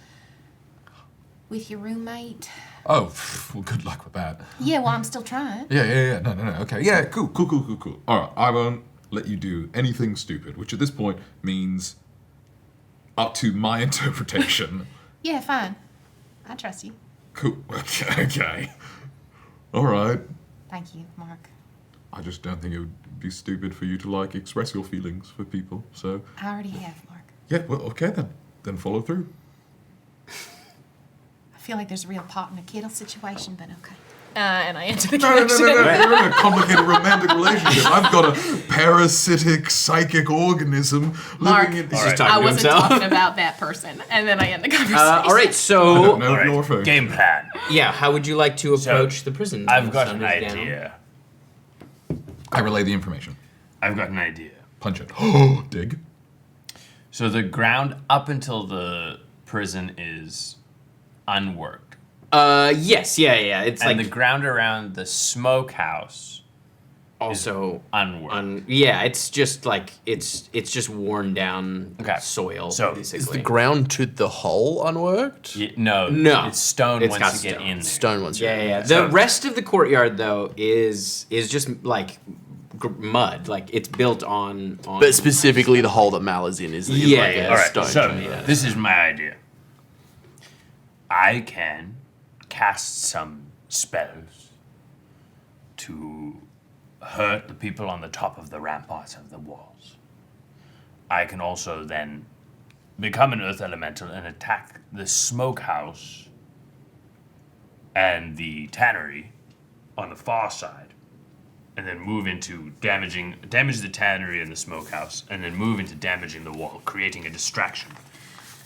E: with your roommate.
A: Oh, well, good luck with that.
E: Yeah, well, I'm still trying.
A: Yeah. No. Okay. Yeah, cool. All right, I won't let you do anything stupid, which at this point means up to my interpretation.
E: Yeah, fine. I trust you.
A: Cool. Okay. All right.
E: Thank you, Mark.
A: I just don't think it would be stupid for you to, like, express your feelings for people, so...
E: I already have, Mark.
A: Yeah, well, okay then. Then follow through.
E: I feel like there's a real pot and a kettle situation, but okay. And I enter the
A: No.
E: connection.
A: You're in a complicated romantic relationship. I've got a parasitic psychic organism
E: Mark,
A: living in...
C: He's
G: All
C: just
G: right.
C: talking
E: I
C: to
E: wasn't
C: himself.
E: talking about that person. And then I end the conversation.
C: All right,
A: I
C: so
A: don't know
G: All right,
A: your phone.
G: game plan.
C: yeah, how would you like to
G: So,
C: approach the prison?
G: I've got
C: Sun
G: an
C: is down.
G: idea.
A: I relay the information.
G: I've got an idea.
A: Punch it. Oh, dig.
G: So the ground up until the prison is unworked.
C: Yes, yeah. It's
G: And
C: like
G: the ground around the smokehouse
C: also
G: unworked.
C: yeah, it's just like it's just worn down
G: Okay.
C: soil.
G: So,
C: basically.
F: Is the ground to the hole unworked?
G: No,
C: No.
G: it's stone
C: It's
G: once
C: got
G: you get
C: stone.
G: in there.
F: Stone ones.
C: Yeah. The
G: So-
C: rest of the courtyard though is just like mud. Like it's built on.
F: But specifically, the hole that Mal is in is
C: Yeah,
F: like
C: yeah.
F: a
G: All right,
F: stone.
G: so
C: yeah.
G: this is my idea. I can cast some spells to hurt the people on the top of the ramparts of the walls. I can also then become an earth elemental and attack the smokehouse and the tannery on the far side, and then move into damage the tannery and the smokehouse, and then move into damaging the wall, creating a distraction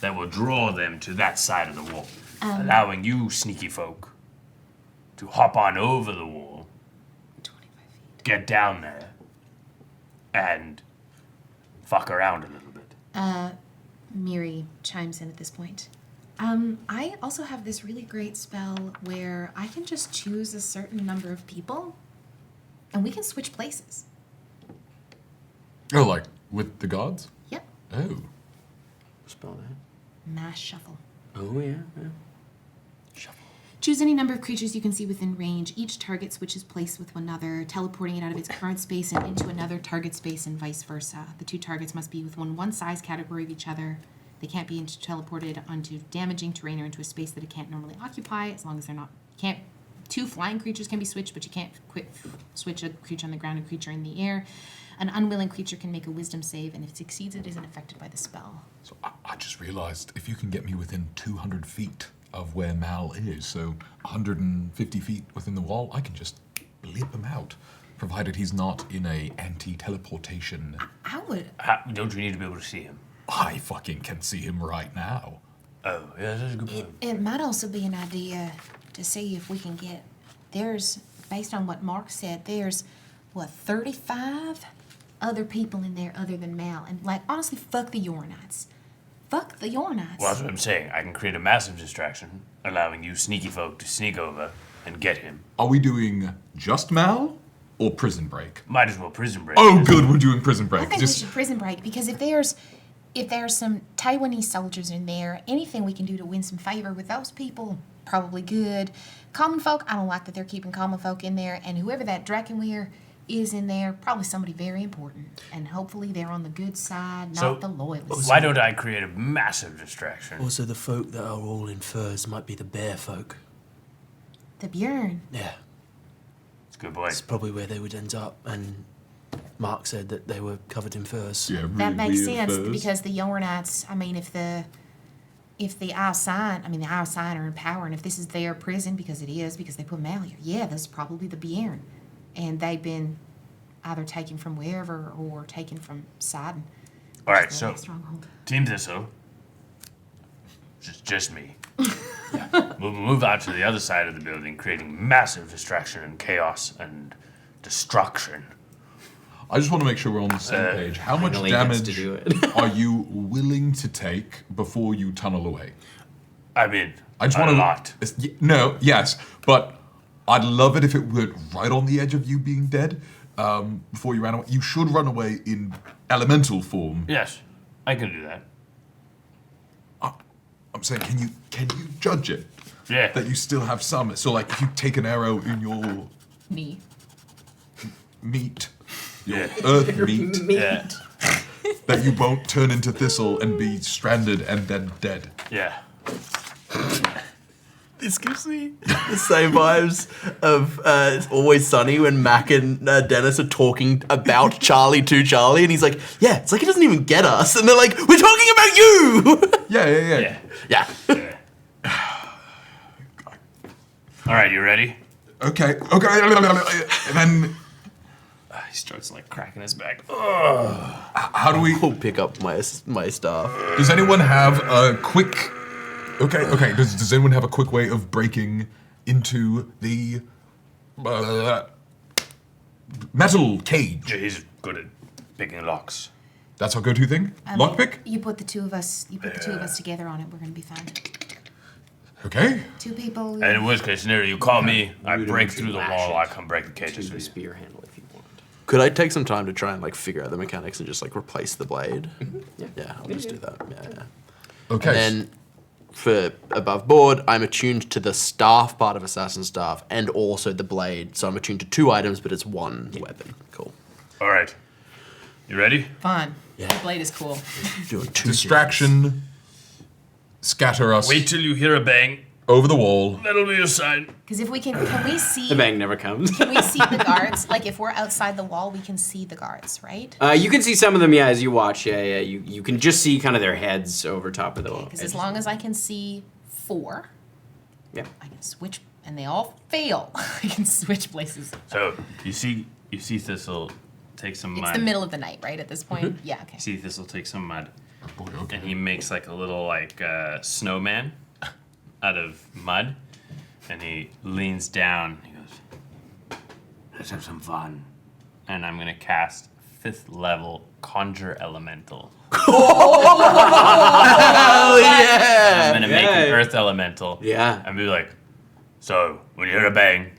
G: that will draw them to that side of the wall, allowing you sneaky folk to hop on over the wall,
E: 25 feet.
G: get down there, and fuck around a little bit.
I: Miri chimes in at this point. I also have this really great spell where I can just choose a certain number of people, and we can switch places.
A: Oh, like with the gods?
I: Yep.
A: Oh.
C: Spell that.
I: Mass shuffle.
C: Oh, yeah.
I: Choose any number of creatures you can see within range. Each target switches place with one another, teleporting it out of its current space and into another target space and vice versa. The two targets must be within one size category of each other. They can't be teleported onto damaging terrain or into a space that it can't normally occupy, as long as they're not... Two flying creatures can be switched, but you can't switch a creature on the ground and a creature in the air. An unwilling creature can make a wisdom save, and if it succeeds, it isn't affected by the spell.
A: So I just realized if you can get me within 200 feet of where Mal is, so 150 feet within the wall, I can just blip him out, provided he's not in a anti-teleportation.
I: I would...
H: Don't you need to be able to see him?
A: I fucking can see him right now.
H: Oh, yeah, that's a good point.
I: It might also be an idea to see if we can get... There's, based on what Mark said, there's, 35 other people in there other than Mal. And, honestly, fuck the Yornites. Fuck the Yornites.
H: Well, that's what I'm saying. I can create a massive distraction, allowing you sneaky folk to sneak over and get him.
A: Are we doing just Mal or prison break?
H: Might as well prison break.
A: Oh, good, we're doing prison break.
I: I think we should prison break, because if there's some Taiwanese soldiers in there, anything we can do to win some favor with those people, probably good. Common folk, I don't like that they're keeping common folk in there, and whoever that Drakenweir is in there, probably somebody very important. And hopefully they're on the good side, not the loyalists.
H: Why don't I create a massive distraction?
B: Also, the folk that are all in furs might be the bear folk.
I: The Björn.
B: Yeah,
H: It's a good point.
B: it's probably where they would end up, and Mark said that they were covered in furs.
A: Yeah,
I: That makes
A: weird
I: sense,
A: furs.
I: because the Yornites, I mean, if the Isle Sign are in power, and if this is their prison, because it is, because they put Mal here, yeah, this is probably the Björn. And they've been either taken from wherever or taken from Sidon.
H: All right,
I: Which is their
H: so
I: stronghold.
H: Team Thistle, just me. Move out to the other side of the building, creating massive distraction and chaos and destruction.
A: I just want to make sure we're on the same page. How much
C: Finally gets to
A: damage
C: do it.
A: are you willing to take before you tunnel away?
H: I mean,
A: I just
H: a
A: want to
H: lot.
A: No, yes, but I'd love it if it were right on the edge of you being dead before you ran away. You should run away in elemental form.
H: Yes, I can do that.
A: I'm saying, can you judge it?
H: Yeah.
A: That you still have some. So, like, if you take an arrow in your
I: Me.
A: meat, your
H: Yeah.
A: earth meat,
H: Yeah.
A: that you won't turn into Thistle and be stranded and then dead.
H: Yeah.
F: This gives me the same vibes of It's Always Sunny when Mac and Dennis are talking about Charlie to Charlie, and he's like, yeah, it's like he doesn't even get us. And they're like, we're talking about you!
A: Yeah.
H: Yeah.
F: Yeah.
H: All right, you ready?
A: Okay. And then,
G: He starts like cracking his back.
A: how do we...
F: We'll pick up my stuff.
A: Does anyone have a quick... Okay. Does anyone have a quick way of breaking into the metal cage?
H: Yeah, he's good at picking locks.
A: That's our go-to thing? Lockpick?
I: You put the two of us together on it, we're gonna be fine.
A: Okay.
I: Two people.
H: And in worst case scenario, you call me, I
C: Rude
H: break
C: enough
H: through
C: to
H: the
C: lash
H: wall,
C: it
H: I come break the cages
C: to
H: for
C: the
H: you.
C: spear handle if you want.
F: Could I take some time to try and figure out the mechanics and just replace the blade?
C: Yeah.
F: Yeah, I'll just do that. Yeah.
A: Okay.
F: And then for above board, I'm attuned to the staff part of Assassin Staff and also the blade. So I'm attuned to 2 items, but it's one weapon. Cool.
H: All right. You ready?
E: Fun. Yeah. The blade is cool.
F: Doing 2
A: Distraction. Scatter us
H: Wait till you hear a bang.
A: over the wall.
H: That'll be a sign.
I: Because if we can we see?
C: The bang never comes.
I: Can we see the guards? Like if we're outside the wall, we can see the guards, right?
C: You can see some of them, as you watch. Yeah. You can just see kind of their heads over top of the wall.
I: Because as long as I can see 4,
C: Yeah.
I: I can switch, and they all fail. I can switch places.
H: So you see Thistle take some
I: It's
H: mud.
I: the middle of the night, right? At this point, yeah. Okay.
H: You see Thistle take some mud,
A: Boy, okay.
H: and he makes a little snowman out of mud, and he leans down. He goes, "Let's have some fun." And I'm gonna cast 5th level Conjure Elemental.
F: Oh, yeah!
H: I'm gonna make him elemental.
C: Yeah.
H: And be like, so when you hear a bang,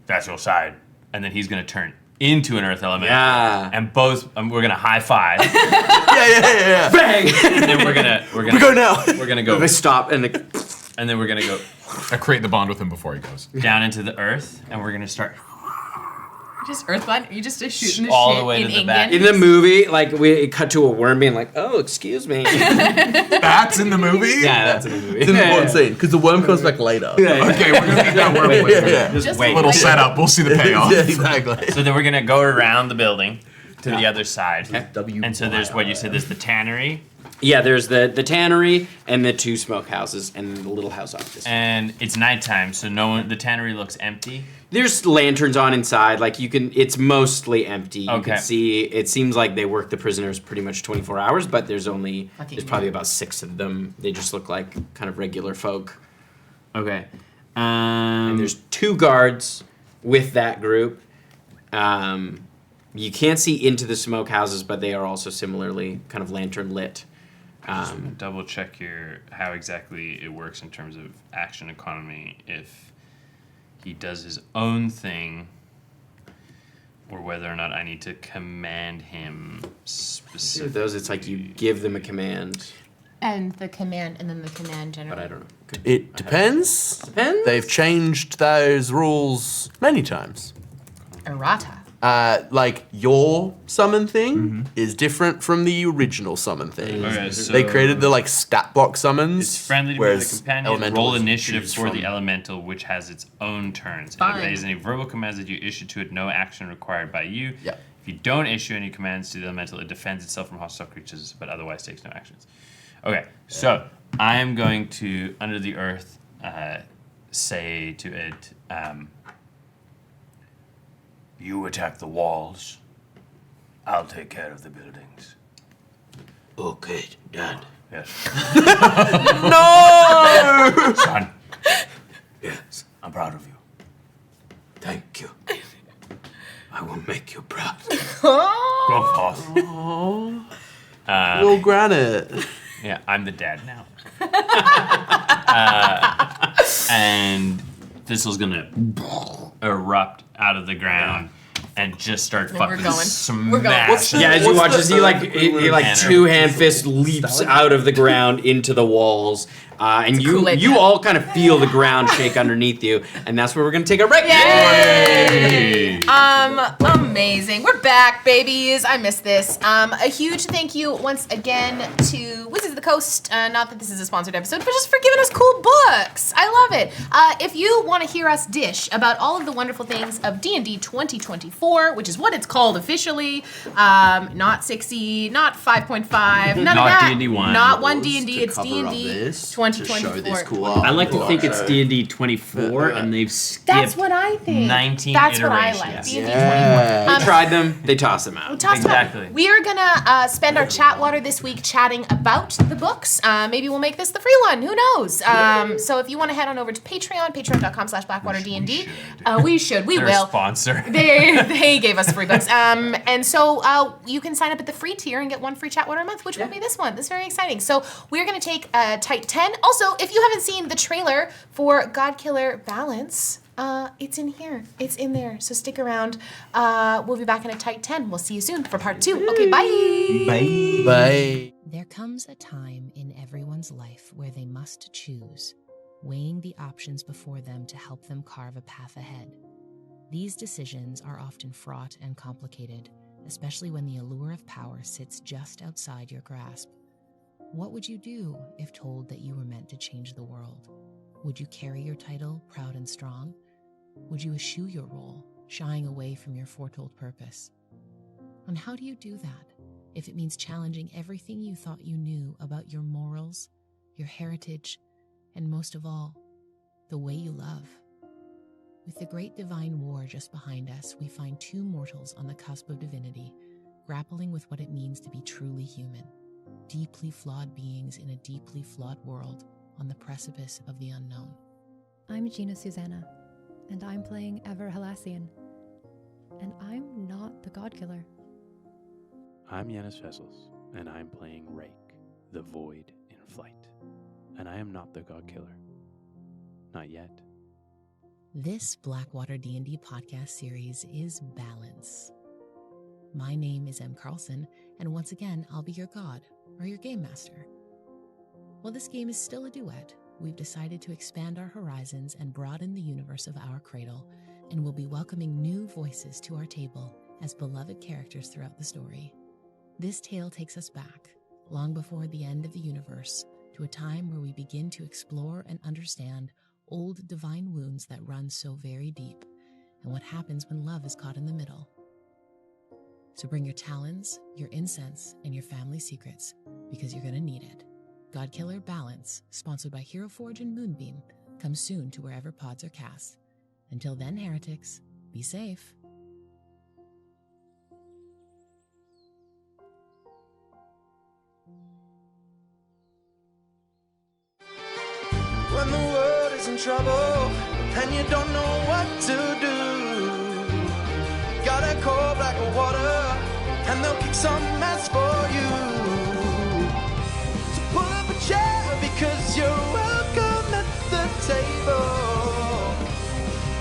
H: that's your side. And then he's gonna turn into an earth elemental.
C: Yeah.
H: And both we're gonna high five.
F: Yeah.
C: Bang!
H: And then we're gonna
F: We go now.
H: We're gonna go
C: They stop and
H: and then we're gonna go
A: I create the bond with him before he goes.
H: down into the earth, and we're gonna start
E: Just Earthblood? You just shooting the
H: all
E: shit
H: the way
E: in
H: to the
E: England?
H: back.
C: in the movie, like we cut to a worm being like, "Oh, excuse me."
A: That's in the movie?
C: Yeah, that's in the movie.
F: It's an important scene because the worm comes back later.
A: Okay, we're gonna need that worm later.
F: Yeah.
H: just
E: wait.
A: A little setup. We'll see the payoff.
F: Yeah, exactly.
H: So then we're gonna go around the building to the other side.
F: W.
H: And so there's what you said. There's the tannery,
C: Yeah, there's the tannery and the 2 smokehouses and the little house off this.
H: and it's nighttime, so the tannery looks empty.
C: There's lanterns on inside. Like it's mostly empty. You
H: Okay.
C: can see. It seems like they work the prisoners pretty much 24 hours, but there's probably about 6 of them. They just look like kind of regular folk.
H: Okay.
C: And there's 2 guards with that group. You can't see into the smokehouses, but they are also similarly kind of lantern lit.
H: Double check how exactly it works in terms of action economy. If he does his own thing, or whether or not I need to command him specifically.
C: With those, it's like you give them a command,
I: And the command generates.
C: but I don't know.
F: It depends.
C: Depends.
F: They've changed those rules many times.
I: Errata.
F: Like your summon thing is different from the original summon thing.
H: Okay, so
F: They created the like stat block summons.
H: it's friendly to
F: whereas
H: the companion.
F: elemental
H: Roll
F: is
H: initiative
F: choose
H: for
F: from.
H: the elemental, which has its own turns.
E: Fine.
H: It obeys any verbal commands that you issue to it. No action required by you.
F: Yep.
H: If you don't issue any commands to the elemental, it defends itself from hostile creatures, but otherwise takes no actions. Okay, so I am going to under the earth say to it. You attack the walls. I'll take care of the buildings.
C: Okay, Dad.
H: Yes.
F: No!
H: Son,
C: Yes.
H: I'm proud of you.
C: Thank you. I will make you proud.
H: Go forth.
F: Little granite.
H: Yeah, I'm the dad now. And Thistle's gonna erupt out of the ground and just start
E: we're
H: fucking
E: going.
H: smashing.
E: We're going.
C: Yeah, as you watch as he like 2-hand fist leaps out of the ground into the walls, and
E: Kool-Aid
C: you
E: Man.
C: all kind of feel the ground shake underneath you, and that's where we're gonna take a break.
E: Yay! Amazing. We're back, babies. I missed this. A huge thank you once again to Wizards of the Coast. Not that this is a sponsored episode, but just for giving us cool books. I love it. If you want to hear us dish about all of the wonderful things of D&D 2024, which is what it's called officially, not 6e, not 5.5, none of
H: Not
E: that.
H: D&D 1.
E: Not 1 D&D.
F: To
E: It's
F: cover up
E: D&D
F: this,
E: 2024.
F: To show this cool
G: I like to
F: art.
G: think it's D&D 24, and they've skipped.
E: That's what I think.
H: 19
E: That's what I like.
H: iterations.
E: D&D
F: Yeah.
E: 24.
C: We tried them, they tossed them out.
E: We tossed them out.
H: Exactly.
E: We are gonna spend our chat water this week chatting about the books. Maybe we'll make this the free one. Who knows? So if you want to head on over to Patreon, patreon.com/BlackwaterDnD. We should. We
H: They're
E: will.
H: a sponsor.
E: They gave us free books. And so you can sign up at the free tier and get 1 free chat water a month, which will be this one. This is very exciting. So we're going to take Type 10. Also, if you haven't seen the trailer for Godkiller Balance, it's in here. It's in there. So stick around. We'll be back in a Type 10. We'll see you soon for part 2. Okay, bye.
F: Bye.
J: There comes a time in everyone's life where they must choose, weighing the options before them to help them carve a path ahead. These decisions are often fraught and complicated, especially when the allure of power sits just outside your grasp. What would you do if told that you were meant to change the world? Would you carry your title proud and strong? Would you eschew your role, shying away from your foretold purpose? And how do you do that if it means challenging everything you thought you knew about your morals, your heritage, and most of all, the way you love? With the great divine war just behind us, we find 2 mortals on the cusp of divinity, grappling with what it means to be truly human, deeply flawed beings in a deeply flawed world on the precipice of the unknown.
K: I'm Gina Susanna, and I'm playing Ever Halassian, and I'm not the Godkiller.
L: I'm Yanis Vessels, and I'm playing Rake, the Void in Flight, and I am not the God Killer. Not yet.
J: This Blackwater D&D podcast series is Balance. My name is M. Carlson, and once again, I'll be your god, or your game master. While this game is still a duet, we've decided to expand our horizons and broaden the universe of our cradle, and we'll be welcoming new voices to our table as beloved characters throughout the story. This tale takes us back, long before the end of the universe, to a time where we begin to explore and understand old divine wounds that run so very deep, and what happens when love is caught in the middle. So bring your talons, your incense, and your family secrets, because you're going to need it. Godkiller Balance, sponsored by Hero Forge and Moonbeam, comes soon to wherever pods are cast. Until then, heretics, be safe.
M: When the world is in trouble and you don't know what to do, gotta call Blackwater and they'll kick some ass for you. So pull up a chair because you're welcome at the table.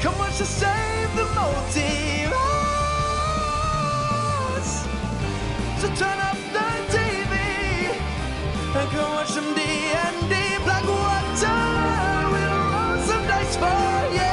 M: Come watch us save the multiverse. So turn up the TV and come watch some D&D. Blackwater, we'll roll some dice for you.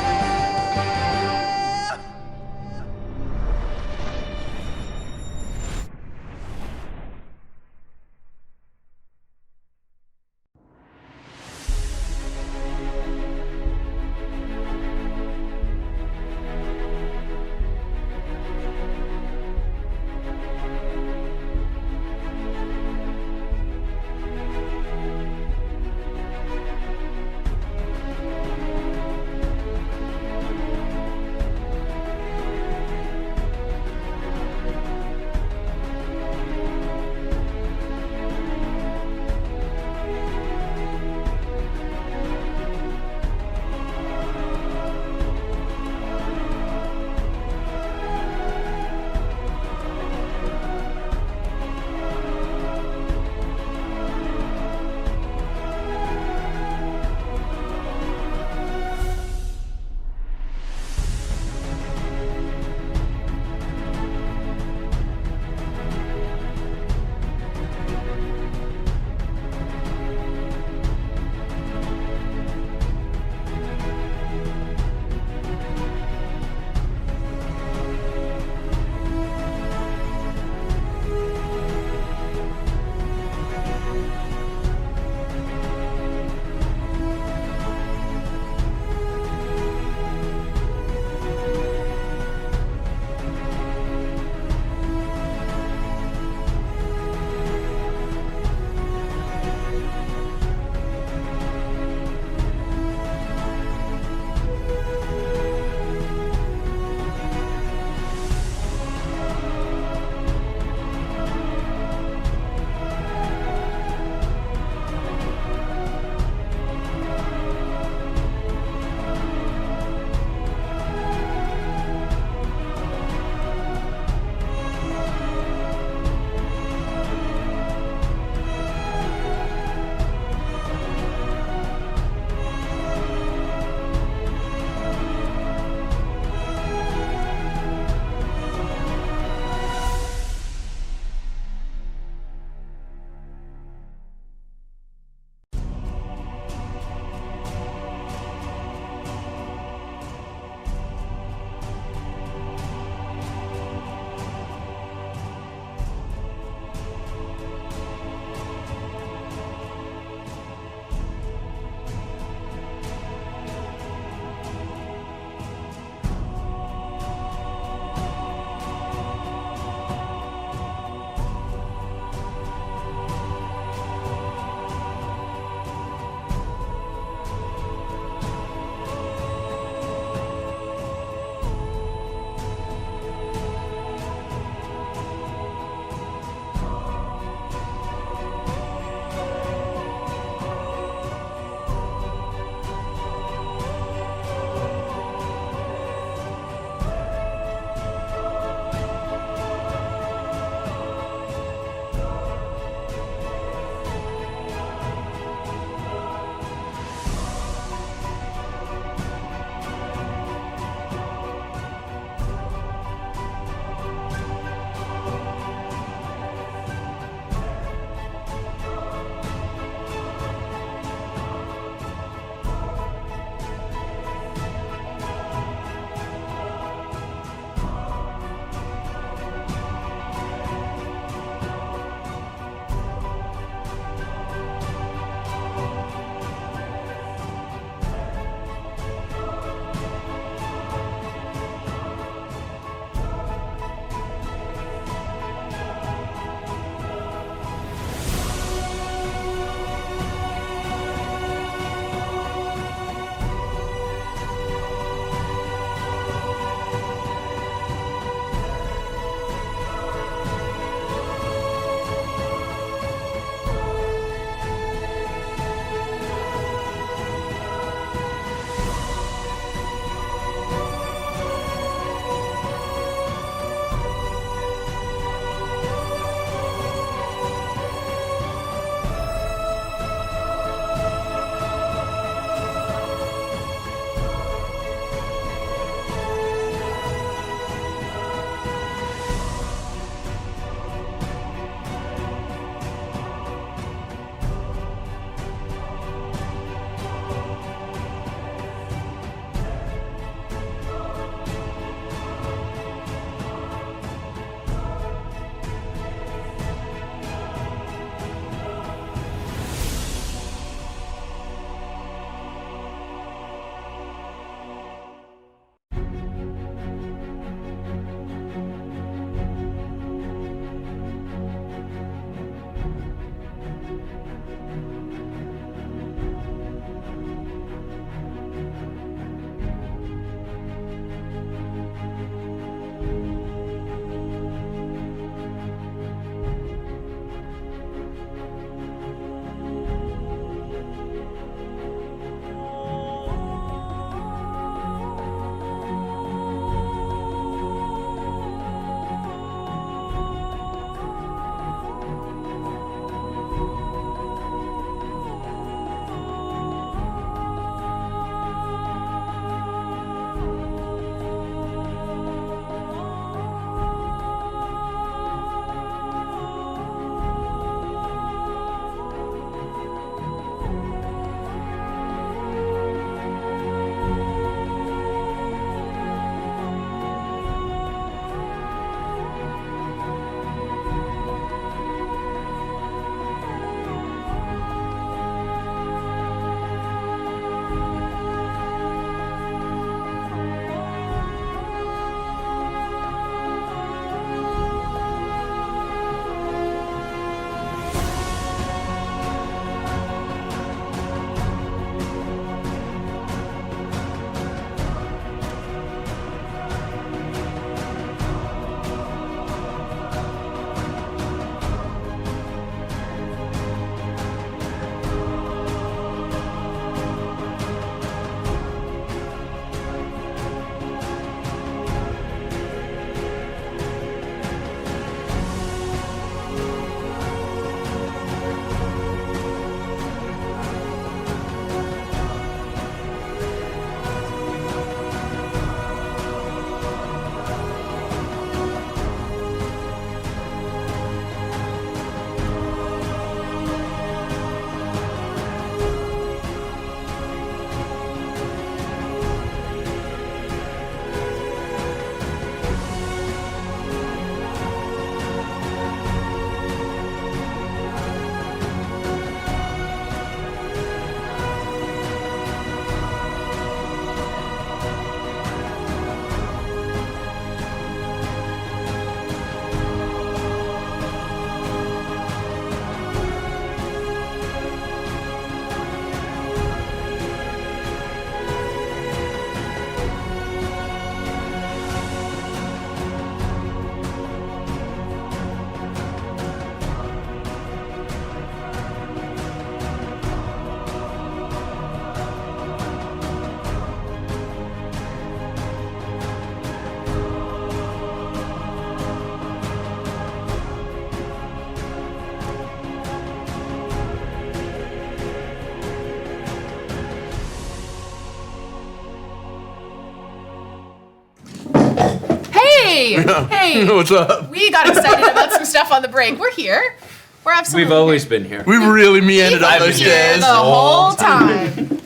E: Hey!
F: What's up?
E: We got excited about some stuff on the break. We're here. We're absolutely
C: We've always been here.
F: We really meandered up those
E: here
F: stairs.
E: the whole time.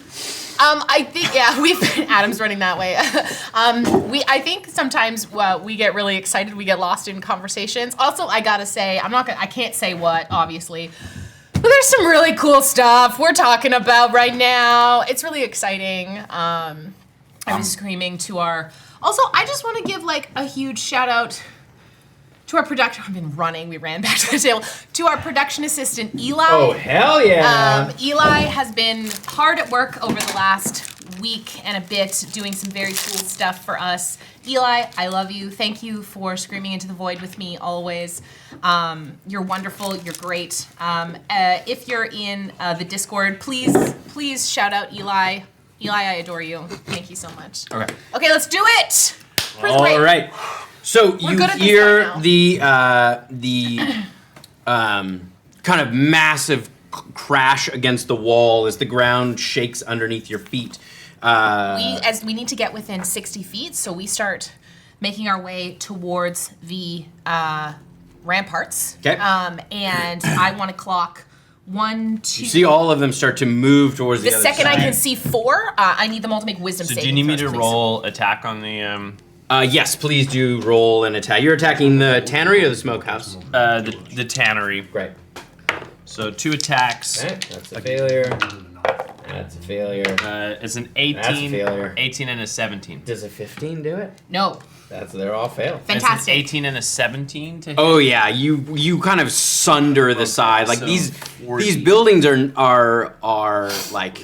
E: I think we've been. Adam's running that way. I think sometimes we get really excited. We get lost in conversations. Also, I gotta say, I can't say what, obviously. But there's some really cool stuff we're talking about right now. It's really exciting. I'm screaming to our. Also, I just want to give like a huge shout out to our production. I've been running. We ran back to the table. To our production assistant, Eli.
C: Oh, hell yeah.
E: Eli has been hard at work over the last week and a bit doing some very cool stuff for us. Eli, I love you. Thank you for screaming into the void with me always. You're wonderful. You're great. If you're in the Discord, please shout out Eli. Eli, I adore you. Thank you so much.
C: Okay.
E: Okay, let's do it.
C: All right. So
E: We're
C: you
E: good at this
C: hear
E: by
C: the kind of massive crash against the wall as the ground shakes underneath your feet.
E: We need to get within 60 feet, so we start making our way towards the ramparts.
C: Okay.
E: And I want to clock 1, 2.
C: You see all of them start to move towards the
E: The
C: other
E: second
C: side.
E: I can see 4, I need them all to make wisdom
G: So
E: saving
G: do you need me
E: throws,
G: to
E: please.
G: roll attack on the
C: Yes, please do roll an attack. You're attacking the tannery or the smokehouse?
G: the tannery?
C: Right.
G: So 2 attacks.
C: Okay, that's a failure. That's a failure.
G: It's an 18,
C: That's a failure.
G: 18 and a 17.
C: Does a 15 do it?
E: No.
C: They're all fail.
E: Fantastic.
G: It's an 18 and a 17 to hit.
C: Oh yeah, you kind of sunder the side. Like
G: so
C: these
G: 40.
C: buildings are like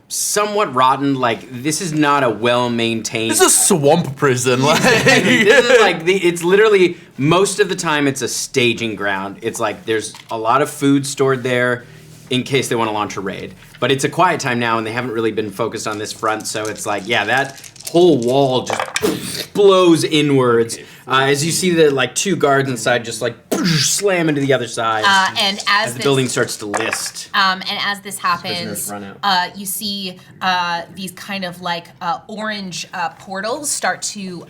C: somewhat rotten. Like this is not a well maintained.
F: This is a swamp prison. Like
C: This is like it's literally most of the time it's a staging ground. It's like there's a lot of food stored there in case they want to launch a raid. But it's a quiet time now and they haven't really been focused on this front, so it's like, yeah, that whole wall just blows inwards. As you see the like 2 guards inside just like slam into the other side.
E: And as
C: the
E: this,
C: building starts to list.
E: and as this happens,
C: Prisoners run out.
E: you see these kind of like orange portals start to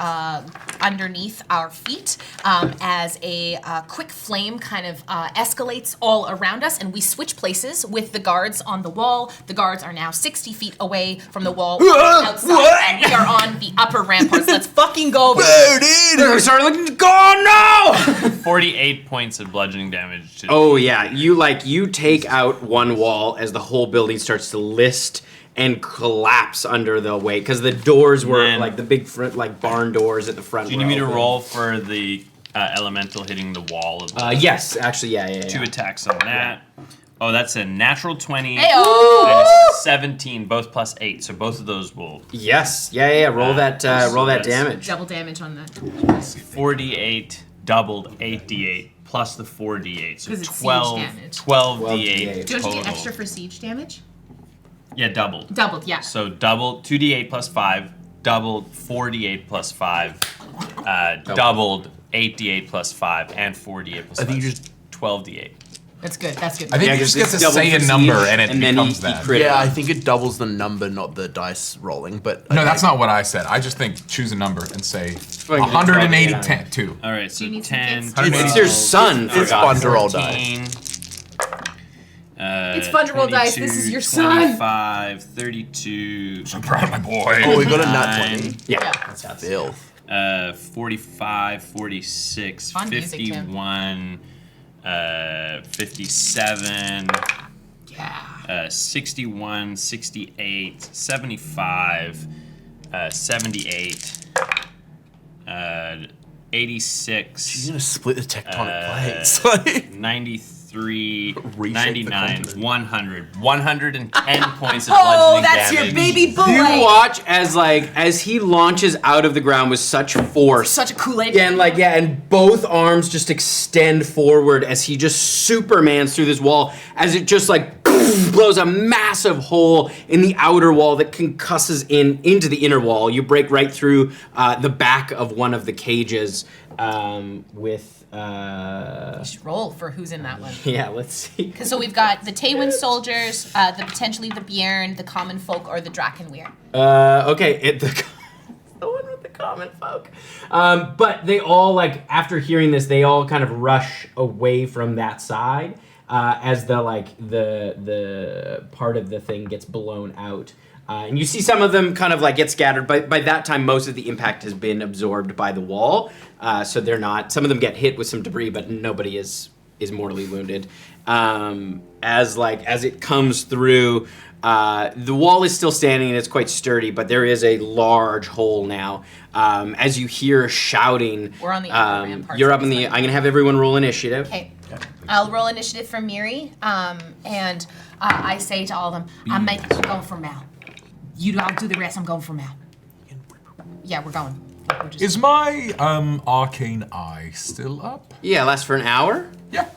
E: underneath our feet as a quick flame kind of escalates all around us, and we switch places with the guards on the wall. The guards are now 60 feet away from the wall outside, and we are on the upper ramparts. Let's fucking go.
C: They're starting looking. Oh no!
G: 48 points of bludgeoning damage to
C: Oh yeah, you take out one wall as the whole building starts to list and collapse under the weight because the doors were
G: Man.
C: like the big front like barn doors at the front.
G: Do you need me to roll for the elemental hitting the wall of the
C: Yes, actually, yeah.
G: 2 attacks on that. Oh, that's a natural 20
E: Hey-oh!
G: and a 17, both plus 8. So both of those will
C: Yes, yeah. Roll that
G: that's-
C: damage.
E: Double damage on that.
G: 48 doubled 8d8 plus the 4d8. So
E: 'Cause it's siege
G: 12
E: damage.
G: 12d8
E: Don't you
G: total.
E: get extra for siege damage?
G: Yeah, doubled.
E: Doubled, yeah.
G: So doubled 2d8 plus 5, doubled 4d8 plus 5, doubled 8d8 plus 5, and 4d8 plus 5.
F: I think you just
G: 12d8.
E: That's good. That's good.
A: I think
C: Yeah,
A: you
C: 'cause
A: just get
C: it's
A: to
C: double
A: say a
C: for
A: number
C: siege,
A: and it
C: and then
A: becomes
C: he
A: that.
C: crit.
F: yeah, I think it doubles the number, not the dice rolling. But
A: No, that's not what I said. I just think choose a number and say
C: like
A: 180,
C: yeah.
A: 10, 2.
G: All right, so
E: Do you need some
G: 10.
E: kits?
C: It's your son. for
F: It's
C: God's
F: fun to roll
G: 14,
F: dice.
E: It's fun to roll dice. This is your son.
G: 25, 32.
A: I'm proud of my boy.
F: Oh, we got a nat 20.
C: sake. Yeah, that's
F: Filth.
G: 45, 46,
E: Fun music, Tim.
G: 51, 57,
E: Yeah.
G: 61, 68, 75, 78, 86.
F: She's gonna split the tectonic plates.
G: 93,
F: Reshape the
G: 99,
F: continent.
G: 100, 110 points of
E: Oh,
G: bludgeoning
E: that's
G: damage.
E: your baby boy.
C: You watch as he launches out of the ground with such force.
E: Such a Kool-Aid.
C: Yeah, and both arms just extend forward as he just supermans through this wall as it just like blows a massive hole in the outer wall that concusses into the inner wall. You break right through the back of one of the cages with.
E: You should roll for who's in that one.
C: Yeah, let's see.
E: So we've got the Taywin soldiers, potentially the Bjorn, the common folk, or the Drakenweir.
C: Okay, the one with the common folk. But they all, like, after hearing this, they all kind of rush away from that side as the part of the thing gets blown out. And you see some of them kind of like get scattered, but by that time most of the impact has been absorbed by the wall. So they're not, some of them get hit with some debris, but nobody is mortally wounded. As it comes through, the wall is still standing and it's quite sturdy, but there is a large hole now. As you hear shouting,
E: We're on the upper rampart.
C: you're up in the, I'm gonna have everyone roll initiative.
E: Okay. I'll roll initiative for Miri, and I say to all of them, I'm going for Mal. I'll do the rest. I'm going for Mal. Yeah, we're going. We're just
A: Is my arcane eye still up?
C: Yeah, lasts for an hour?
A: Yeah.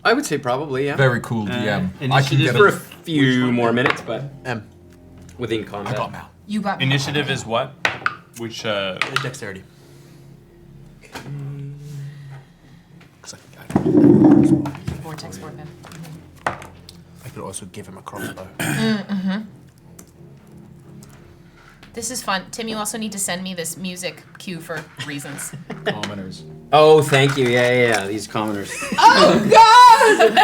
C: I would say probably, yeah.
A: Very cool, DM. I can get
C: for a few more minutes, but within
A: I
C: combat.
A: got Mal.
E: You got me.
G: Initiative is what? Which
F: Dexterity.
E: Vortex for them.
F: I could also give him a crossbow.
E: This is fun. Tim, you also need to send me this music cue for reasons.
A: Commoners.
C: Oh, thank you. Yeah. These commoners.
E: Oh, God!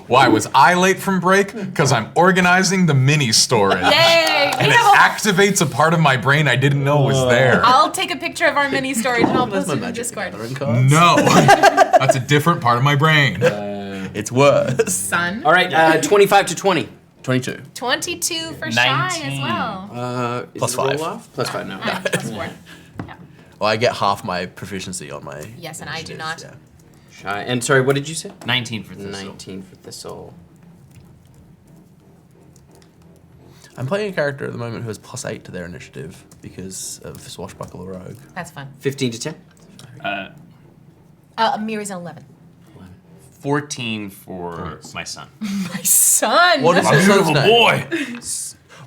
A: Why was I late from break? Because I'm organizing the mini storage.
E: Yay!
A: And it activates a part of my brain I didn't know was there.
E: I'll take a picture of our mini storage and I'll post it in Discord.
A: No, that's a different part of my brain.
F: It's worse.
E: Son.
C: All right, 25 to 20.
F: 22.
E: 22 for Shy as well.
F: Plus
C: Is it a
F: 5.
C: roll-off? Plus 5, no.
E: Plus 4.
F: Well, I get half my proficiency on my.
E: Yes, and I do not.
F: Yeah.
C: Shy. And sorry, what did you say?
G: 19 for Thistle.
C: 19 for Thistle.
F: I'm playing a character at the moment who has plus 8 to their initiative because of Swashbuckler Rogue.
E: That's fun.
C: 15 to 10.
E: Miri's an 11.
G: 14 for my son.
E: My son!
F: What is
G: My
F: his son's
G: beautiful
F: name?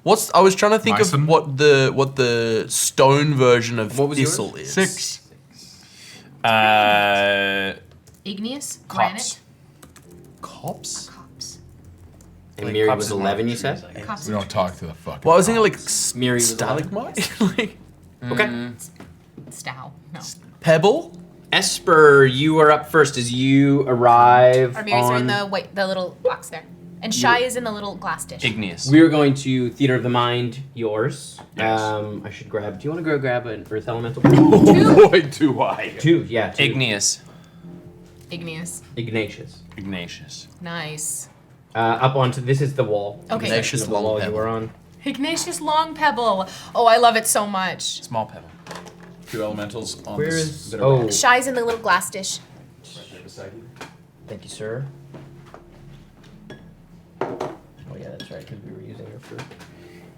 G: boy.
F: I was trying to think of what the stone version of Thistle is.
A: 6.
E: Igneous?
G: Cops.
E: Granite?
F: Cops?
C: And
G: Like
C: Miri
G: Cops
C: was
G: and
C: 11, you
G: Marks,
C: said?
E: Cops
A: We don't talk to the fucking.
F: Well, I was thinking like
C: Miri was 11.
F: stalagmite? Like,
C: Okay.
E: Stow. No.
F: pebble?
C: Esper, you are up first as you arrive
E: Our mirrors are in
C: on...
E: the little box there. And Shy is in the little glass dish.
G: Igneous.
C: We are going to Theater of the Mind, yours.
G: Yes.
C: I should grab... Do you want to go grab an Earth Elemental?
G: Oh boy, do I.
C: 2, yeah. 2.
G: Igneous.
E: Igneous.
C: Ignatius.
G: Ignatius.
E: Nice.
C: Up onto... This is the wall.
E: Okay.
F: Ignatius
C: The wall you
F: Long
C: were on.
E: Ignatius Long Pebble. Oh, I love it so much.
G: Small pebble.
A: 2 elementals on
C: Where
A: this
C: is...
A: bit of
C: Oh.
E: Shy's in the little glass dish.
C: Thank you, sir. Oh yeah, that's right, because we were using her for...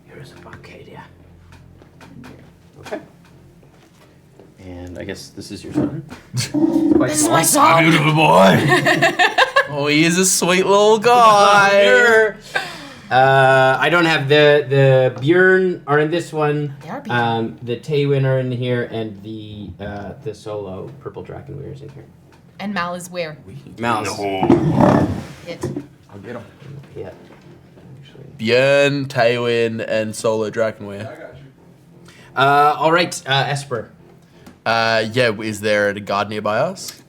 C: Here's a Arcadia. Okay. And I guess this is your son. Quite
E: This is my son.
G: Beautiful boy.
F: Oh, he is a sweet little guy.
C: I don't have the Bjorn are in this one.
E: They are Bjorn.
C: The Taywin are in here, and the solo Purple Drakenweir is in here.
E: And Mal is where?
C: Mouse.
E: It.
A: I'll get him.
C: Yeah.
F: Björn, Taywin, and Solo Drakenweir.
C: All right, Esper.
F: Yeah, is there a guard nearby us?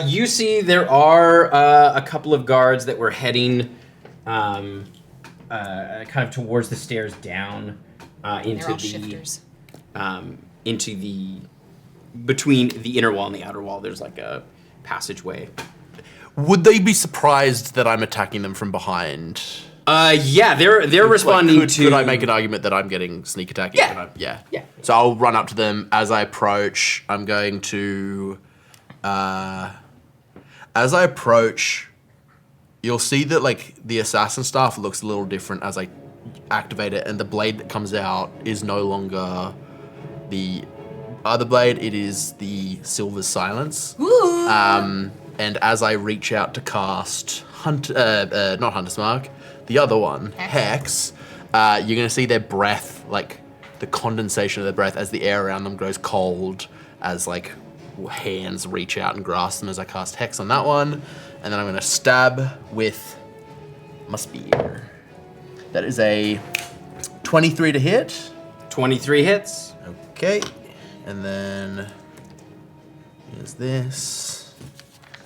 C: You see there are a couple of guards that were heading kind of towards the stairs down into
E: They're all
C: the
E: shifters.
C: into the between the inner wall and the outer wall. There's like a passageway.
F: Would they be surprised that I'm attacking them from behind?
C: Yeah, they're responding
F: Like,
C: to.
F: Could I make an argument that I'm getting sneak attacking?
C: Yeah.
F: Yeah. So I'll run up to them as I approach. I'm going to, as I approach, you'll see that like the assassin staff looks a little different as I activate it, and the blade that comes out is no longer the other blade. It is the Silver Silence.
E: Ooh.
F: And as I reach out to cast not Hunter's Mark, the other one, Hex, you're gonna see their breath, like the condensation of their breath as the air around them grows cold, as like hands reach out and grasp them as I cast Hex on that one. And then I'm gonna stab with my spear. That is a 23 to hit.
C: 23 hits.
F: Okay. And then here's this.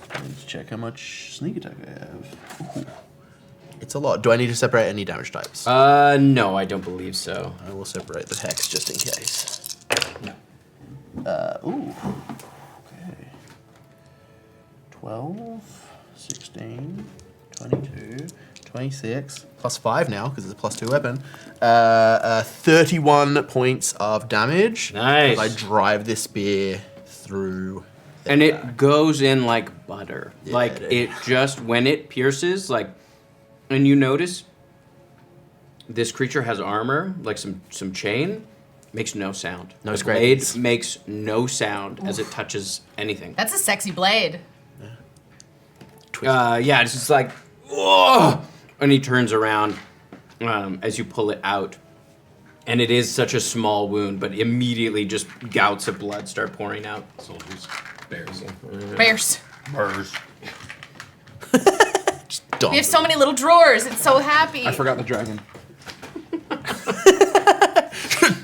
F: I need to check how much sneak attack I have. Ooh. It's a lot. Do I need to separate any damage types?
C: No, I don't believe so.
F: I will separate the hex just in case.
C: No.
F: Ooh. Okay. 12, 16, 22, 26, plus 5 now, because it's a plus 2 weapon. 31 points of damage.
C: Nice.
F: As I drive this spear through.
C: And it goes in like butter.
F: Yeah,
C: like,
F: dude.
C: it just, when it pierces, like, and you notice this creature has armor, like some chain, makes no sound.
F: No
C: the
F: scrapings.
C: blade makes no sound as it touches anything.
E: That's a sexy blade.
C: Yeah, it's just like, whoa! And he turns around as you pull it out. And it is such a small wound, but immediately just gouts of blood start pouring out.
A: Soldiers, bears.
E: Bears.
G: Murs.
E: We have so many little drawers. It's so happy.
D: I forgot the dragon.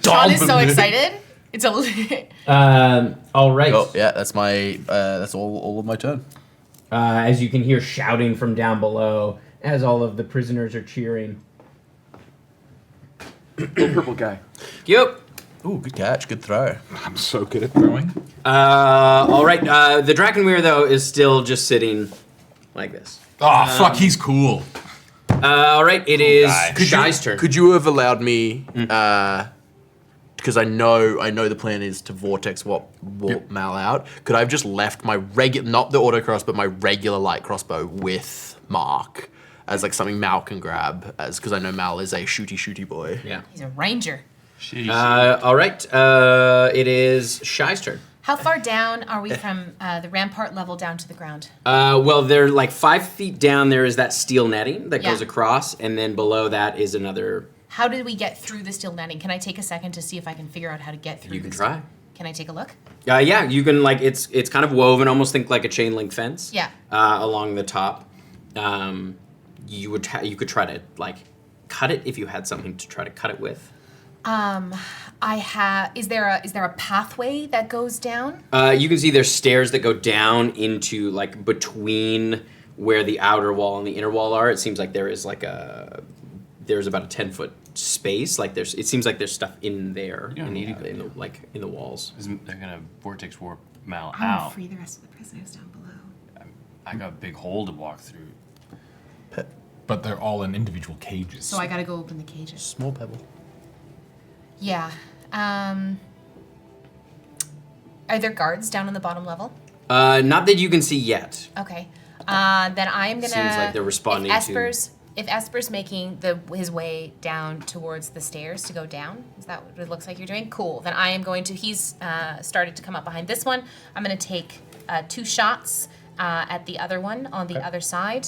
E: John is so excited. It's a.
C: All right.
F: Oh yeah, that's my that's all of my turn.
C: As you can hear shouting from down below, as all of the prisoners are cheering.
D: Little purple guy.
C: Yep.
F: Ooh, good catch, good throw.
A: I'm so good at throwing.
C: All right. The Drakenweir, though, is still just sitting like this.
A: Oh, fuck, he's cool.
C: All right, it is Shy's turn.
F: Could you have allowed me, because I know the plan is to vortex warp Mal out. Could I have just left my regular, not the autocross, but my regular light crossbow with Mark as like something Mal can grab, as because I know Mal is a shooty boy.
C: Yeah.
E: He's a ranger.
C: All right, it is Shy's turn.
E: How far down are we from the rampart level down to the ground?
C: Well, they're like 5 feet down. There is that steel netting that
E: Yeah.
C: goes across, and then below that is another.
E: How did we get through the steel netting? Can I take a second to see if I can figure out how to get through?
C: You can
E: the
C: try.
E: steel- Can I take a look?
C: Yeah, you can like it's kind of woven, almost think like a chain link fence.
E: Yeah.
C: Along the top, you could try to like cut it if you had something to try to cut it with.
E: Is there a pathway that goes down?
C: You can see there's stairs that go down into like between where the outer wall and the inner wall are. It seems like there's about a 10-foot space. Like it seems like there's stuff in there in the walls.
G: They're gonna vortex warp Mal
E: I'm gonna
G: out.
E: free the rest of the prisoners down below.
G: I got a big hole to walk through.
A: But they're all in individual cages.
E: So I gotta go open the cages.
F: Small pebble.
E: Yeah. Are there guards down on the bottom level?
C: Not that you can see yet.
E: Okay. Then I'm gonna.
C: Seems like they're responding
E: if Esper's making his way down towards the stairs to go down, is that what it looks like you're doing? Cool. Then I am going to. He's started to come up behind this one. I'm gonna take 2 shots at the other one on the other side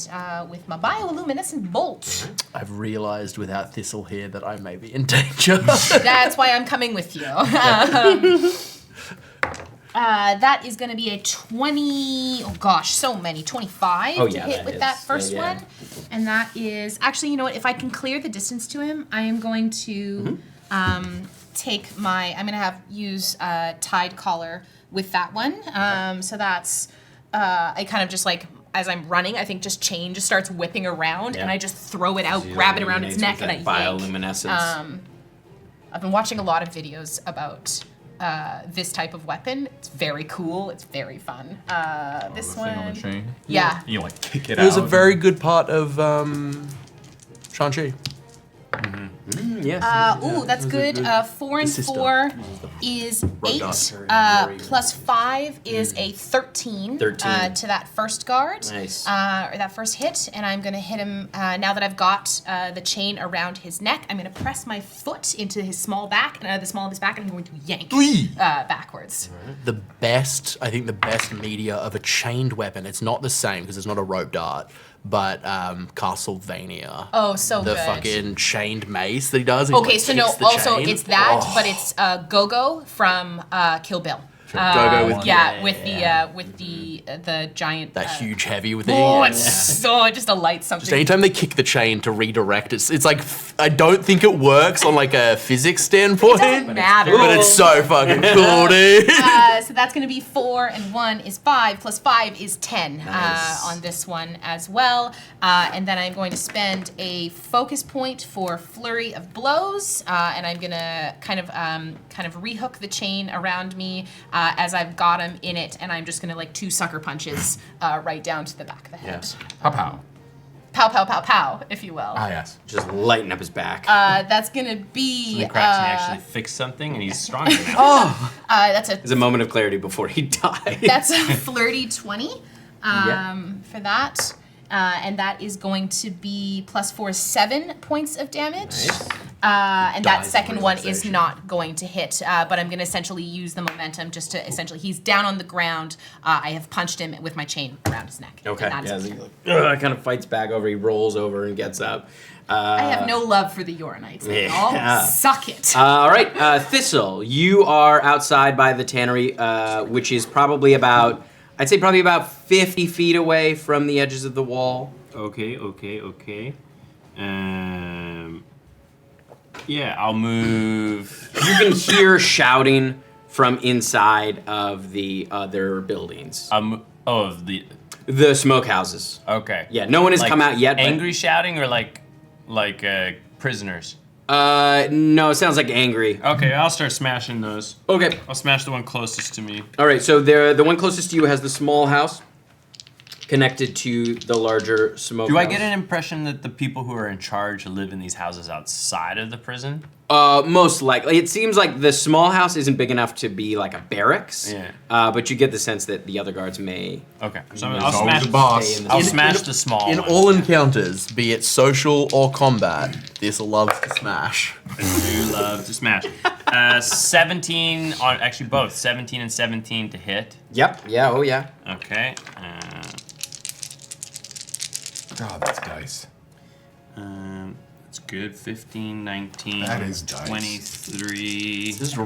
E: with my bioluminescent bolt.
F: I've realized without Thistle here that I may be in danger.
E: That's why I'm coming with you. That is going to be a 20. Oh gosh, so many. 25
C: Oh,
E: to
C: yeah,
E: hit
C: that
E: with
C: is.
E: that first
C: Yeah.
E: one, and that is actually. You know what? If I can clear the distance to him, I am going to take my. I'm going to use Tide Collar with that one. So that's. I kind of just like. As I'm running, I think just chain just starts whipping around, and I just throw it out, grab it around its neck, and I yank.
C: Bioluminescence.
E: I've been watching a lot of videos about this type of weapon. It's very cool. It's very fun. This
A: the
E: one.
A: thing on the chain?
E: Yeah.
A: You like kick it
F: It was
A: out.
F: a very good part of Shang-Chi.
C: Yes.
E: That's good. 4 and
F: sister.
E: 4 is 8. Plus 5 is a 13.
C: 13.
E: To that first guard.
C: Nice.
E: Or that first hit. And I'm going to hit him, now that I've got the chain around his neck, I'm going to press my foot into his small back, the small of his back, and I'm going to yank backwards.
F: I think the best media of a chained weapon, it's not the same because it's not a rope dart, but Castlevania.
E: Oh, so
F: the
E: good.
F: fucking chained mace that he does. And he,
E: Okay,
F: like,
E: so no,
F: kicks the
E: also
F: chain.
E: it's that,
F: Oh.
E: but it's Go-Go from Kill Bill.
F: Go with
E: the giant.
F: that huge heavy with the.
E: Oh, it's so just a light something.
F: Just anytime they kick the chain to redirect, it's like I don't think it works on like a physics standpoint.
E: It doesn't matter.
F: But it's so fucking cool, dude.
E: So that's going to be 4 and 1 is 5 plus 5 is 10
C: Nice.
E: on this one as well. And then I'm going to spend a focus point for flurry of blows, and I'm going to kind of rehook the chain around me as I've got him in it, and I'm just going to like 2 sucker punches right down to the back of the head.
C: Yes.
A: Pow pow.
E: Pow, pow, pow, pow, if you will.
A: Ah, yes.
C: Just lighten up his back.
E: That's going to be...
G: Something cracks and actually fix something, and he's stronger now.
E: that's a
C: There's a moment of clarity before he dies.
E: That's a flirty 20 for that. And that is going to be +4 7 points of damage.
C: Nice.
E: And that
C: Dies
E: second
C: of
E: one is
C: realization.
E: not going to hit, but I'm going to essentially use the momentum just to essentially, he's down on the ground. I have punched him with my chain around his neck.
C: Okay.
E: And that is-
C: Yeah, he like, kind of fights back over. He rolls over and gets up.
E: I have no love for the Yoranites. They all
C: Yeah.
E: suck it.
C: All right, Thistle, you are outside by the tannery, which is probably about, I'd say probably about 50 feet away from the edges of the wall.
G: Okay. Yeah, I'll move.
C: You can hear shouting from inside of the other buildings.
G: Of
C: The smokehouses.
G: Okay.
C: Yeah, no one has
G: Like
C: come out yet. but-
G: Angry shouting or like prisoners?
C: No, it sounds like angry.
G: Okay, I'll start smashing those.
C: Okay.
G: I'll smash the one closest to me.
C: All right, so the one closest to you has the small house connected to the larger smokehouse.
G: Do I get an impression that the people who are in charge live in these houses outside of the prison?
C: Most likely. It seems like the small house isn't big enough to be like a barracks.
G: Yeah.
C: But you get the sense that the other guards may.
G: Okay, so
C: There's
G: I'll
A: always
G: smash
A: the boss.
C: stay in the-
G: I'll smash the small
F: In
G: one.
F: all encounters, be it social or combat, this loves to smash.
G: I do love to smash. 17 on actually both 17 and 17 to hit.
C: Yep. Yeah. Oh yeah.
G: Okay.
A: God, that's dice.
G: That's good. 15, 19.
A: That is dice.
G: 23.
F: Just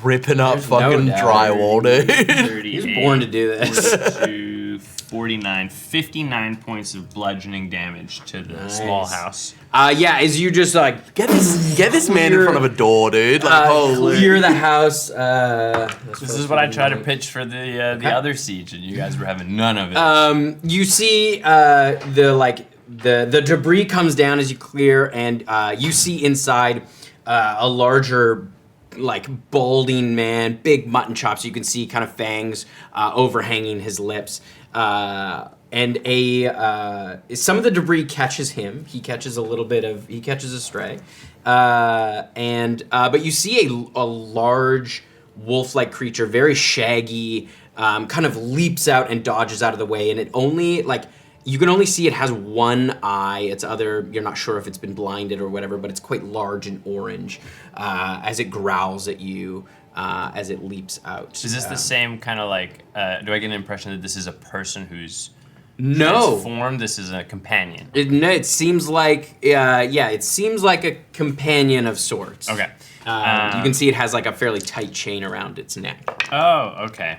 F: ripping up
C: There's no
F: fucking
C: doubt.
F: drywall, dude.
G: 38.
C: He was born to do this.
G: 42, 49. 59 points of bludgeoning damage to the small
C: Nice.
G: house.
C: Yeah. As you just like
F: Get this man in front of a door, dude. Like, holy.
C: clear the house.
G: This is what I tried to pitch for the other siege, and you guys were having none of it.
C: You see the debris comes down as you clear, and you see inside a larger, like balding man, big mutton chops. You can see kind of fangs overhanging his lips, and some of the debris catches him. He catches a stray, but you see a large wolf-like creature, very shaggy, kind of leaps out and dodges out of the way, and it only you can only see it has one eye. You're not sure if it's been blinded or whatever, but it's quite large and orange as it growls at you as it leaps out.
G: Is this the same kind of like? Do I get an impression that this is a person who's
C: No.
G: transformed? This is a companion.
C: It seems like it seems like a companion of sorts.
G: Okay.
C: You can see it has like a fairly tight chain around its neck.
G: Oh, okay.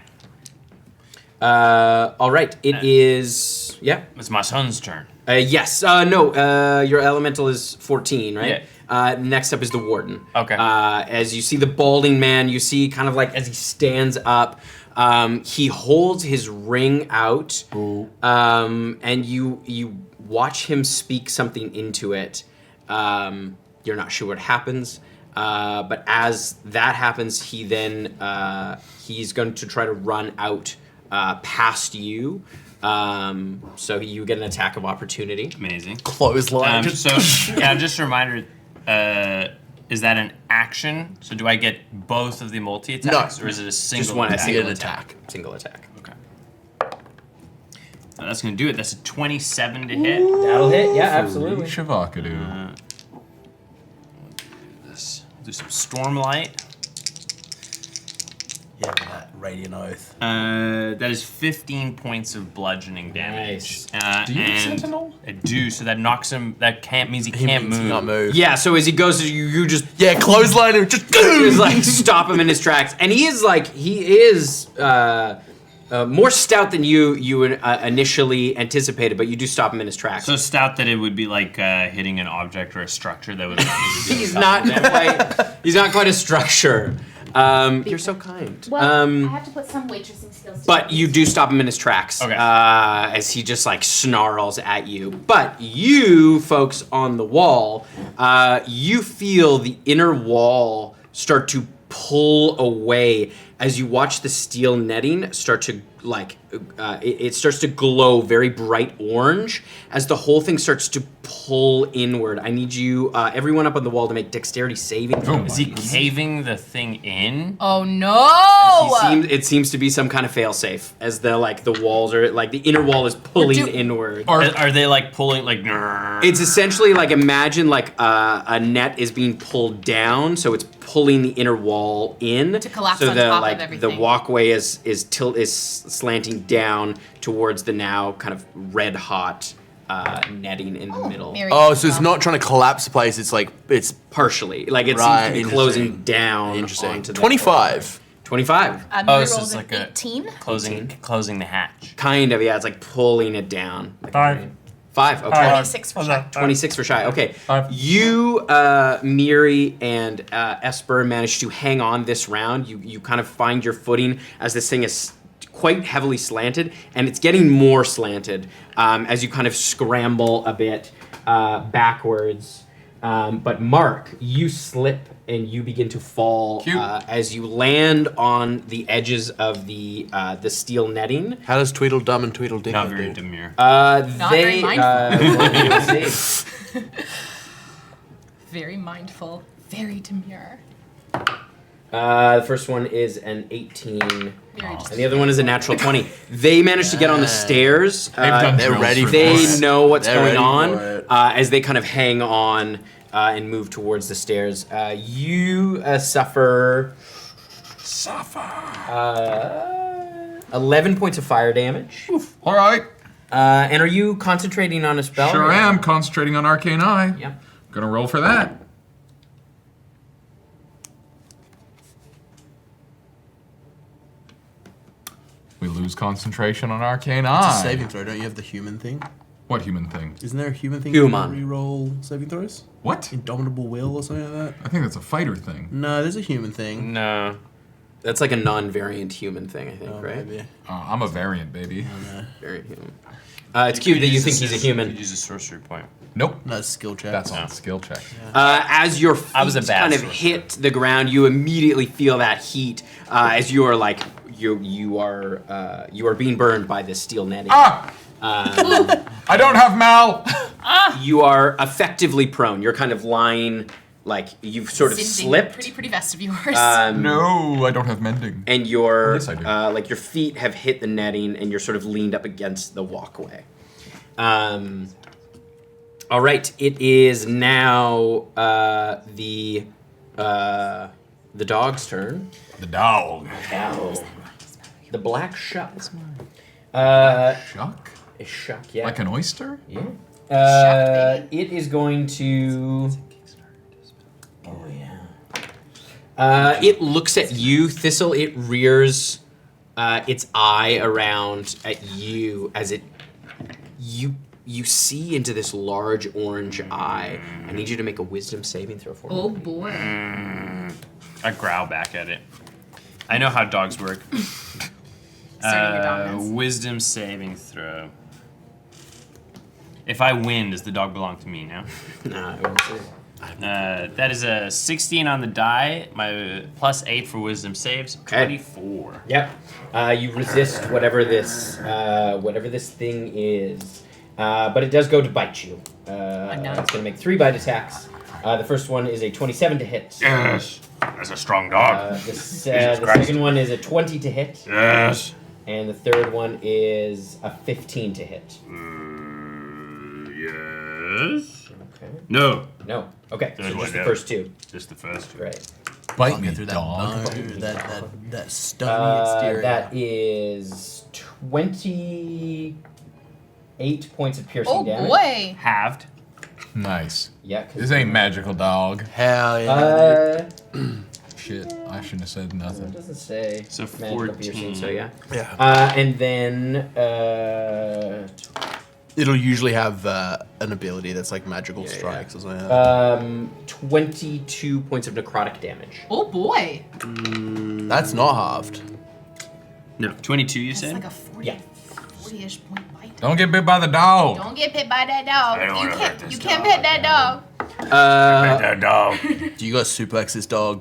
C: All right, it is. Yeah.
G: It's my son's turn.
C: Yes. No. Your elemental is 14, right?
G: Yeah.
C: Next up is the warden.
G: Okay.
C: As you see the balding man, you see kind of like as he stands up, he holds his ring out, and you watch him speak something into it. You're not sure what happens, but as that happens, he then he's going to try to run out past you. So you get an attack of opportunity.
G: Amazing.
F: Clothesline.
G: Just a reminder, is that an action? So do I get both of the multi-attacks?
F: No.
G: Or is it a single
C: Just one
G: attack?
C: single attack. Single attack.
G: Okay. So that's going to do it. That's a 27 to hit.
C: That'll hit. Yeah, absolutely.
A: Shavakadu.
G: Do some Stormlight.
F: Yeah, but that Radiant Oath.
G: That is 15 points of bludgeoning damage.
A: Do you have
G: and
A: Sentinel?
G: I do, so that knocks him. That means he can't move.
F: He can't move.
C: Yeah, so as he goes, you just
F: clothesline him, just
C: like stop him in his tracks, and he is more stout than you initially anticipated, but you do stop him in his tracks.
G: So stout that it would be like hitting an object or a structure that would.
C: He's not quite a structure. You're so kind.
E: Well, I have to put some waitressing skills.
C: But you do stop him in his tracks as he just like snarls at you. But you folks on the wall, you feel the inner wall start to pull away as you watch the steel netting start to it starts to glow very bright orange as the whole thing starts to pull inward. I need you, everyone up on the wall, to make dexterity saving throws.
G: Is he caving the thing in?
E: Oh no!
C: It seems to be some kind of failsafe as the walls are the inner wall is pulling inward.
G: Are they like pulling like?
C: It's essentially like imagine a net is being pulled down, so it's pulling the inner wall in
E: to collapse
C: so
E: on
C: the
E: top of everything.
C: the walkway is slanting down towards the now kind of red hot netting in the middle.
F: Oh, so it's not trying to collapse the place. It's
C: partially it seems to be closing down.
F: Interesting.
C: Onto the
F: 25.
C: 25.
G: Oh, so it's like
E: 18?
G: Closing the hatch.
C: Kind of, yeah. It's like pulling it down.
G: 5.
C: 5. Okay.
E: 26 for shy.
C: 26 for shy. Okay. You, Miri, and Esper managed to hang on this round. You kind of find your footing as this thing is quite heavily slanted, and it's getting more slanted as you kind of scramble a bit backwards. But Mark, you slip and you begin to fall as you land on the edges of the steel netting.
F: How does Tweedledum and Tweedledee
G: Not very demure.
E: Not very
C: mindful.
E: Very mindful. Very demure.
C: The first one is an 18, and the other one is a natural 20. They managed to get on the stairs.
F: They're ready for it.
C: They know what's
F: They're
C: going
F: ready
C: on
F: for it.
C: as they kind of hang on and move towards the stairs. You suffer 11 points of fire damage.
A: All right.
C: And are you concentrating on a spell?
A: Sure am. Concentrating on Arcane Eye.
C: Yep.
A: Gonna roll for that. We lose concentration on Arcane Eye.
F: It's a saving throw. Don't you have the human thing?
A: What human thing?
F: Isn't there a human thing?
C: Human.
F: You re-roll saving throws?
A: What?
F: Indomitable will or something like that?
A: I think that's a fighter thing.
F: No, there's a human thing.
G: No.
C: That's like a non-variant human thing, I think, right?
F: Maybe.
A: I'm a variant, baby.
C: Variant human. It's cute that you think he's a human.
G: You use a sorcery point.
A: Nope.
F: No, it's skill check.
A: That's on skill check.
C: As your feet
G: I was a bad
C: kind of
G: sorcerer.
C: hit the ground, you immediately feel that heat as you are like you are being burned by this steel netting.
A: I don't have Mal.
C: You are effectively prone. You're kind of lying, like you've sort of
E: Singeing
C: slipped.
E: Pretty vest of yours.
A: No, I don't have mending.
C: And your
A: Yes, I do.
C: like your feet have hit the netting, and you're sort of leaned up against the walkway. All right, it is now the dog's turn.
A: The dog.
C: The black shuck.
A: Shuck?
C: A shuck, yeah.
A: Like an oyster?
C: Yeah. It is going to. Oh yeah. It looks at you, Thistle. It rears its eye around at you as you see into this large orange eye. I need you to make a wisdom saving throw for me.
E: Oh boy.
G: I growl back at it. I know how dogs work.
E: Asserting your dominance.
G: Wisdom saving throw. If I win, does the dog belong to me now?
C: Nah, I won't say.
G: That is a 16 on the die. My plus 8 for wisdom saves. 24.
C: Yep. You resist whatever this thing is, but it does go to bite you. It's going to make 3 bite attacks. The first one is a 27 to hit.
H: Yes. That's a strong dog.
C: The second one is a 20 to hit.
H: Yes.
C: And the third one is a 15 to hit.
H: Yes.
C: Okay.
H: No.
C: No. Okay.
H: Third
C: So
H: one,
C: just the
H: no.
C: first two.
H: Just the first two.
C: Right.
A: Bite
F: Can't
A: me,
F: get through
A: dog.
F: that stony exterior.
C: That is 28 points of piercing
E: Oh
C: damage.
E: boy.
G: Halved.
A: Nice.
C: Yeah. 'cause
A: This ain't magical, dog.
F: Hell yeah.
A: Shit, I shouldn't have said
C: It
A: nothing.
C: doesn't say
G: So
C: magical piercing,
G: 14.
C: so yeah.
F: Yeah.
C: And then
F: It'll usually have an ability that's like magical strikes or something. Like that.
C: 22 points of necrotic damage.
E: Oh boy.
F: That's not halved.
G: No, 22 you
E: That's
G: said?
E: like a 40-ish point bite.
A: Don't get bit by the dog.
E: Don't get bit by that dog.
H: I don't
E: You
H: wanna hurt
E: can't.
H: this
E: You can't
H: dog.
E: pet that dog.
H: That dog.
F: Do you guys suplex this dog?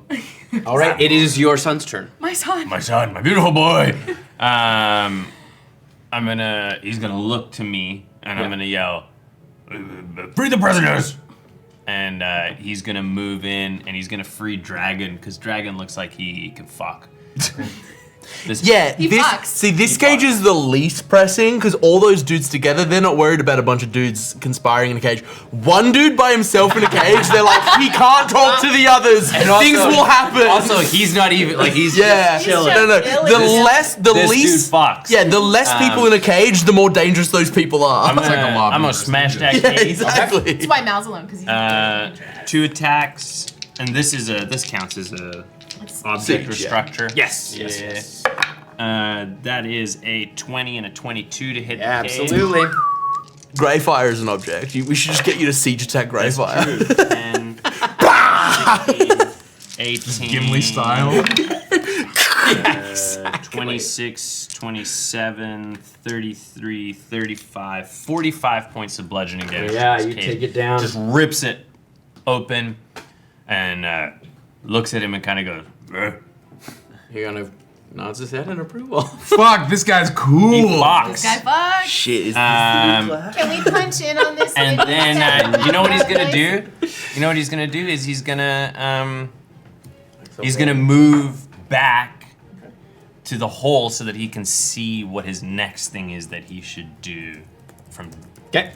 C: All right, it is your son's turn.
E: My son.
H: My son, my beautiful boy.
G: He's gonna look to me and I'm gonna yell,
H: Free the prisoners.
G: and he's gonna move in and he's gonna free Dragon because Dragon looks like he can fuck. This
F: Yeah,
E: He
F: this
E: fucks.
F: see this
G: He
F: cage
G: fucks.
F: is the least pressing because all those dudes together, they're not worried about a bunch of dudes conspiring in a cage. One dude by himself in a cage, they're like, he can't talk to the others.
C: And
F: Things
C: also-
F: will happen.
C: Also, he's not even like he's
F: yeah,
C: just chilling.
F: no.
E: chilling.
F: The
E: This-
F: least,
G: dude fucks.
F: yeah, the less people in a cage, the more dangerous those people are.
G: I'm gonna smash that
F: yeah,
G: cage.
F: exactly.
E: That's why Mal's alone, because he's
G: 2 attacks, and this counts as a object or
F: Siege, yeah.
G: structure.
C: Yes.
G: That is a 20 and a 22 to hit.
C: Yeah,
G: the cage.
C: absolutely.
F: Greyfire is an object. We should just get you to siege attack Greyfire.
G: 10, 16, 18,
A: Gimli style.
G: 26, 27, 33, 35, 45 points of bludgeoning damage.
C: Yeah,
G: to this
C: you
G: cage.
C: take it down.
G: Just rips it open and looks at him and kind of goes,
C: He kind of nods his head in approval.
A: Fuck, this guy's cool.
G: he
E: this
G: fucks.
E: guy fucks.
F: Shit, is
G: Um,
E: Can we punch in on this?
G: And
E: lady?
G: then,
E: Guys?
G: you know what he's gonna do? You know what he's gonna do is he's gonna move back to the hole so that he can see what his next thing is that he should do from
C: Okay.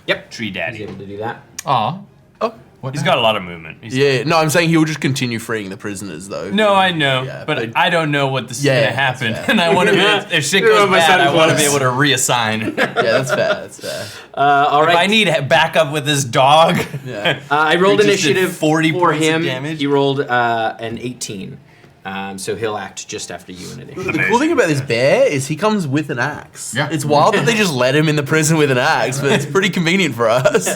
C: Yep.
G: Tree
C: He's
G: Daddy.
C: able to do that.
A: Aw.
F: Oh.
G: He's got a lot of movement.
F: Yeah, no, I'm saying he'll just continue freeing the prisoners though.
G: No, I know,
F: Yeah,
G: but I don't know what this is
F: Yeah,
G: gonna
F: yeah,
G: happen,
F: that's fair.
G: and I want to be if shit
C: Yeah,
G: goes
C: my
G: bad,
C: son
G: I want to be
C: was.
G: able to reassign.
F: Yeah, that's fair. That's fair.
C: All
G: If I
C: right.
G: need backup with this dog,
F: Yeah.
C: I rolled
G: We just did
C: initiative
G: 40
C: for
G: points of
C: him.
G: damage.
C: He rolled an 18. So he'll act just after you in initiative.
F: The cool thing about this bear is he comes with an axe.
A: Yeah.
F: It's wild that they just let him in the prison with an axe, but it's pretty convenient for us.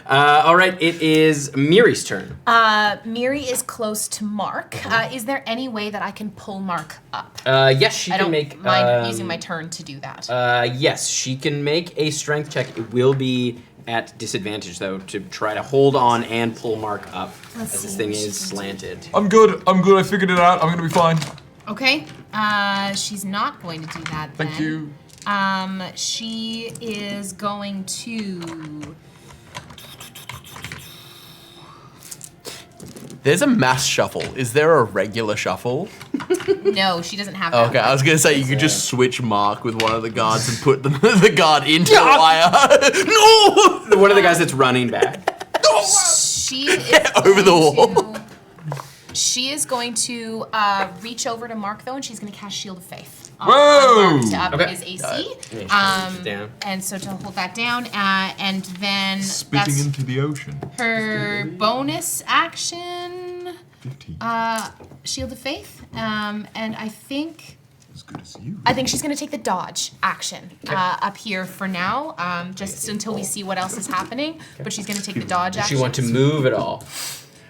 C: All right, it is Miri's turn.
E: Miri is close to Mark. Is there any way that I can pull Mark up?
C: Yes, she
E: I
C: can
E: don't
C: make.
E: mind using my turn to do that.
C: Yes, she can make a strength check. It will be at disadvantage though to try to hold on and pull Mark up
E: Let's
C: as this
E: see
C: thing
E: what
C: is
E: she can do.
C: slanted.
A: I'm good. I figured it out. I'm gonna be fine.
E: Okay. She's not going to do that then.
A: Thank you.
E: She is going to.
F: There's a mass shuffle. Is there a regular shuffle?
E: No, she doesn't have that.
F: Okay, I was gonna say you could just switch Mark with one of the guards and put the guard into the wire. No!
C: One of the guys that's running back.
E: She is
F: Over the
E: going
F: wall.
E: to- She is going to reach over to Mark though, and she's going to cast Shield of Faith. On
A: Whoa!
E: Mark to up
C: Okay.
E: his AC.
C: Down.
E: And so to hold that down, and then
A: Spitting
E: that's
A: into the ocean.
E: her bonus action.
A: 15.
E: Shield of Faith. And I think.
A: As good as you.
E: I think she's going to take the dodge action up here for now, just until we see what else is happening. But she's going to take the dodge
C: Does
E: action.
C: she want to move at all?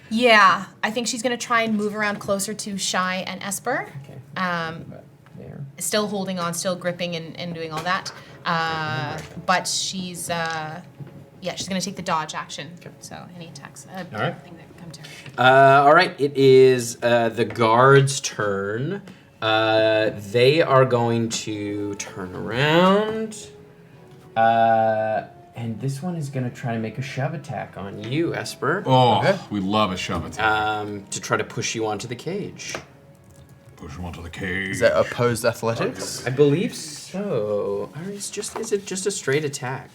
E: Yeah, I think she's going to try and move around closer to Shy and Esper.
C: Okay. There.
E: Still holding on, still gripping and doing all that. But she's, she's going to take the dodge action. So any attacks.
C: All right.
E: Thing that come to her.
C: All right, it is the guard's turn. They are going to turn around. And this one is going to try to make a shove attack on you, Esper.
A: Oh, we love a shove attack.
C: To try to push you onto the cage.
A: Push him onto the cage.
F: Is that opposed athletics?
C: I believe so. Or is it just a straight attack?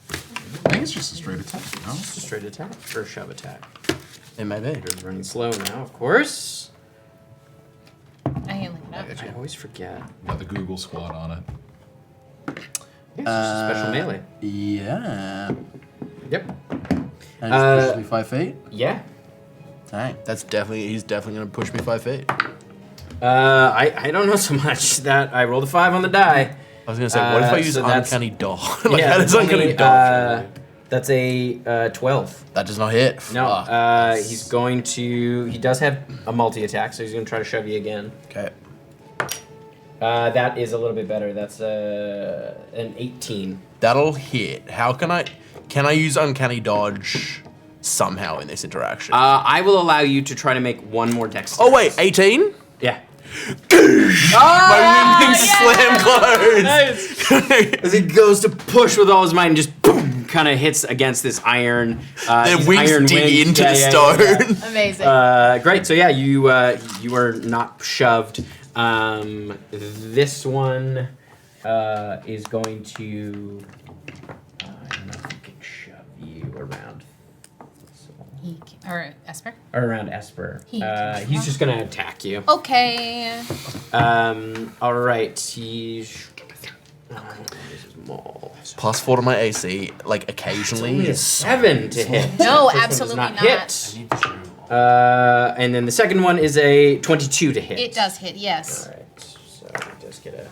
A: I think it's just a straight attack, no?
C: Just a straight attack or a shove attack.
F: It may be.
C: We're running slow now, of course.
E: I can look it up.
C: I always forget.
A: Got the Google squad on it.
C: Yeah, it's just a special melee.
F: Yeah.
C: Yep.
F: And it pushes me 5 feet?
C: Yeah.
F: Dang, he's definitely gonna push me 5 feet.
C: I don't know so much that I rolled a 5 on the die.
F: I was gonna say, what if I use
C: so that's-
F: Uncanny Dodge?
C: Yeah,
F: how does
C: that's
F: Uncanny
C: only,
F: Dodge?
C: That's a 12.
F: That does not hit.
C: No,
F: Fuck.
C: he's going to. He does have a multi-attack, so he's going to try to shove you again.
F: Okay.
C: That is a little bit better. That's an 18.
F: That'll hit. How can I use Uncanny Dodge somehow in this interaction?
C: I will allow you to try to make one more dex.
F: Oh wait, 18?
C: Yeah.
F: My winged slam close.
C: As he goes to push with all his might and just boom, kind of hits against this iron.
F: Their
C: these
F: wings
C: iron
F: dig
C: wings.
F: into the stone.
E: Amazing.
C: Great. So yeah, you are not shoved. This one is going to. I don't know if he can shove you around.
E: Or Esper?
C: Or around Esper.
E: He can
C: He's just gonna attack you.
E: Okay.
C: All right. He's. This is Maul.
F: +4 to my AC, like occasionally.
C: Only a 7 to hit.
E: No,
C: First one does
E: absolutely not.
C: hit. And then the second one is a 22 to hit.
E: It does hit, yes.
C: All right. So he does get a.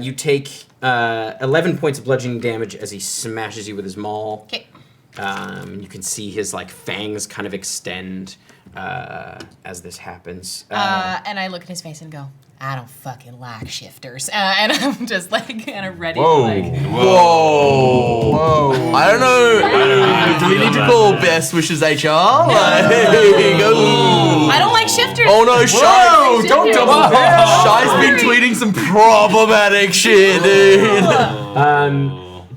C: You take 11 points of bludgeoning damage as he smashes you with his maul.
E: Okay.
C: You can see his like fangs kind of extend as this happens.
E: And I look at his face and go, I don't fucking like shifters. And I'm just like kind of ready
F: Whoa.
E: to like.
F: Whoa. I don't know. Do we need to call Best Wishes HR? Here you go.
E: I don't like shifters.
F: Oh no, Shy!
E: Don't
F: double Shy's been tweeting some problematic shit, dude.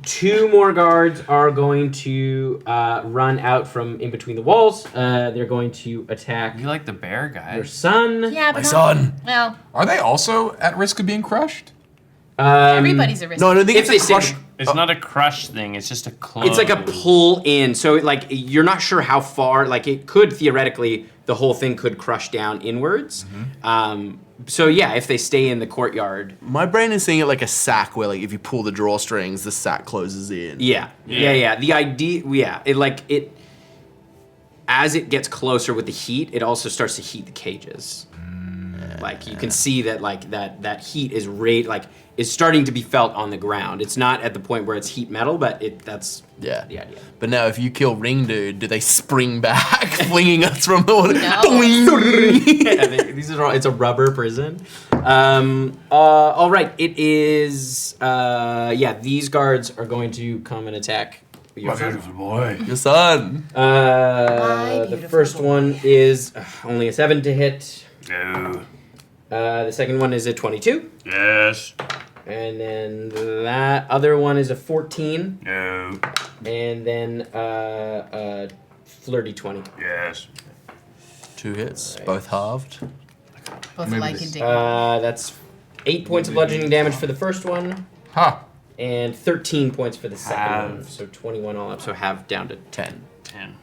C: 2 more guards are going to run out from in between the walls. They're going to attack.
G: You like the bear guy?
C: Your son.
E: Yeah,
F: My
E: but
F: son.
E: Well,
A: Are they also at risk of being crushed?
E: everybody's a risk.
F: No, I don't think
C: If
F: it's
C: they
F: a crush.
C: stay-
G: It's not a crush thing. It's just a clone.
C: It's like a pull in, so like you're not sure how far. Like it could theoretically, the whole thing could crush down inwards. So yeah, if they stay in the courtyard.
F: My brain is seeing it like a sack where like if you pull the drawstrings, the sack closes in.
C: Yeah. The idea, it as it gets closer with the heat, it also starts to heat the cages. Like you can see that like that heat is is starting to be felt on the ground. It's not at the point where it's heat metal, but that's the idea.
F: But now if you kill Ring Dude, do they spring back, flinging us from the water?
C: It's a rubber prison. All right, it is. These guards are going to come and attack.
H: My beautiful boy.
F: Your son.
C: The first one is only a 7 to hit.
H: No.
C: The second one is a 22.
H: Yes.
C: And then that other one is a 14.
H: No.
C: And then flirty 20.
H: Yes.
F: 2 hits, both halved.
E: Both
A: Maybe
E: like
A: this-
E: and dig.
C: That's 8 points of bludgeoning damage for the first one.
A: Ha!
C: And 13 points for the second one.
G: Half.
C: So 21 all up. So half down to 10.
G: 10.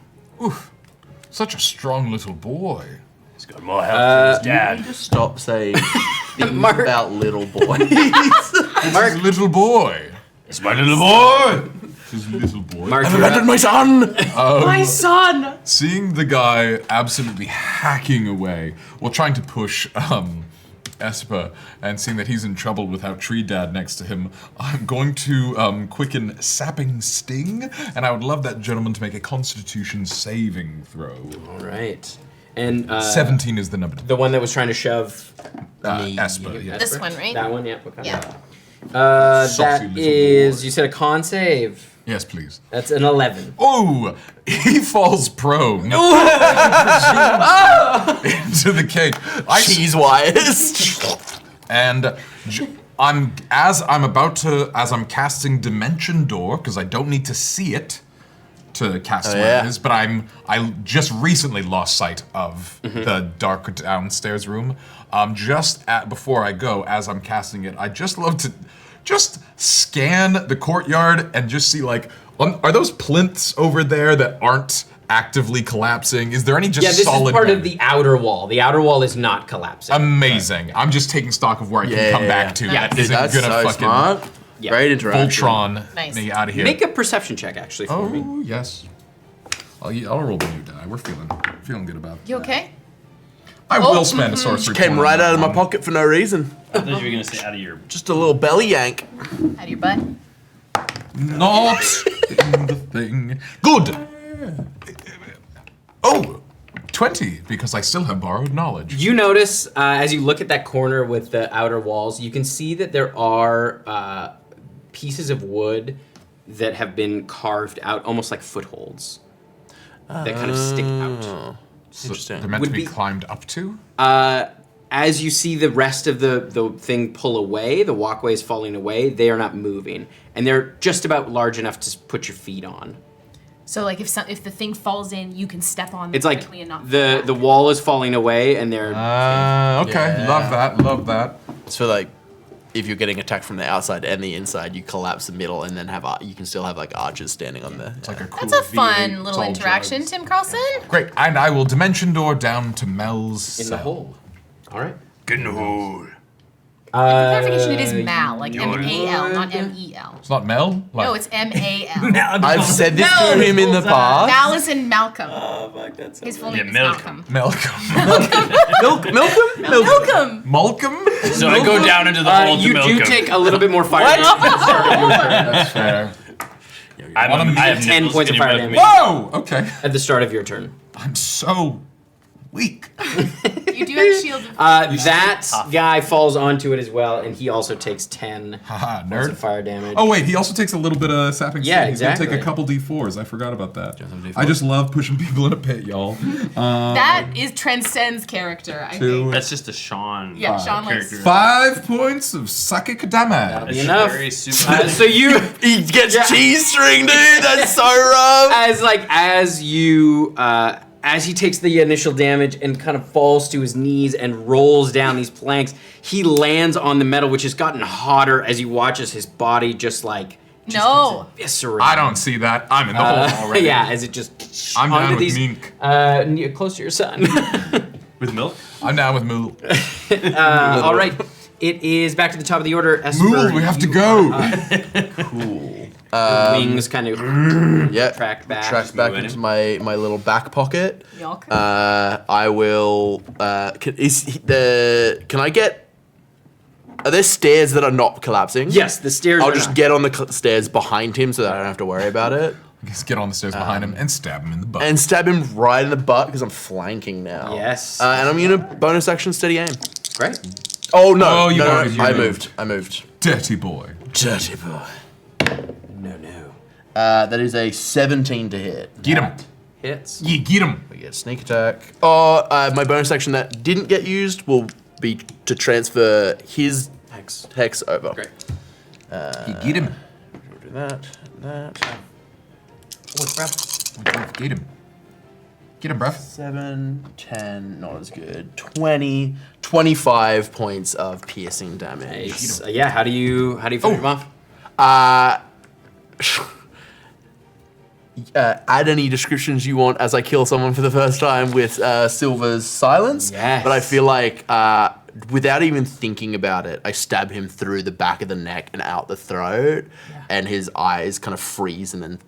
A: Oof. Such a strong little boy.
H: He's got more health than his
F: You
H: dad.
F: need to stop saying things
C: Mark-
F: about little boys.
A: His little boy.
H: It's my little boy.
A: His little boy.
C: Mark,
F: I've
C: you're
F: abandoned
C: up.
F: my son!
E: My son!
A: Seeing the guy absolutely hacking away while trying to push Esper and seeing that he's in trouble without Tree Dad next to him, I'm going to quicken Sapping Sting, and I would love that gentleman to make a Constitution saving throw.
C: All right. And
A: 17 is the number.
C: the one that was trying to shove
A: Esper, yeah.
E: This one, right?
C: that one, yeah. Okay.
E: Yeah.
A: Saucy
C: That
A: little
C: is,
A: boy.
C: you said a con save.
A: Yes, please.
C: That's an 11.
A: Oh, he falls prone into the cage.
F: Cheese wires.
A: And as I'm casting Dimension Door, because I don't need to see it to cast where it is, but I just recently lost sight of the dark downstairs room. Before I go, as I'm casting it, I just love to just scan the courtyard and just see like, are those plinths over there that aren't actively collapsing? Is there any just
C: Yeah, this
A: solid
C: is part of
A: damage?
C: the outer wall. The outer wall is not collapsing.
A: Amazing. I'm just taking stock of where I can come back to.
C: Yeah,
A: That isn't
F: That's
A: gonna
F: so
A: fucking
F: smart.
C: Yeah.
F: Great interaction.
A: Voltron
E: Nice.
A: me out of here.
C: Make a perception check, actually, for me.
A: Oh, yes. I'll roll the new die. We're feeling good about it.
E: You okay?
A: I
E: Oh,
A: will spend a sorcery
F: Came
A: point on
F: right
A: that
F: out of my
A: one.
F: pocket for no reason.
G: I thought you were gonna say out of your.
F: Just a little belly yank.
E: Out of your butt.
A: Not in the thing. Good. Oh, 20, because I still have borrowed knowledge.
C: You notice, as you look at that corner with the outer walls, you can see that there are pieces of wood that have been carved out, almost like footholds, that kind of stick out.
F: Interesting.
A: They're meant
C: Would
A: to be
C: be-
A: climbed up to?
C: As you see the rest of the thing pull away, the walkway is falling away, they are not moving. And they're just about large enough to put your feet on.
E: So like if the thing falls in, you can step on them
C: It's like
E: quickly and not
C: the wall is falling away and they're...
A: Okay,
F: Yeah.
A: love that.
F: So like, if you're getting attacked from the outside and the inside, you collapse the middle and then you can still have like archers standing on there.
A: It's like a cool
E: That's a fun
A: V8
E: little
A: all
E: interaction,
A: drugs.
E: Tim Carlson.
A: Great, and I will dimension door down to Mel's
C: in the
A: cell.
C: hole. All right.
H: Get in the hole.
E: For clarification, it is Mal, like
H: You're
E: M-A-L, not M-E-L.
A: It's not Mel? Like,
E: No, it's M-A-L.
F: I've said this
E: No.
F: to him in the past.
E: Mal is in Malcolm.
C: Oh, fuck, that's
E: His full
H: Yeah,
E: name is
H: Malcolm.
E: Malcolm.
A: Malcolm?
E: Malcolm.
A: Malcolm?
H: So I go down into the hole to
C: You
H: milk
C: do
H: him.
C: take a little bit more fire damage at the start of your turn.
A: That's fair.
H: I have
C: 10
H: nipples.
C: points
H: Can
C: of
H: you
C: fire
H: milk me?
C: damage
A: Whoa! Okay.
C: at the start of your turn.
A: I'm so weak.
E: You do have a shield.
C: That guy falls onto it as well, and he also takes 10
A: Haha,
C: points
A: nerd.
C: of fire damage.
A: Oh wait, he also takes a little bit of sapping.
C: Yeah,
A: seed. He's gonna
C: exactly.
A: take a couple D4s. I forgot about that.
F: D4s?
A: I just love pushing people in a pit, y'all.
E: That is transcends character, I think.
G: That's just a Sean.
E: Yeah, Sean likes.
G: character.
A: 5 points of psychic damage.
C: That'll be
G: It's
C: enough.
G: very super.
C: So you,
F: He gets cheese string, dude. That's so rough.
C: as he takes the initial damage and kind of falls to his knees and rolls down these planks, he lands on the metal, which has gotten hotter as you watch as his body just
E: No.
C: eviscerate.
A: I don't see that. I'm in the hole already.
C: Yeah, as it just
A: I'm
C: onto
A: down with
C: these
A: Mink.
C: close to your son.
G: With milk?
A: I'm down with Mool.
C: All right, it is back to the top of the order. Esper,
A: Mool, we have to
C: you
A: go.
F: Cool.
C: Your wings kind of
F: Yeah.
C: track back.
F: Tracked back
G: moving
F: into my little back pocket.
E: Yolk.
F: I will. Can I get? Are there stairs that are not collapsing?
C: Yes, the stairs.
F: I'll
C: are
F: just
C: not.
F: get on the stairs behind him so that I don't have to worry about it.
A: Just get on the stairs behind him and stab him in the butt.
F: And stab him right in the butt because I'm flanking now.
C: Yes.
F: And I'm gonna bonus action steady aim.
C: Great.
F: Oh no!
A: Oh, you
F: no,
A: moved,
F: I
A: you
F: moved. I moved.
A: Dirty boy.
F: Dirty boy.
C: No.
F: That is a 17 to hit.
A: Get him.
C: Hits.
A: Yeah, get him.
F: We get sneak attack. Oh, my bonus action that didn't get used will be to transfer his hex over.
C: Great.
A: Get him.
F: We'll do that.
A: Get him. Get him, bruv.
F: 7, 10, not as good. 20, 25 points of piercing damage.
C: Nice. Yeah. How do you finish him off?
F: Add any descriptions you want as I kill someone for the first time with Silver's silence.
C: Yes.
F: But I feel like without even thinking about it, I stab him through the back of the neck and out the throat, and his eyes kind of freeze and then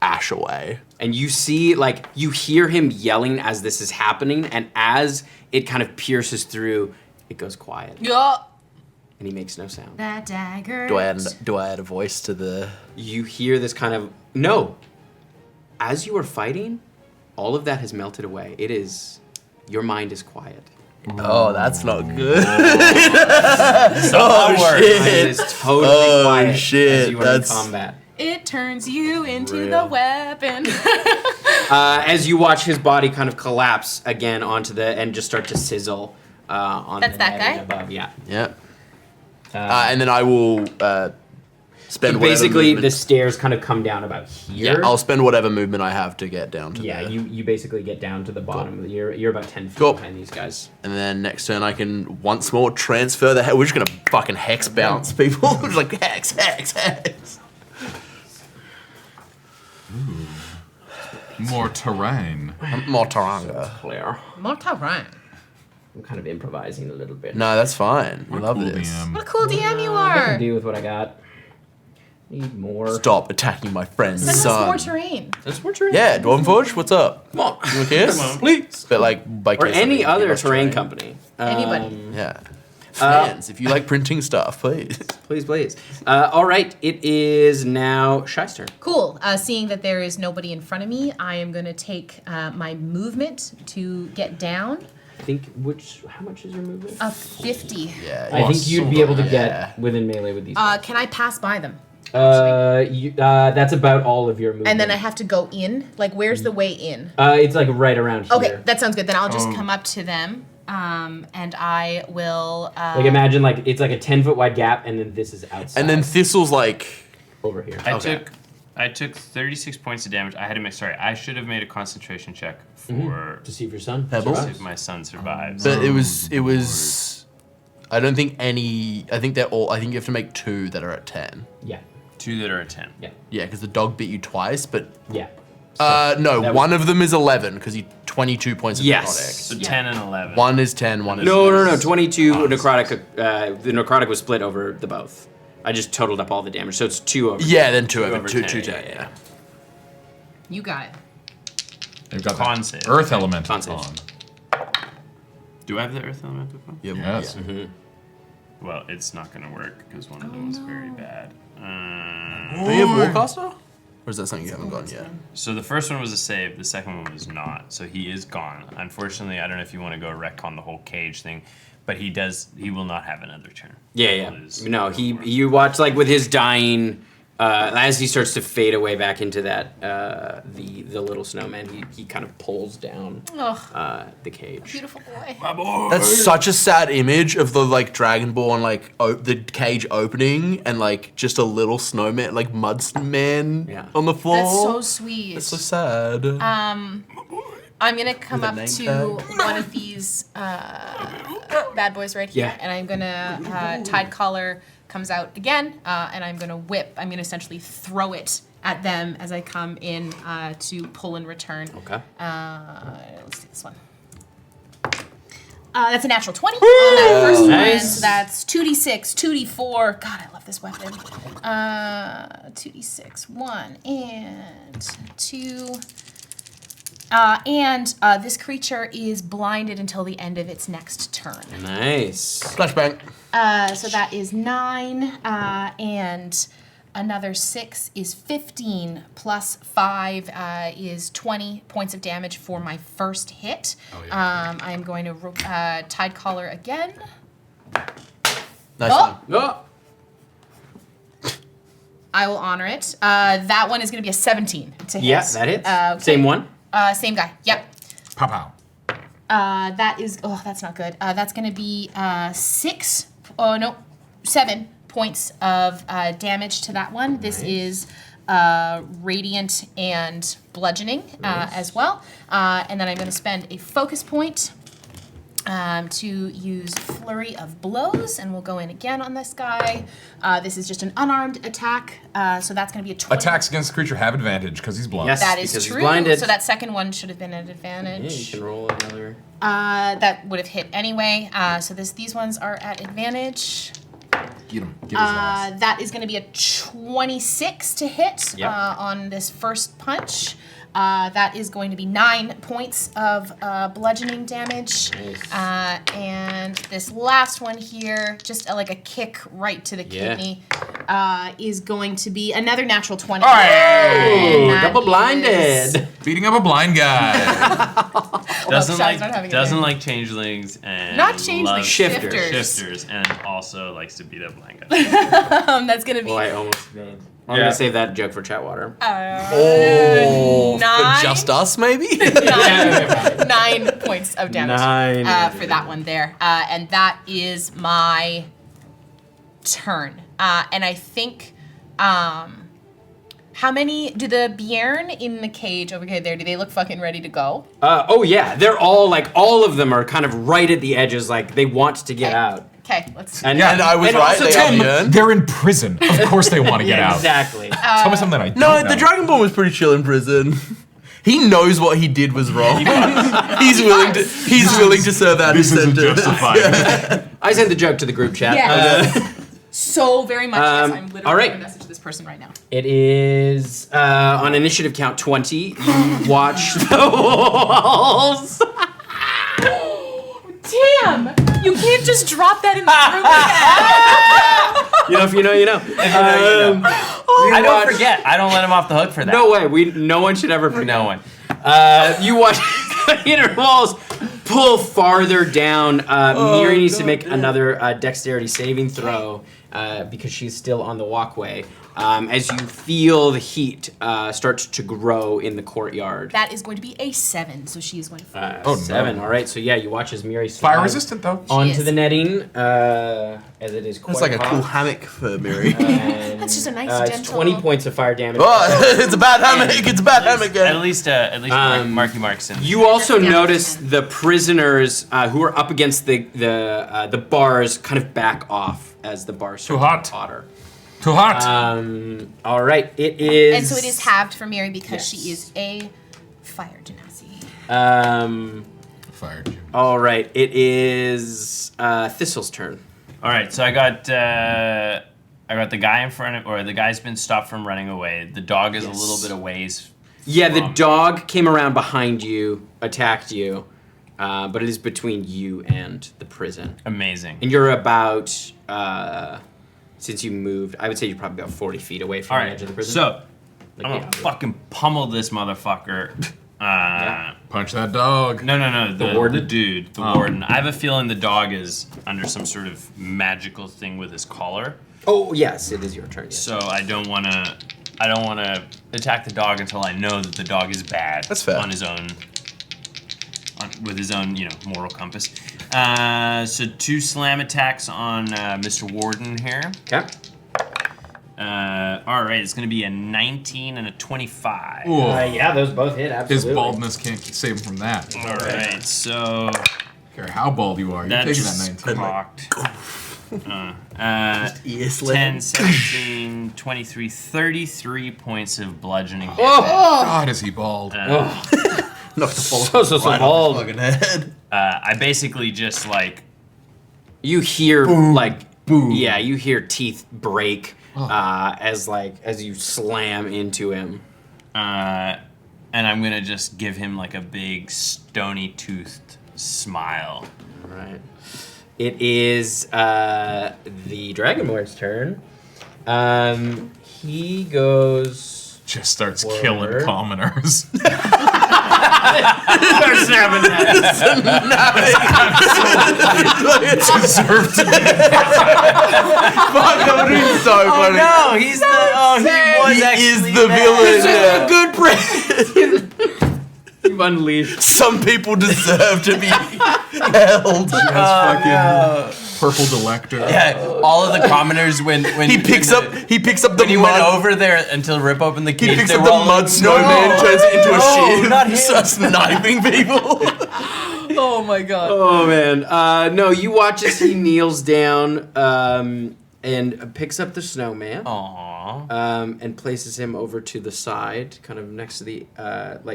F: ash away.
C: And you see, you hear him yelling as this is happening, and as it kind of pierces through, it goes quiet,
E: Yeah.
C: and he makes no sound.
E: That dagger.
F: Do I add a voice to the?
C: You hear this kind of no. As you are fighting, all of that has melted away. Your mind is quiet.
F: Oh, that's not good.
C: Oh
F: shit.
C: It is totally quiet
F: shit.
C: as you are
F: That's-
C: in combat.
E: It turns you into
F: Real.
E: the weapon.
C: As you watch his body kind of collapse again onto and just start to sizzle on
E: That's
C: the
E: that
C: netting
E: guy?
C: above. Yeah.
F: Yeah. And then I will spend whatever
C: Basically,
F: movement.
C: the stairs kind of come down about here.
F: Yeah, I'll spend whatever movement I have to get down to
C: Yeah,
F: there.
C: you basically get down to the bottom. You're about 10 feet
F: Cool.
C: behind these guys.
F: And then next turn I can once more transfer the We're just gonna fucking hex bounce people. Just like hex.
A: More terrain.
F: Mortaranga.
C: Claire.
E: Mortarang.
C: I'm kind of improvising a little bit.
F: No, that's fine. We love
A: Cool
F: this.
A: DM.
E: What a cool DM you
C: I can
E: are.
C: do with what I got. Need more.
F: Stop attacking my friend's
E: Send us
F: son.
E: more terrain.
C: That's more terrain.
F: Yeah, Dwarven Forge, what's up?
C: Come on.
F: You want a kiss?
G: Come on.
F: Please. But like, by
C: Or
F: kiss,
C: any
F: I mean,
C: other
F: give us
C: terrain company.
E: Anybody.
F: Yeah. Fans, if you like printing stuff, please.
C: Please, please. All right, it is now Shy's turn.
E: Cool. Seeing that there is nobody in front of me, I am going to take my movement to get down.
C: I think how much is your movement?
E: 50.
F: Yeah.
C: I think you'd be able to
F: Yeah.
C: get within melee with these.
E: Can I pass by them?
C: That's about all of your movement.
E: And then I have to go in? Like, where's the way in?
C: It's like right around here.
E: Okay, that sounds good. Then I'll just come up to them, and I will...
C: Like imagine like it's like a 10-foot wide gap, and then this is outside.
F: And then Thistle's like...
C: over here.
G: I took 36 points of damage. I should have made a concentration check for
C: to see if your son
F: Pebbles?
G: to see
C: survives.
G: if my son survives.
F: But it was... I don't think any... I think they're all... I think you have to make 2 that are at 10.
C: Yeah.
G: 2 that are at 10.
C: Yeah.
F: Yeah, because the dog bit you twice, but...
C: Yeah.
F: No,
C: that
F: one of them is 11, because you 22 points of
C: Yes.
F: necrotic.
G: So 10 and 11.
F: One is 10, one is...
C: No. 22 necrotic. The necrotic was split over the both. I just totaled up all the damage, so it's 2 over.
F: Yeah, then 2 over.
G: over
F: 2,
G: 10,
F: 10, yeah.
E: You got it.
A: They've got
G: Con
A: the
G: save.
A: Earth Elemental
C: Con save.
A: on.
G: Do I have the Earth Elemental con?
F: Yeah,
A: Yes.
F: yeah.
G: Well, it's not going to work because one of them was very bad.
F: Do you have Warcaster? Or is that something you haven't gotten yet?
G: So the first one was a save, the second one was not. So he is gone. Unfortunately, I don't know if you want to go retcon the whole cage thing, but he will not have another turn.
C: Yeah.
G: Lose.
C: No, you watch like with his dying, as he starts to fade away back into that the little snowman, he kind of pulls down the cage.
E: Beautiful boy.
F: That's such a sad image of the like Dragonborn like the cage opening and like just a little snowman like mudman on the floor.
E: That's so sweet.
F: That's so sad.
E: I'm gonna come
F: With a
E: up
F: name
E: to
F: tag.
E: one of these bad boys right here, and I'm gonna Tide Collar comes out again, and I'm gonna whip. I'm gonna essentially throw it at them as I come in to pull and return.
C: Okay.
E: Let's do this one. That's a natural 20 on that first one.
C: Nice.
E: So that's 2d6, 2d4. God, I love this weapon. 2d6, 1 and 2. And this creature is blinded until the end of its next turn.
C: Nice.
F: Flashbang.
E: So that is 9, and another 6 is 15, plus 5 is 20 points of damage for my first hit. I am going to Tide Collar again.
F: Nice
E: Oh!
F: one.
C: Oh.
E: I will honor it. That one is going to be a 17 to hit.
C: Yeah, that hits.
E: Okay.
C: Same one.
E: Same guy. Yep.
A: Pow pow.
E: That is, that's not good. That's going to be 7 points of damage to that one. This is radiant and bludgeoning as well. And then I'm going to spend a focus point to use Flurry of Blows, and we'll go in again on this guy. This is just an unarmed attack, so that's going to be a 20.
A: Attacks against the creature have advantage because he's blind.
C: Yes.
E: That is
C: because he's
E: true.
C: blinded.
E: So that second one should have been an
C: Yeah,
E: advantage.
C: you can roll another.
E: That would have hit anyway. So these ones are at advantage.
A: Get him. Get his ass.
E: That is going to be a 26 to hit
C: Yep.
E: on this first punch. That is going to be 9 points of bludgeoning damage.
C: Nice.
E: And this last one here, just like a kick right to the kidney, is going to be another natural 20.
C: Oh,
E: And that
C: double blinded.
E: is-
A: Beating up a blind guy.
G: Doesn't
E: Shai's not having
G: doesn't
E: it.
G: like changelings and
E: Not changelings,
G: loves
E: shifters.
G: shifters, and also likes to beat up blind guys.
E: That's going to be
C: Well, I almost made. I'm gonna save that joke for Chatwater.
F: Oh,
E: Nine?
F: for just us maybe?
E: 9 points of damage
C: 9
E: for that one there. And that is my turn. And I think, how many, do the Bjorn in the cage over here there, do they look fucking ready to go?
C: Oh yeah, they're all like all of them are kind of right at the edges, like they want to get out.
E: Okay, let's...
C: And,
F: And I was right,
C: also
F: they
C: Tim-
F: are Bjorn.
A: They're in prison. Of course they want to get
C: Yeah,
A: out.
C: exactly.
A: Tell me something I don't
F: No,
A: know.
F: the Dragonborn was pretty chill in prison. He knows what he did was wrong. He's willing to serve out his sentence.
C: I sent the joke to the group chat.
E: Yes. So very much. Yes, I'm literally
C: all right.
E: going to message this person right now.
C: It is on initiative count 20. You watch the walls.
E: Damn! You can't just drop that in the room again.
C: You know, if you know, you know.
G: I don't forget. I don't let him off the hook for that.
C: No way. No one should ever forget.
G: No one.
C: You watch inner walls pull farther down. Miri needs to make another dexterity saving throw because she's still on the walkway. As you feel the heat start to grow in the courtyard.
E: That is going to be a 7, so she is going to
C: 7.
A: No.
C: All right, so yeah, you watch as Miri slide
A: Fire resistant though.
C: onto the netting, as it is quite
F: It's like a
C: hot.
F: cool hammock for Miri.
E: That's just a nice
C: It's
E: gentle.
C: 20 points of fire damage.
F: Oh, it's a bad hammock. It's a bad hammock.
G: At least Marky Mark's in.
C: You also notice the prisoners who are up against the bars kind of back off as the bars start
A: Too hot.
C: to get hotter.
A: Too hot.
C: All right, it is.
E: And so it is halved for Miri because she is a fire genasi.
A: Fire Jim.
C: All right, it is Thistle's turn.
G: All right, so I got the guy in front of, or the guy's been stopped from running away. The dog is a little bit a ways.
C: Yeah, the dog came around behind you, attacked you, but it is between you and the prison.
G: Amazing.
C: And you're about, since you moved, I would say you're probably about 40 feet away from
G: All
C: the
G: right,
C: edge of the prison.
G: so I'm gonna fucking pummel this motherfucker.
A: Punch that dog.
G: No,
C: The warden?
G: the dude, the warden. I have a feeling the dog is under some sort of magical thing with his collar.
C: Oh yes, it is your turn. Yes.
G: So I don't wanna attack the dog until I know that the dog is bad.
F: That's fair.
G: On his own, with his own, moral compass. So 2 slam attacks on Mr. Warden here.
C: Okay.
G: All right, it's gonna be a 19 and a 25.
A: Ooh.
C: Yeah, those both hit.
A: His
C: Absolutely.
A: baldness can't save him from that.
G: All right, so
A: Care how bald you are, you're taking that
G: that's
A: 19.
G: cocked. 10,
F: ear slim.
G: 17, 23, 33 points of bludgeoning damage.
A: God, is he bald?
F: Knocked the ball
C: So
F: right
C: bald.
F: off his fucking head.
G: I basically just
C: You hear
A: boom.
C: yeah, you hear teeth break as you slam into him.
G: and I'm gonna just give him a big stony toothed smile.
C: All right. It is the Dragonborn's turn. He goes.
A: Just starts
C: forward.
A: killing commoners.
C: Starts snapping
A: Deserved to be.
F: Fuck, that would be so funny.
G: No, he's the.
F: He is the villain.
C: a good break. You've unleashed.
F: Some people deserve to be held.
A: Purple Delector.
G: Yeah, all of the commoners when
F: He picks up the
G: When he went
F: mud.
G: over there until rip open the
F: He
G: cage,
F: picks
G: they
F: up
G: were
F: the
G: all
F: mud
G: like,
F: snowman, turns it into a shiv,
G: not him.
F: starts sniping people.
E: Oh my god.
C: Oh man. No, you watch as he kneels down and picks up the snowman.
G: Aww.
C: And places him over to the side, kind of next to the,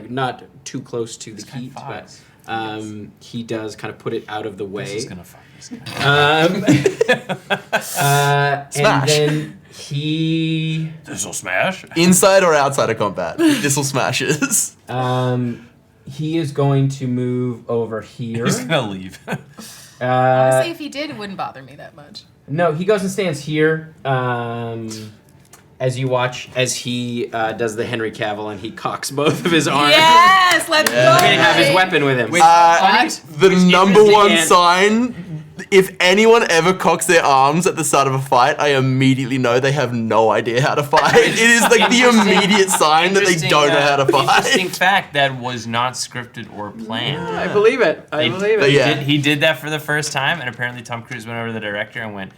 C: not too close to the heat, but he does kind of put it out of the way.
G: This is gonna fuck this guy.
C: And then he,
G: This'll smash.
F: Inside or outside of combat? Thistle smashes.
C: he is going to move over here.
G: He's gonna leave.
E: Honestly, if he did, it wouldn't bother me that much.
C: No, he goes and stands here. As you watch as he does the Henry Cavill and he cocks both of his arms.
E: Yes, let's go.
C: He may have his weapon with him.
F: The number one sign, if anyone ever cocks their arms at the start of a fight, I immediately know they have no idea how to fight. It is like the immediate sign that they don't know how to
G: Interesting
F: fight.
G: fact, that was not scripted or planned.
C: I believe it.
F: But yeah.
G: He did that for the first time, and apparently Tom Cruise went over to the director and went,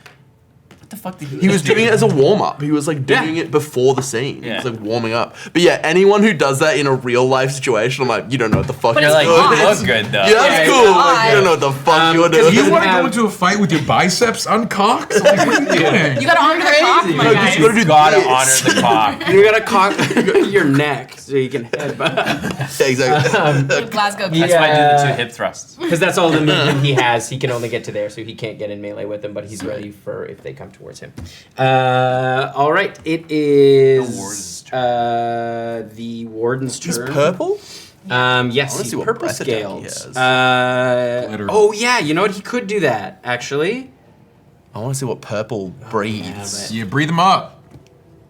G: What the fuck did
F: He was doing it as a warm up. He was like doing it before the scene. He
G: Yeah.
F: was like warming up. But yeah, anyone who does that in a real life situation, I'm like, you don't know what the fuck
E: But
F: you're
E: it's
G: like,
F: doing.
G: you look good though.
F: Yeah, that's cool. Like, you don't know what the fuck you're doing.
A: You want to
C: have-
A: go into a fight with your biceps uncocked? Like, what are you doing?
E: You gotta honor the cock, my
F: No,
E: guy.
F: you gotta do
G: Gotta
F: this.
G: honor the cock.
C: You gotta cock your neck so you can headbutt.
F: Yeah, exactly.
E: With Glasgow.
C: Yeah.
G: That's why I do the 2 hip thrusts.
C: Because that's all the movement he has. He can only get to there, so he can't get in melee with them, but he's ready for if they come towards him. All right, it is the warden's
F: He's
C: turn.
F: purple?
C: Yes,
F: wanna
C: he's
F: see what
C: purple
F: breath attack he
C: scaled.
A: Glitter.
C: Oh yeah, you know what? He could do that actually.
F: I want to see what purple breathes.
A: You breathe them up.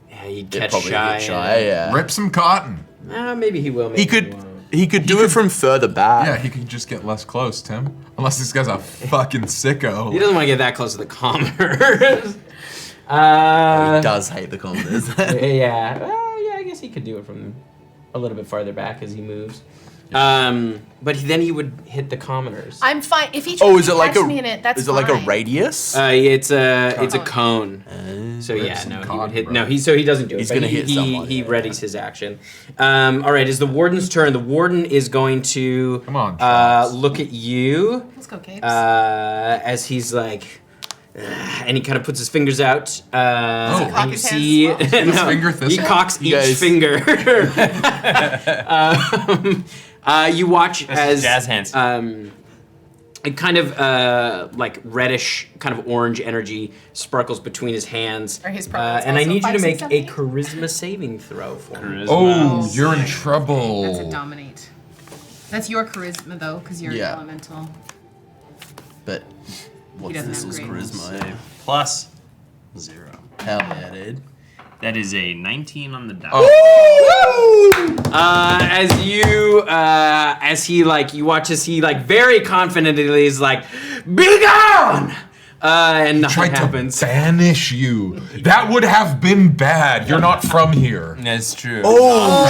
C: Yeah, he'd
F: It'd
C: catch
F: probably
C: shy.
F: get shy, yeah.
A: Rip some cotton.
C: Maybe he will. Maybe
F: He could
C: won't.
F: he could do it from further back.
A: Yeah, he could just get less close, Tim. Unless this guy's a fucking sicko.
C: He doesn't want to get that close to the commoners.
F: He does hate the commoners.
C: Yeah. Well, yeah, I guess he could do it from a little bit farther back as he moves. But then he would hit the commoners.
E: I'm fine. If he
F: Oh,
E: tries
F: is
E: to
F: it like
E: catch
F: a
E: me in it, that's
F: is it like a
E: fine.
F: radius?
C: It's a cone. So yeah,
A: some
C: no, he
A: cotton,
C: would hit.
A: bro.
C: No, he doesn't do it.
F: He's
C: but
F: gonna
C: he,
F: hit
C: he,
F: someone,
C: He
F: yeah.
C: readies his action. All right, it's the warden's turn. The warden is going to
A: Come on, Charles.
C: look at you
E: Let's go, Capes.
C: as he's like. And he kind of puts his fingers out.
E: Does he
C: And
E: cock
C: you
E: his
C: see,
E: hands as well?
A: His finger
C: he
A: Thistle?
C: cocks
F: You
C: each
F: guys-
C: finger. You watch
G: That's
C: as
G: jazz hands.
C: a kind of like reddish, kind of orange energy sparkles between his hands.
E: Are his problems
C: and I
E: also
C: need you to
E: 5,
C: make
E: 6,
C: a
E: 7, 8?
C: charisma saving throw for me.
A: Oh, you're in
E: That's a
A: trouble.
E: dominate. That's your charisma though, because you're
F: Yeah.
E: elemental.
F: But what's
E: doesn't
F: this
E: have
F: is
E: great
F: charisma? Eh?
G: Plus 0.
F: Hell yeah, dude.
G: That is a 19 on the die.
C: As he like, you watch as he like very confidently is like, "Be gone!" And nothing
A: Tried
C: happens.
A: to banish you. That would have been bad. You're not from here.
G: That's true.
F: Oh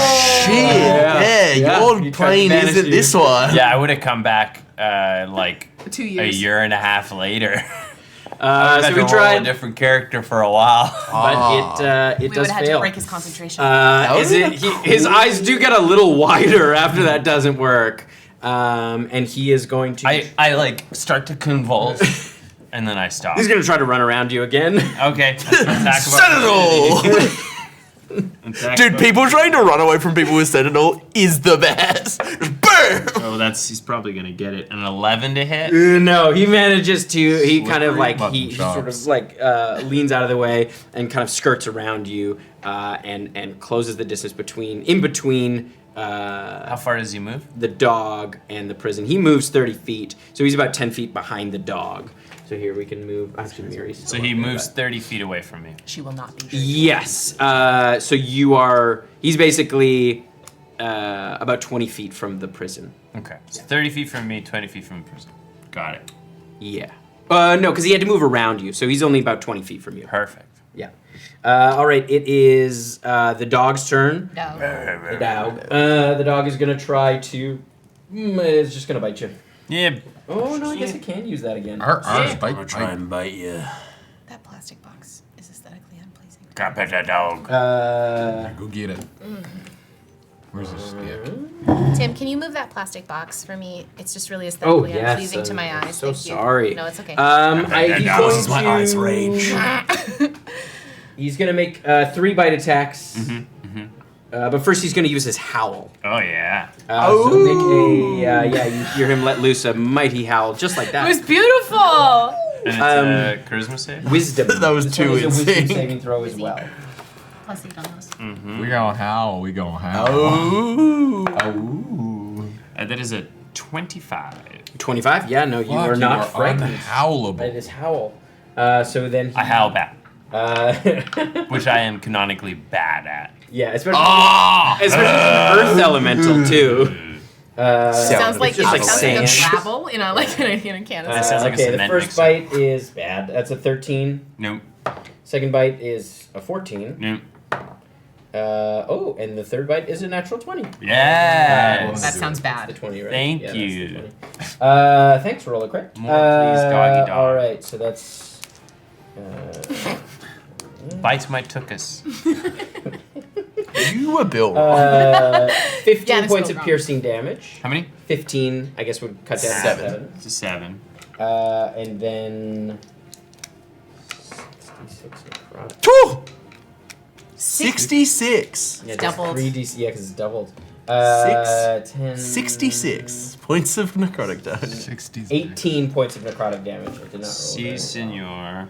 F: shit! Yeah,
C: Yeah.
F: your
C: He tried to
F: plane
C: banish
F: isn't
C: you.
F: this one.
G: Yeah, I would have come back like
E: 2
G: a
E: years.
G: year and a half later.
C: So we
G: a
C: tried,
G: different character for a while.
C: but it
E: We would
C: does
E: have had to
C: fail.
E: break his concentration.
C: His eyes do get a little wider after that doesn't work, and he is going to.
G: I like start to convulse, and then I stop.
C: He's going to try to run around you again.
G: Okay. Attack of
F: Sentinel!
G: opportunity. Attack
F: Dude,
G: of-
F: people trying to run away from people with Sentinel is the best. Just BAM!
G: Oh, he's probably gonna get it. An 11 to hit.
C: No, he manages to. He kind of
A: Slippery
C: like
A: button
C: he sort
A: chops.
C: of like leans out of the way and kind of skirts around you, and closes the distance in between.
G: How far does he move?
C: The dog and the prison. He moves 30 feet, so he's about 10 feet behind the dog. So here we can move. Actually, Miri's
G: So
C: still
G: he
C: up there,
G: moves
C: but-
G: 30 feet away from me.
E: She will not be.
C: Yes. So you are. He's basically about 20 feet from the prison.
G: Okay. So 30 feet from me, 20 feet from the prison. Got it.
C: Yeah. No, because he had to move around you, so he's only about 20 feet from you.
G: Perfect.
C: Yeah. All right. It is the dog's turn.
E: No.
C: The dog. The dog is gonna try to. It's just gonna bite you.
G: Yeah.
C: Oh no! I guess I can use that again.
A: Ours
G: Yeah.
A: bite.
F: and bite you.
E: That plastic box is aesthetically unpleasing.
G: Got pet that dog.
A: Go get it. Where's the stick?
I: Tim, can you move that plastic box for me? It's just really
C: Oh
I: aesthetically
C: yes.
I: unpleasing to my eyes.
C: So
I: Thank you.
C: sorry.
I: No, it's okay.
C: He's
G: Now
C: going
G: this is
F: my
C: to-
F: eyes rage.
C: He's gonna make 3 bite attacks.
G: Mm-hmm.
C: But first, he's gonna use his howl.
G: Oh yeah.
C: So make a you hear him let loose a mighty howl, just like
E: It
C: that.
E: was beautiful.
G: And it's a charisma save.
C: Wisdom.
F: That was
C: This
F: too
C: one is a wisdom
F: insane.
C: saving throw as well.
E: Plus 8 on those.
A: We gon' howl. We gon' howl.
F: Oh.
A: Oh.
G: That is a 25.
C: 25. Yeah, no, you
A: Fuck,
C: are not
A: you are
C: frightened.
A: unhowlable.
C: That is howl. So then he,
G: I howl back,
C: Uh,
G: which I am canonically bad at.
C: yeah, especially earth elemental too.
E: Sounds like
C: it's just like
E: sounds like a
C: sand.
E: rabble in a Canada.
G: That sounds like a
C: Okay, the
G: cement
C: first
G: mixer.
C: bite is bad. That's a 13.
G: Nope.
C: Second bite is a 14.
G: Nope.
C: And the third bite is a natural 20.
G: Yes.
E: That sounds
C: The
E: bad.
C: 20, right?
G: Thank
C: Yeah, that's the
G: you.
C: 20. Thanks, roll a crit.
G: More please, doggy dog.
C: All right, so that's
G: Bites my tuchus.
F: You were built.
C: 15
E: Janice
C: points
E: go
C: of
E: wrong.
C: piercing damage.
G: How many?
C: 15, I guess, would cut down to 7.
G: It's a 7.
C: And then 66 necrotic.
F: Whew! 66.
C: Yeah,
E: doubled.
C: 3d, yeah, because it's doubled. 10,
F: 66 points of necrotic damage.
A: 60s.
C: 18 points of necrotic damage. I did not roll.
G: Si,
C: very
G: senor.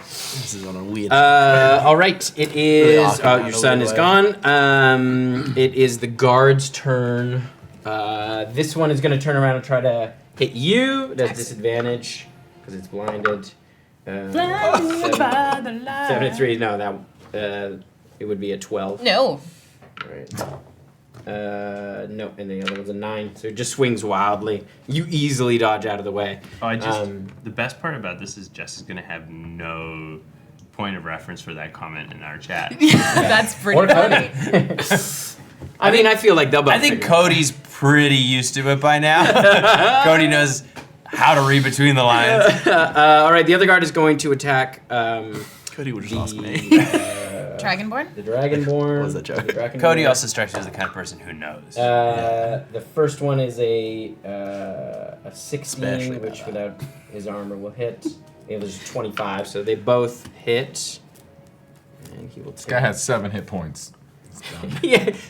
F: This is on a weird.
C: All right, it is.
F: arcing
C: Oh,
F: out
C: your
F: a
C: son is
F: little
C: gone. It is the guard's turn. This one is going to turn around and try to hit you. It has disadvantage because it's blinded.
E: Blinded by the light.
C: 73. No, that it would be a 12.
E: No.
C: Right. No, and the other one's a 9. So it just swings wildly. You easily dodge out of the way.
G: Oh, the best part about this is Jess is gonna have no point of reference for that comment in our chat.
E: That's pretty funny.
C: I mean, I feel like they'll both
G: I think
C: figure it out.
G: Cody's pretty used to it by now. Cody knows how to read between the lines.
C: All right, the other guard is going to attack
F: Cody would just ask me.
E: Dragonborn?
C: the Dragonborn.
F: What was that joke?
C: The Dragonborn.
G: Cody also strikes me as the kind of person who knows.
C: The first one is a 16,
F: Especially
C: which
F: bad.
C: without his armor will hit. The other's a 25, so they both hit. And he will
A: This guy has 7 hit points.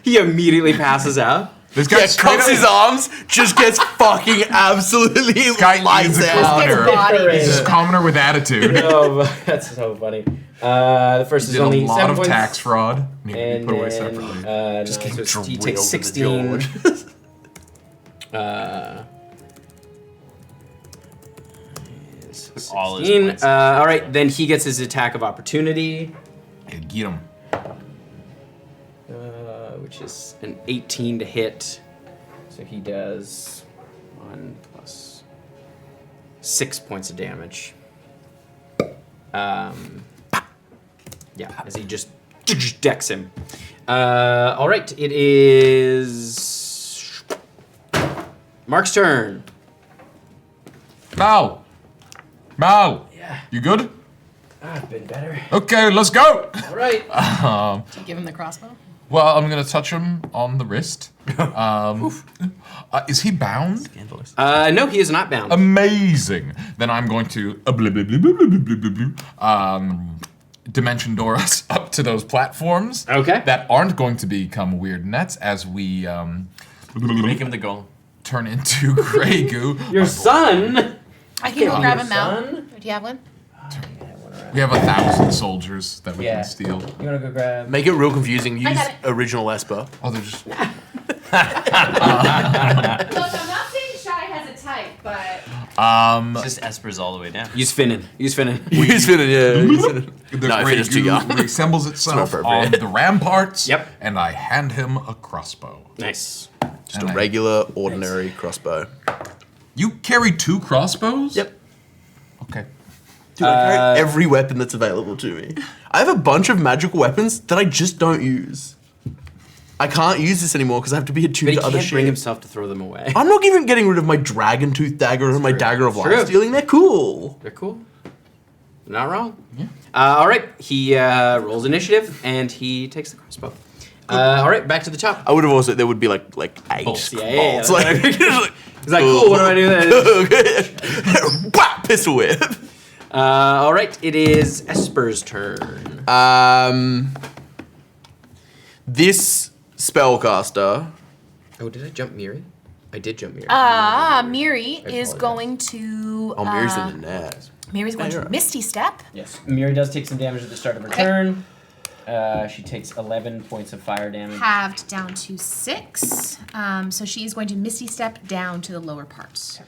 C: he immediately passes out.
A: This guy
F: Yeah,
A: straight
F: cocks
A: up-
F: his arms, just gets fucking absolutely
A: guy
F: lights
A: is a
F: out.
A: commoner.
C: He's
A: He's a commoner with attitude.
C: Oh, that's so funny. The first is
A: Did a
C: only
A: lot
C: 7
A: of
C: points.
A: tax fraud. Need to be
C: And
A: put away
C: then,
A: separately.
F: Just
C: no,
F: getting
C: so he
F: drilled
C: takes
F: in the
C: 16.
F: George.
G: All his
C: 16.
G: points.
C: All right, then he gets his attack of opportunity,
A: Hey, get him.
C: which is an 18 to hit. So he does 1 plus 6 points of damage. Yeah, as he just decks him. All right, it is Mark's turn.
A: Mal! Mal!
C: Yeah.
A: You good?
C: I've been better.
A: Okay, let's go!
C: All right.
E: Do you give him the crossbow?
A: Well, I'm gonna touch him on the wrist. Is he bound?
F: Scandalous.
C: No, he is not bound.
A: Amazing. Then I'm going to dimension door us up to those platforms.
C: Okay.
A: That aren't going to become weird nets as we
G: Make him the goal.
A: turn into gray goo.
C: Your son.
E: I can go grab
C: Your
E: him out.
C: son?
E: Do you have one?
A: We have 1,000 soldiers that we
C: Yeah.
A: can steal.
C: You wanna go grab?
F: Make it real confusing. Use
E: got it.
F: original Esper.
A: Oh, they're just.
E: Look, I'm not saying Shy has a type, but
G: It's just Esper's all the way down.
C: Use Finnan.
F: Use Finnan, yeah. Use Finnan.
A: The
F: No,
A: gray
F: Finnan's too
A: goo
F: young.
A: reassembles itself
F: not
A: on
F: appropriate.
A: the ramparts.
C: Yep.
A: And I hand him a crossbow.
C: Nice.
F: Just
A: And
F: a
A: I-
F: regular, ordinary crossbow.
A: You carry 2 crossbows?
F: Yep.
A: Okay.
F: Dude, I carry every weapon that's available to me. I have a bunch of magical weapons that I just don't use. I can't use this anymore because I have to be
C: But
F: attuned
C: he
F: to other
C: can't
F: shit.
C: bring himself to throw them away.
F: I'm not even getting rid of my dragon tooth dagger and my dagger of
C: True.
F: life stealing. They're cool.
C: They're cool. Not wrong. Yeah. All right. He rolls initiative and he takes the crossbow. All right. Back to the top.
F: I would have also, there would be like 8
C: Bolts.
F: bolts.
C: Yeah.
F: Like,
C: He's like, cool. What do I do then?
F: Whap, pistol whip.
C: All right. It is Esper's turn.
F: This spellcaster.
C: Oh, did I jump Miri? I did jump Miri.
E: Miri is
C: apologize.
E: going to.
F: Oh, Miri's in the net.
E: Miri's going
F: you're
E: to
F: right.
E: Misty Step.
C: Yes. Miri does take some damage at the start of her turn. She takes 11 points of fire damage.
E: Halved down to 6. So she is going to Misty Step down to the lower part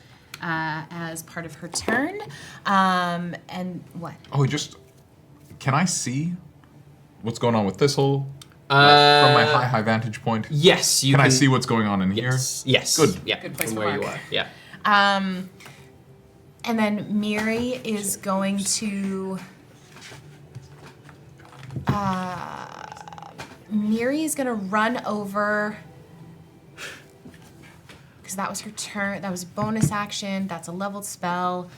E: as part of her turn. And what?
A: Oh, can I see what's going on with Thistle? From my high vantage point?
C: Yes, you
A: Can
C: can.
A: I see what's going on in here?
C: Yes.
A: Good.
C: Yeah.
E: Good place
C: from
E: for
C: where you
E: Mark.
C: are. Yeah.
E: And then Miri is going to. Miri is going to run over. Because that was her turn. That was a bonus action. That's a leveled spell.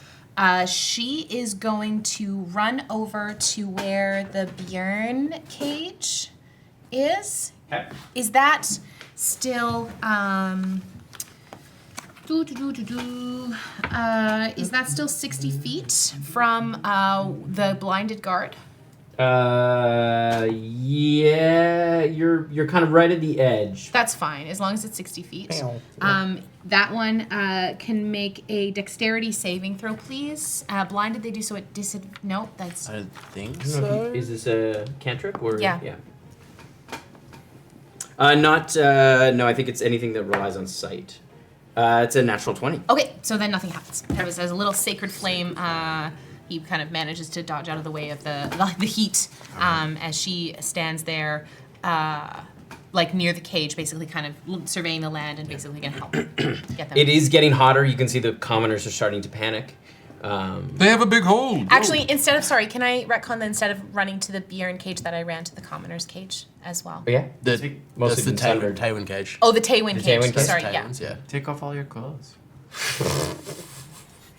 E: She is going to run over to where the Bjorn cage is.
C: Okay.
E: Is that still is that still 60 feet from the blinded guard?
C: Yeah, you're kind of right at the edge.
E: That's fine, as long as it's 60 feet. That one can make a dexterity saving throw, please. Blinded, they do so at disadvantage. No, that's.
F: I don't think
C: I don't know
F: so.
C: if is this a cantrip or
E: Yeah.
C: No, I think it's anything that relies on sight. It's a natural 20.
E: Okay, so then nothing happens. There was a little sacred flame. He kind of manages to dodge out of the way of the heat as she stands there, like near the cage, basically kind of surveying the land and basically gonna help get them.
C: It is getting hotter. You can see the commoners are starting to panic.
A: They have a big hole.
E: Actually, can I retcon that instead of running to the Bjorn cage that I ran to the commoner's cage as well?
C: Oh, yeah?
F: That's
C: Mostly
F: the
C: sundered.
F: Taywin cage.
E: Oh, the Taywin
C: The
E: cage.
C: Taywin cage?
E: Sorry,
F: Taywin's,
E: yeah.
F: yeah.
G: Take off all your clothes.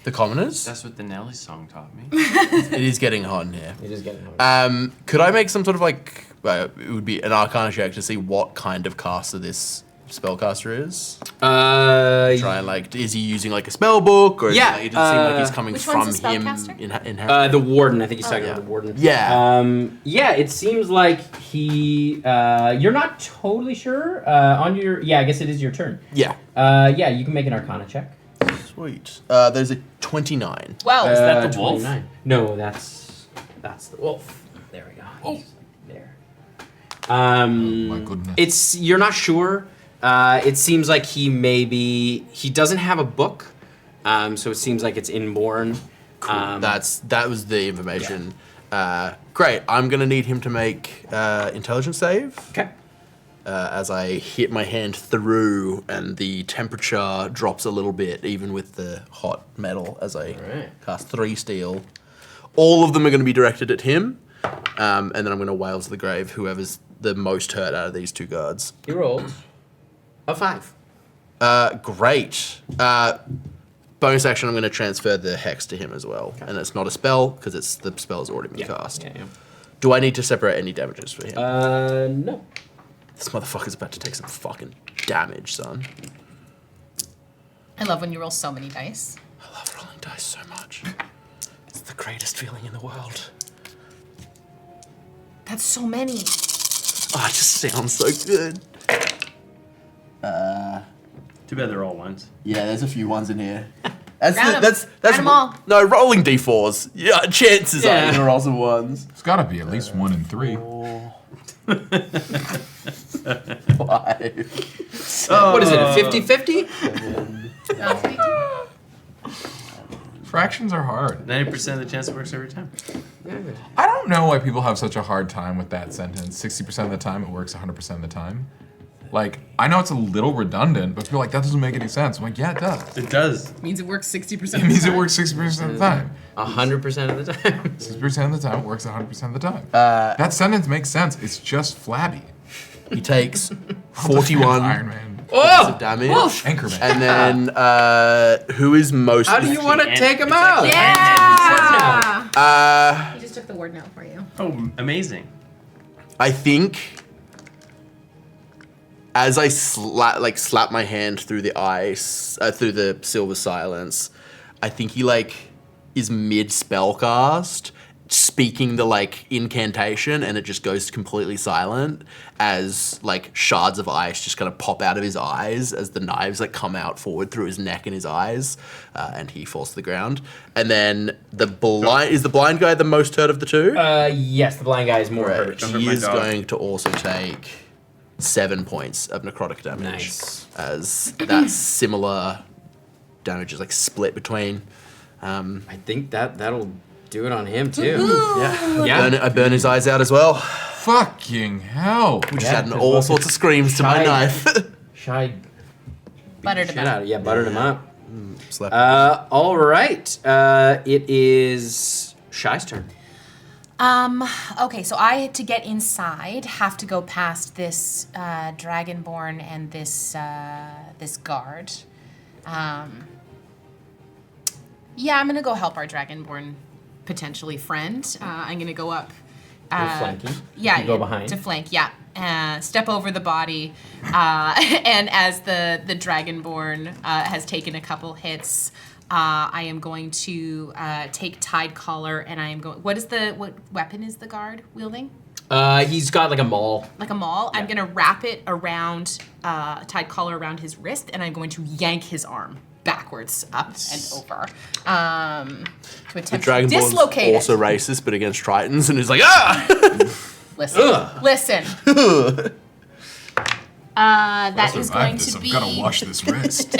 F: The commoners?
G: That's what the Nelly song taught me.
F: It is getting hot in here.
C: It is getting hot.
F: Could I make some sort of like, it would be an Arcana check to see what kind of caster this spellcaster is? Try and like, is he using like a spell book, or
C: Yeah,
F: it doesn't seem like he's coming
E: Which
F: from
E: one's the
F: him
E: spellcaster?
F: inherently?
C: The warden. I think he's talking
F: yeah.
C: about the warden.
F: Yeah.
C: Yeah, it seems like he. You're not totally sure. On your. Yeah, I guess it is your turn.
F: Yeah.
C: Yeah, you can make an Arcana check.
F: Sweet. There's a 29.
E: Well,
G: Is that the wolf?
C: 29. No, that's the wolf. There we go.
E: Oh.
C: There.
A: My goodness.
C: You're not sure. It seems like he doesn't have a book, so it seems like it's inborn.
F: That was the information. Great. I'm gonna need him to make intelligence save.
C: Okay.
F: As I hit my hand through, and the temperature drops a little bit, even with the hot metal, as I cast 3 steel. All of them are going to be directed at him, and then I'm going to wail to the grave whoever's the most hurt out of these 2 guards.
C: He rolled a 5.
F: Great. Bonus action, I'm going to transfer the hex to him as well. Okay. And it's not a spell, because the spell's already been cast.
C: Yeah.
F: Do I need to separate any damages for him?
C: No.
F: This motherfucker's about to take some fucking damage, son.
E: I love when you roll so many dice.
F: I love rolling dice so much. It's the greatest feeling in the world.
E: That's so many.
F: Oh, it just sounds so good.
G: Too bad they're all ones.
F: Yeah, there's a few ones in here. That's
E: Round 'em.
F: that's
E: Round 'em all.
F: No, rolling d4s. Yeah, chances are you're gonna roll some ones.
A: It's got to be at least 1 in 3.
F: 5.
C: What is it, a 50-50?
A: Fractions are hard.
G: 90% of the chance it works every time.
A: I don't know why people have such a hard time with that sentence. 60% of the time, it works 100% of the time. Like, I know it's a little redundant, but people are like, that doesn't make any sense. I'm like, yeah, it does.
G: It does.
E: It means it works 60%.
A: It means it works 60% of the time.
C: 100% of the time.
A: 60% of the time, it works 100% of the time. That sentence makes sense. It's just flabby.
F: He takes 41
A: Iron Man.
F: points of damage.
A: Anchorman.
F: And then who is most...
C: How do you want to take him out?
E: Yeah! He just took the word now for you.
G: Oh, amazing.
F: I think as I slap my hand through the ice, through the silver silence, I think he is mid spellcast, speaking the incantation, and it just goes completely silent as shards of ice just kind of pop out of his eyes as the knives come out forward through his neck and his eyes, and he falls to the ground. And then is the blind guy the most hurt of the 2?
C: Yes, the blind guy is more hurt.
F: He is going to also take 7 points of necrotic damage.
C: Nice.
F: As that similar damage is split between.
C: I think that'll do it on him too.
F: Yeah. I burn his eyes out as well.
A: Fucking hell.
F: We just adding all sorts of screams to my knife.
C: Shy.
E: Buttered him up.
C: Yeah, buttered him up.
F: Slap.
C: All right. It is Shy's turn.
E: Okay, so I, to get inside, have to go past this Dragonborn and this guard. Yeah, I'm gonna go help our Dragonborn potentially friend. I'm gonna go up.
C: You're flanking.
E: Yeah,
C: You go behind.
E: to flank. Yeah, step over the body, and as the Dragonborn has taken a couple hits, I am going to take Tide Collar, and I am going. What weapon is the guard wielding?
C: He's got like a maul.
E: Like a maul. Yeah. I'm gonna wrap it around Tide Collar around his wrist, and I'm going to yank his arm backwards up and over to attempt to dislocate it.
F: Also racist, but against Tritons, and he's like, ah!
E: Listen. That is going to be.
A: I've got to wash this wrist.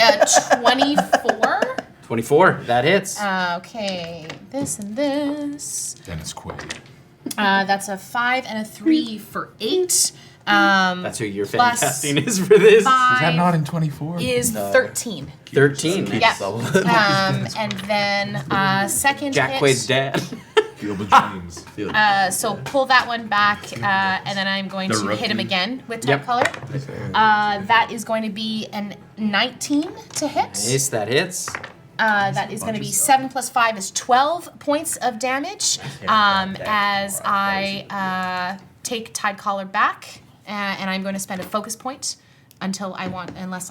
E: 24.
C: 24. That hits.
E: Okay, this and this.
A: Dennis Quaid.
E: That's a 5 and a 3 for 8.
C: That's who your
E: plus
C: fantastic is for this.
E: 5
A: Is that not in 24?
E: is 13.
C: 13.
E: Yeah. And then second
C: Jack
E: hit.
C: Quaid's dad.
A: Field of Dreams.
E: So pull that one back, and then I'm going to hit him again with Tide Color. That is going to be an 19 to hit.
C: Nice, that hits.
E: That is going to be 7 plus 5 is 12 points of damage. As I take Tide Collar back, and I'm going to spend a focus point unless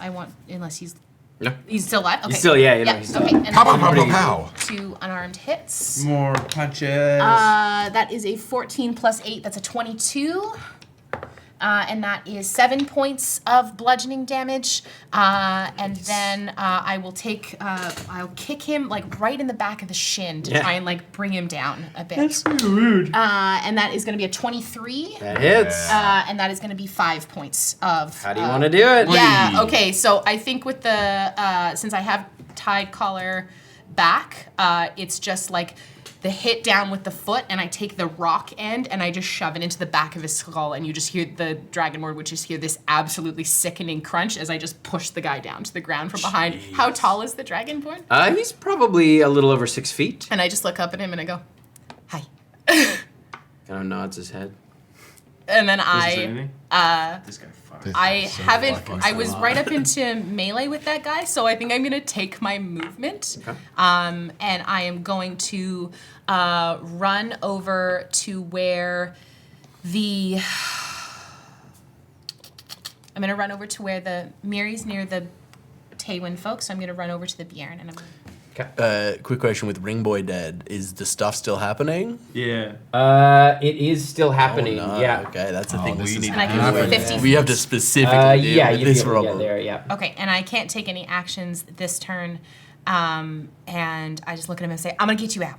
E: he's.
C: No.
E: He's still alive? Okay.
C: He's still, yeah. He's
E: okay.
C: still.
E: And
A: Pow,
E: then
A: pow, pow, pow.
E: 2 unarmed hits.
F: More punches.
E: That is a 14 plus 8. That's a 22. And that is 7 points of bludgeoning damage. And then I will I'll kick him like right in the back of the shin to try and like bring him down a bit.
F: That's really rude.
E: And that is going to be a 23.
C: That hits.
E: And that is going to be 5 points of.
C: How do you want to do it?
E: Yeah. Okay. So I think with the since I have Tide Collar back, it's just like the hit down with the foot, and I take the rock end and I just shove it into the back of his skull, and you just hear the Dragonborn would just hear this absolutely sickening crunch as I just push the guy down to the ground from behind. How tall is the Dragonborn?
C: He's probably a little over 6 feet.
E: And I just look up at him and I go, "Hi."
C: Kind of nods his head.
E: And then
G: This guy fucked.
E: I was right up into melee with that guy, so I think I'm gonna take my movement.
C: Okay.
E: And I am going to run over to where the Miri's near the Taywin folks, so I'm gonna run over to the Bjorn and I'm gonna
F: Quick question with Ringboy dead. Is the stuff still happening?
G: Yeah.
C: It is still happening.
F: Oh, no.
C: Yeah.
F: Okay, that's the thing we need
E: And I
F: to
E: can
F: do.
E: move 50
F: We have to specifically deal
C: yeah,
F: with
C: you'd
F: this
C: be able to
F: problem.
C: get there. Yeah.
E: Okay, and I can't take any actions this turn. And I just look at him and say, "I'm gonna get you out."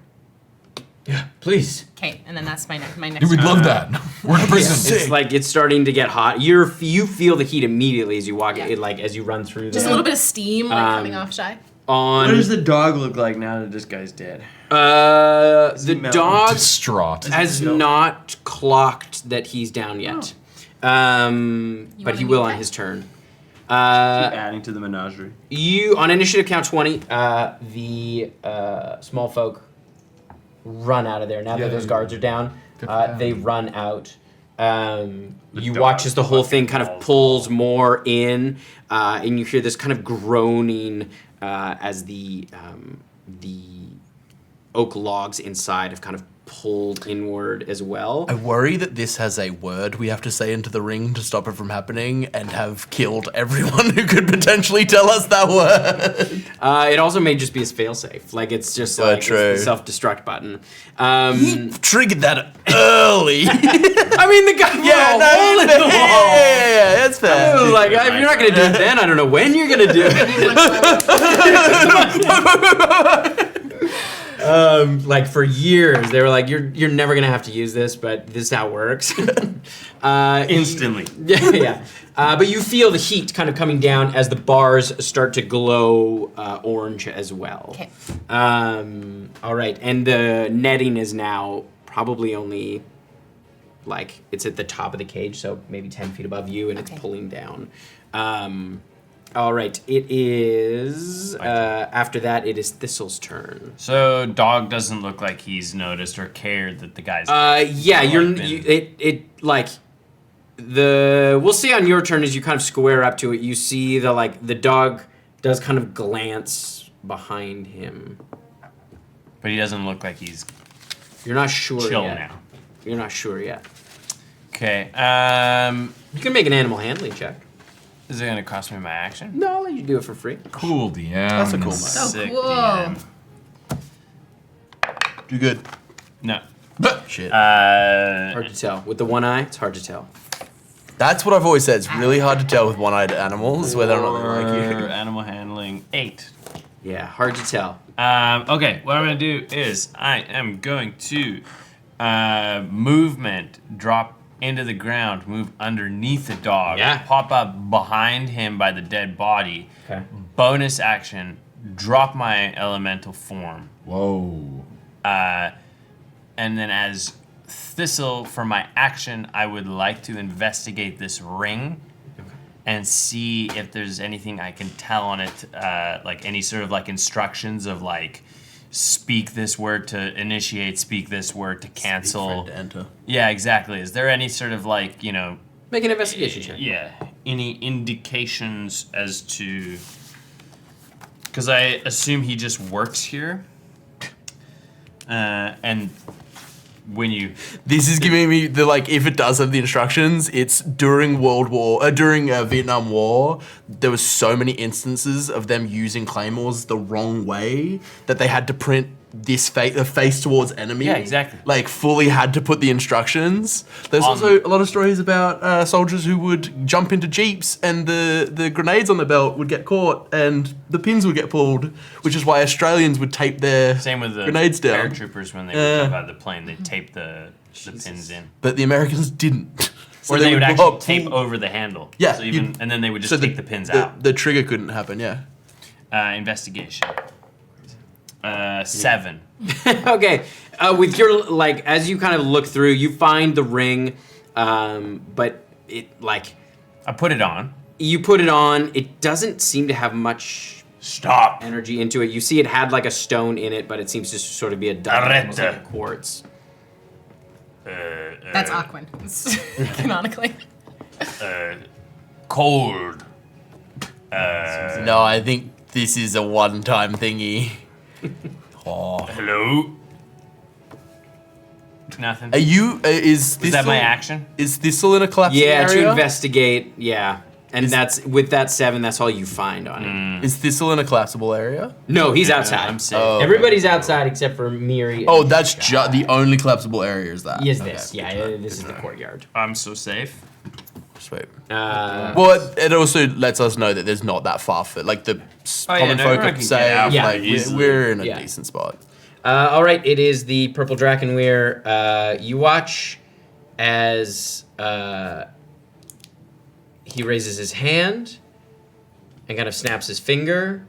C: Yeah. Please.
E: Okay, and then that's my next.
A: You would love that. We're in prison.
C: It's like it's starting to get hot. You feel the heat immediately as you walk.
E: Yeah.
C: As you run through.
E: Just a little bit of steam coming off Shy.
C: On.
G: What does the dog look like now that this guy's dead?
C: The dog
A: Distraught.
C: has not clocked that he's down yet. But
E: wanna
C: he will
E: do
C: on
E: that?
C: his turn.
G: Keep adding to the menagerie.
C: You on initiative count 20. The small folk run out of there now that those guards are down. They run out. You watch as the whole thing kind of pulls more in, and you hear this kind of groaning as the oak logs inside have kind of pulled inward as well.
F: I worry that this has a word we have to say into the ring to stop it from happening and have killed everyone who could potentially tell us that word.
C: It also may just be his failsafe. Like it's just like it's
F: true.
C: the self-destruct button.
F: He triggered that early.
C: I mean, the guy put a hole in the wall.
F: Yeah, that's fair.
C: Like, if you're not going to do it then, I don't know when you're going to do it. Like, for years, they were like, you're never going to have to use this, but this is how it works.
G: Instantly.
C: Yeah. But you feel the heat kind of coming down as the bars start to glow orange as well.
E: Okay.
C: All right. And the netting is now probably only, like, it's at the top of the cage, so maybe 10 feet above you, and it's pulling down. All right. It is, after that, it is Thistle's turn.
G: So dog doesn't look like he's noticed or cared that the guy's
C: Yeah, we'll see on your turn as you kind of square up to it, you see the dog does kind of glance behind him.
G: But he doesn't look like he's
C: You're not sure
G: chill
C: yet.
G: now.
C: You're not sure yet.
G: Okay.
C: You can make an animal handling check.
G: Is it gonna cost me my action?
C: No, I'll let you do it for free.
A: Cool DM.
F: That's a cool move.
E: So
G: Sick
E: cool.
G: DM.
F: You good?
G: No.
F: Shit.
C: Hard to tell. With the one eye, it's hard to tell.
F: That's what I've always said. It's really hard to tell with one-eyed animals whether or not they like you.
G: Animal handling 8.
C: Yeah, hard to tell.
G: Okay, what I'm gonna do is I am going to movement drop into the ground, move underneath the dog,
C: Yeah.
G: pop up behind him by the dead body.
C: Okay.
G: Bonus action, drop my elemental form.
A: Whoa.
G: And then as Thistle, for my action, I would like to investigate this ring and see if there's anything I can tell on it, like any sort of like instructions of like, speak this word to initiate, speak this word to cancel.
F: Speak friend to enter.
G: Yeah, exactly. Is there any sort of like, you know...
C: Make an investigation check.
G: Yeah. Any indications as to... Because I assume he just works here. And when you...
F: This is giving me the, like, if it does have the instructions, it's during Vietnam War, there was so many instances of them using claymores the wrong way that they had to print this face towards enemy.
G: Yeah, exactly.
F: Like, fully had to put the instructions. There's
G: On-
F: also a lot of stories about soldiers who would jump into jeeps and the grenades on the belt would get caught and the pins would get pulled, which is why Australians would tape their
G: Same with the
F: grenades down.
G: paratroopers when they would jump out of the plane, they tape the pins in.
F: But the Americans didn't. So
G: Or they would
F: blow
G: actually
F: up
G: tape over the handle.
F: Yeah,
G: So even, and then they would just
F: so
G: take the pins out.
F: The trigger couldn't happen, yeah.
G: Investigation. 7.
C: Okay, with your, like, as you kind of look through, you find the ring, but it, like...
G: I put it on.
C: You put it on, it doesn't seem to have much...
G: Stop.
C: Energy into it. You see it had, like, a stone in it, but it seems to sort of be a diamond, almost like a quartz.
E: That's Aquin, canonically.
G: Cold.
F: No, I think this is a one-time thingy. Oh.
G: Hello? Nothing.
F: Are you, is this...
G: Is that my action?
F: Is Thistle in a collapsing
C: Yeah,
F: area?
C: to investigate, yeah. And that's, with that 7, that's all you find on it.
F: Is Thistle in a collapsible area?
C: No, he's outside.
G: I'm safe.
F: Oh,
C: Everybody's outside except for Miri.
F: Oh, that's the only collapsible area is that?
C: Is
F: Okay.
C: this. Yeah, this is the courtyard.
G: I'm so safe.
F: Sweet.
C: Well,
F: it also lets us know that there's not that far for, like, the common folk
G: everyone
F: could
G: can
F: say,
G: get out
F: like,
G: easily.
F: we're in a
C: Yeah.
F: decent spot.
C: all right, it is the Purple Drakenweir. You watch as he raises his hand and kind of snaps his finger,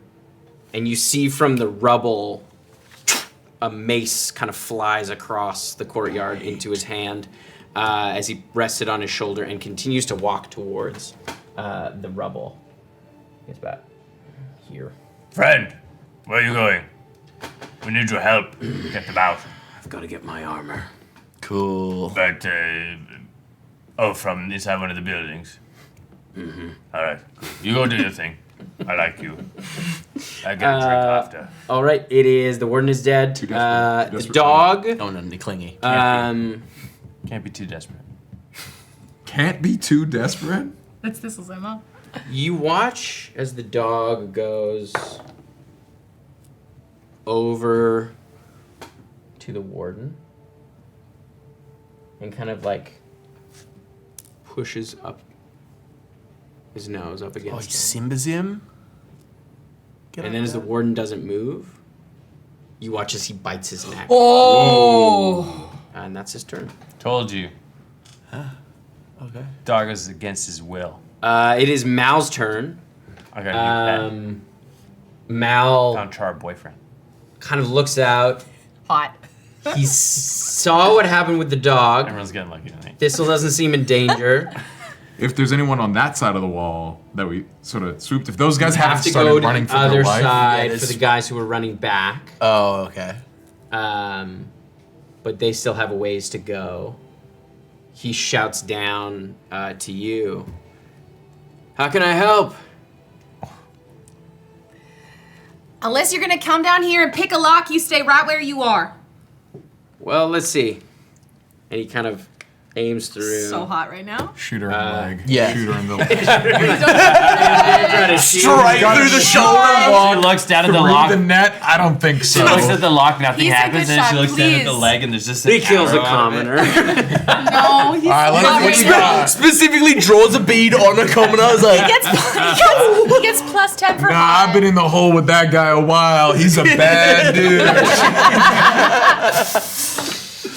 C: and you see from the rubble a mace kind of flies across the courtyard into his hand as he rests it on his shoulder and continues to walk towards the rubble. It's about here.
H: Friend, where are you going? We need your help. Get them out.
C: I've got to get my armor.
F: Cool.
H: But, from inside one of the buildings. Mm-hmm. All right, good. You go do your thing. I like you. I get a drink after.
C: All right, it is the warden is dead.
A: Too desperate.
C: The
A: Desperate
C: dog.
F: Oh, no, the clingy.
C: Um,
G: Can't be too desperate.
A: Can't be too desperate.
E: That's Thistle's MO.
C: you watch as the dog goes over to the warden and kind of like pushes up his nose up
F: Oh, he
C: against him.
F: Simbas him?
C: And then as the warden doesn't move, you watch as he bites his neck.
E: Oh!
C: And that's his turn.
G: Told you.
F: Okay.
G: Dog is against his will.
C: It is Mal's turn.
G: I got a new pet.
C: Mal
G: Found Char boyfriend.
C: kind of looks out.
E: Hot.
C: He saw what happened with the dog.
G: Everyone's getting lucky tonight.
C: Thistle doesn't seem in danger.
A: If there's anyone on that side of the wall that we sort of swooped, if those guys
C: Have
A: haven't
C: to
A: started
C: go to
A: running
C: the
A: for their
C: other
A: life,
C: side
F: Yeah,
C: for the
F: this-
C: guys who are running back.
F: Oh, okay.
C: But they still have a ways to go. He shouts down to you. How can I help?
E: Unless you're gonna come down here and pick a lock, you stay right where you are.
C: Well, let's see. And he kind of aims through.
E: So hot right now.
A: Shoot her in the leg.
F: yeah.
A: Shoot her in the leg.
F: Straight through the shoulder.
G: She looks down at the
A: Through
G: lock.
A: the net? I don't think
G: She
A: so.
G: looks at the lock, nothing
E: He's a
G: happens,
E: good
G: and she
E: shot,
G: looks down at the
E: please.
G: leg, and there's just
C: He kills a
G: arrow out of it.
C: commoner.
E: No, he's
A: Alright, let's
E: not
A: what you
E: very
A: got?
F: Specifically draws a bead on a commoner. I was like,
E: He gets plus 10 for
A: Nah,
E: hot.
A: I've been in the hole with that guy a while. He's a bad dude.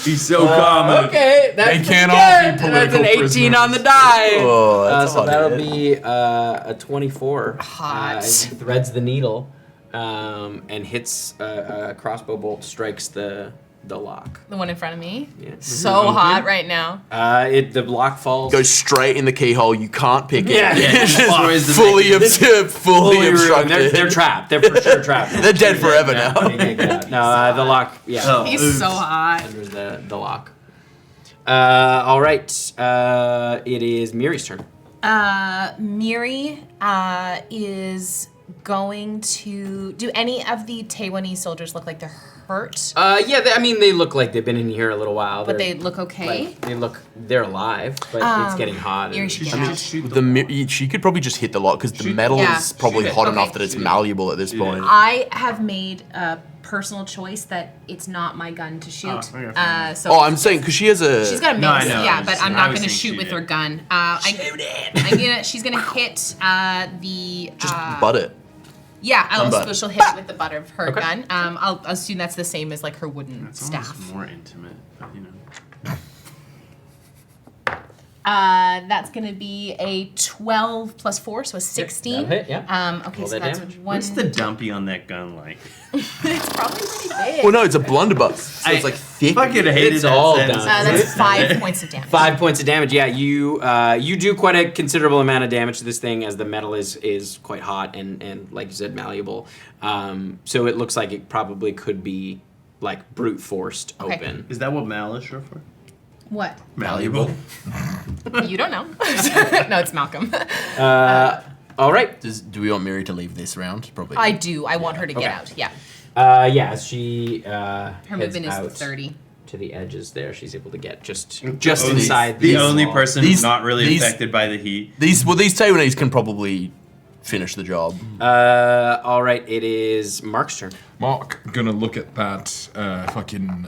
G: He's so common.
C: Okay, that's
A: They can't
C: pretty
A: all be
C: good. That's an
A: political
C: 18 on the die.
F: Oh, that's a
C: so
F: hot
C: that'll
F: hit.
C: be a 24.
E: Hot.
C: As he threads the needle and hits a crossbow bolt, strikes the lock.
E: The one in front of me.
C: Yeah.
E: So hot right now.
C: The lock falls.
F: goes straight in the keyhole. You can't pick it.
C: Yeah.
F: It's just
G: Destroys the
F: fully
G: mechanism.
F: fully
C: ruined.
F: obstructed.
C: They're trapped. They're for sure trapped.
F: They're dead forever now.
C: They can't get out. No, the lock. Yeah.
G: Oh.
E: He's
G: Oops.
E: so hot.
C: Under the lock. All right. It is Miri's turn.
I: Miri is going to. Do any of the Taiwanese soldiers look like they're hurt?
C: Yeah, they look like they've been in here a little while.
I: But
C: They're-
I: they look okay?
C: they're alive, but it's getting hot.
I: Miri
C: and-
I: should get
F: I mean,
I: out.
F: she could probably just hit the lock because the metal
I: Yeah.
F: is probably
I: Shoot it.
F: hot
I: Okay.
F: enough that it's malleable at this point.
I: I have made a personal choice that it's not my gun to shoot. So
F: Oh, I'm saying because she has a.
I: she's got a
G: No,
I: mace,
G: I know.
I: yeah, but I'm
G: I
I: not
G: was
I: going to
G: saying
I: shoot with
G: shoot
I: her
G: it.
I: gun. She's going to hit the.
F: just butt it.
I: Yeah,
F: Unbutt.
I: so she'll hit it with the butt of her gun. I'll assume that's the same as like her wooden
G: It's
I: staff.
G: almost more intimate, but you know.
I: That's going to be a 12 plus 4, so a 16.
C: that'll hit, yeah.
I: Okay,
C: Roll
I: so
C: that
I: that's
C: damage.
I: one.
G: What's the dumpy on that gun like?
I: It's probably pretty big.
F: Well, no, it's a blunderbuss. So it's like thick.
G: Fucking hated
C: It's
G: that
C: all
G: sentence.
C: done.
I: That's 5 points of damage.
C: 5 points of damage. Yeah, you do quite a considerable amount of damage to this thing as the metal is quite hot and like you said, malleable. So it looks like it probably could be like brute forced
I: Okay.
C: open.
G: Is that what mal is short for?
I: What?
G: Malleable.
I: You don't know. No, it's Malcolm.
C: All right.
F: Do we want Miri to leave this round? Probably.
I: I do. I want her to get
C: Okay.
I: out. Yeah.
C: Yeah, she
I: Her
C: heads
I: movement
C: out
I: is 30.
C: to the edges there. She's able to get just
G: Only-
C: inside
G: The
C: these
G: only
C: walls.
G: person
F: These-
G: not really
F: these-
G: affected by the heat.
F: These Taiwanese can probably finish the job.
C: All right, it is Mark's turn.
A: Mark, gonna look at that fucking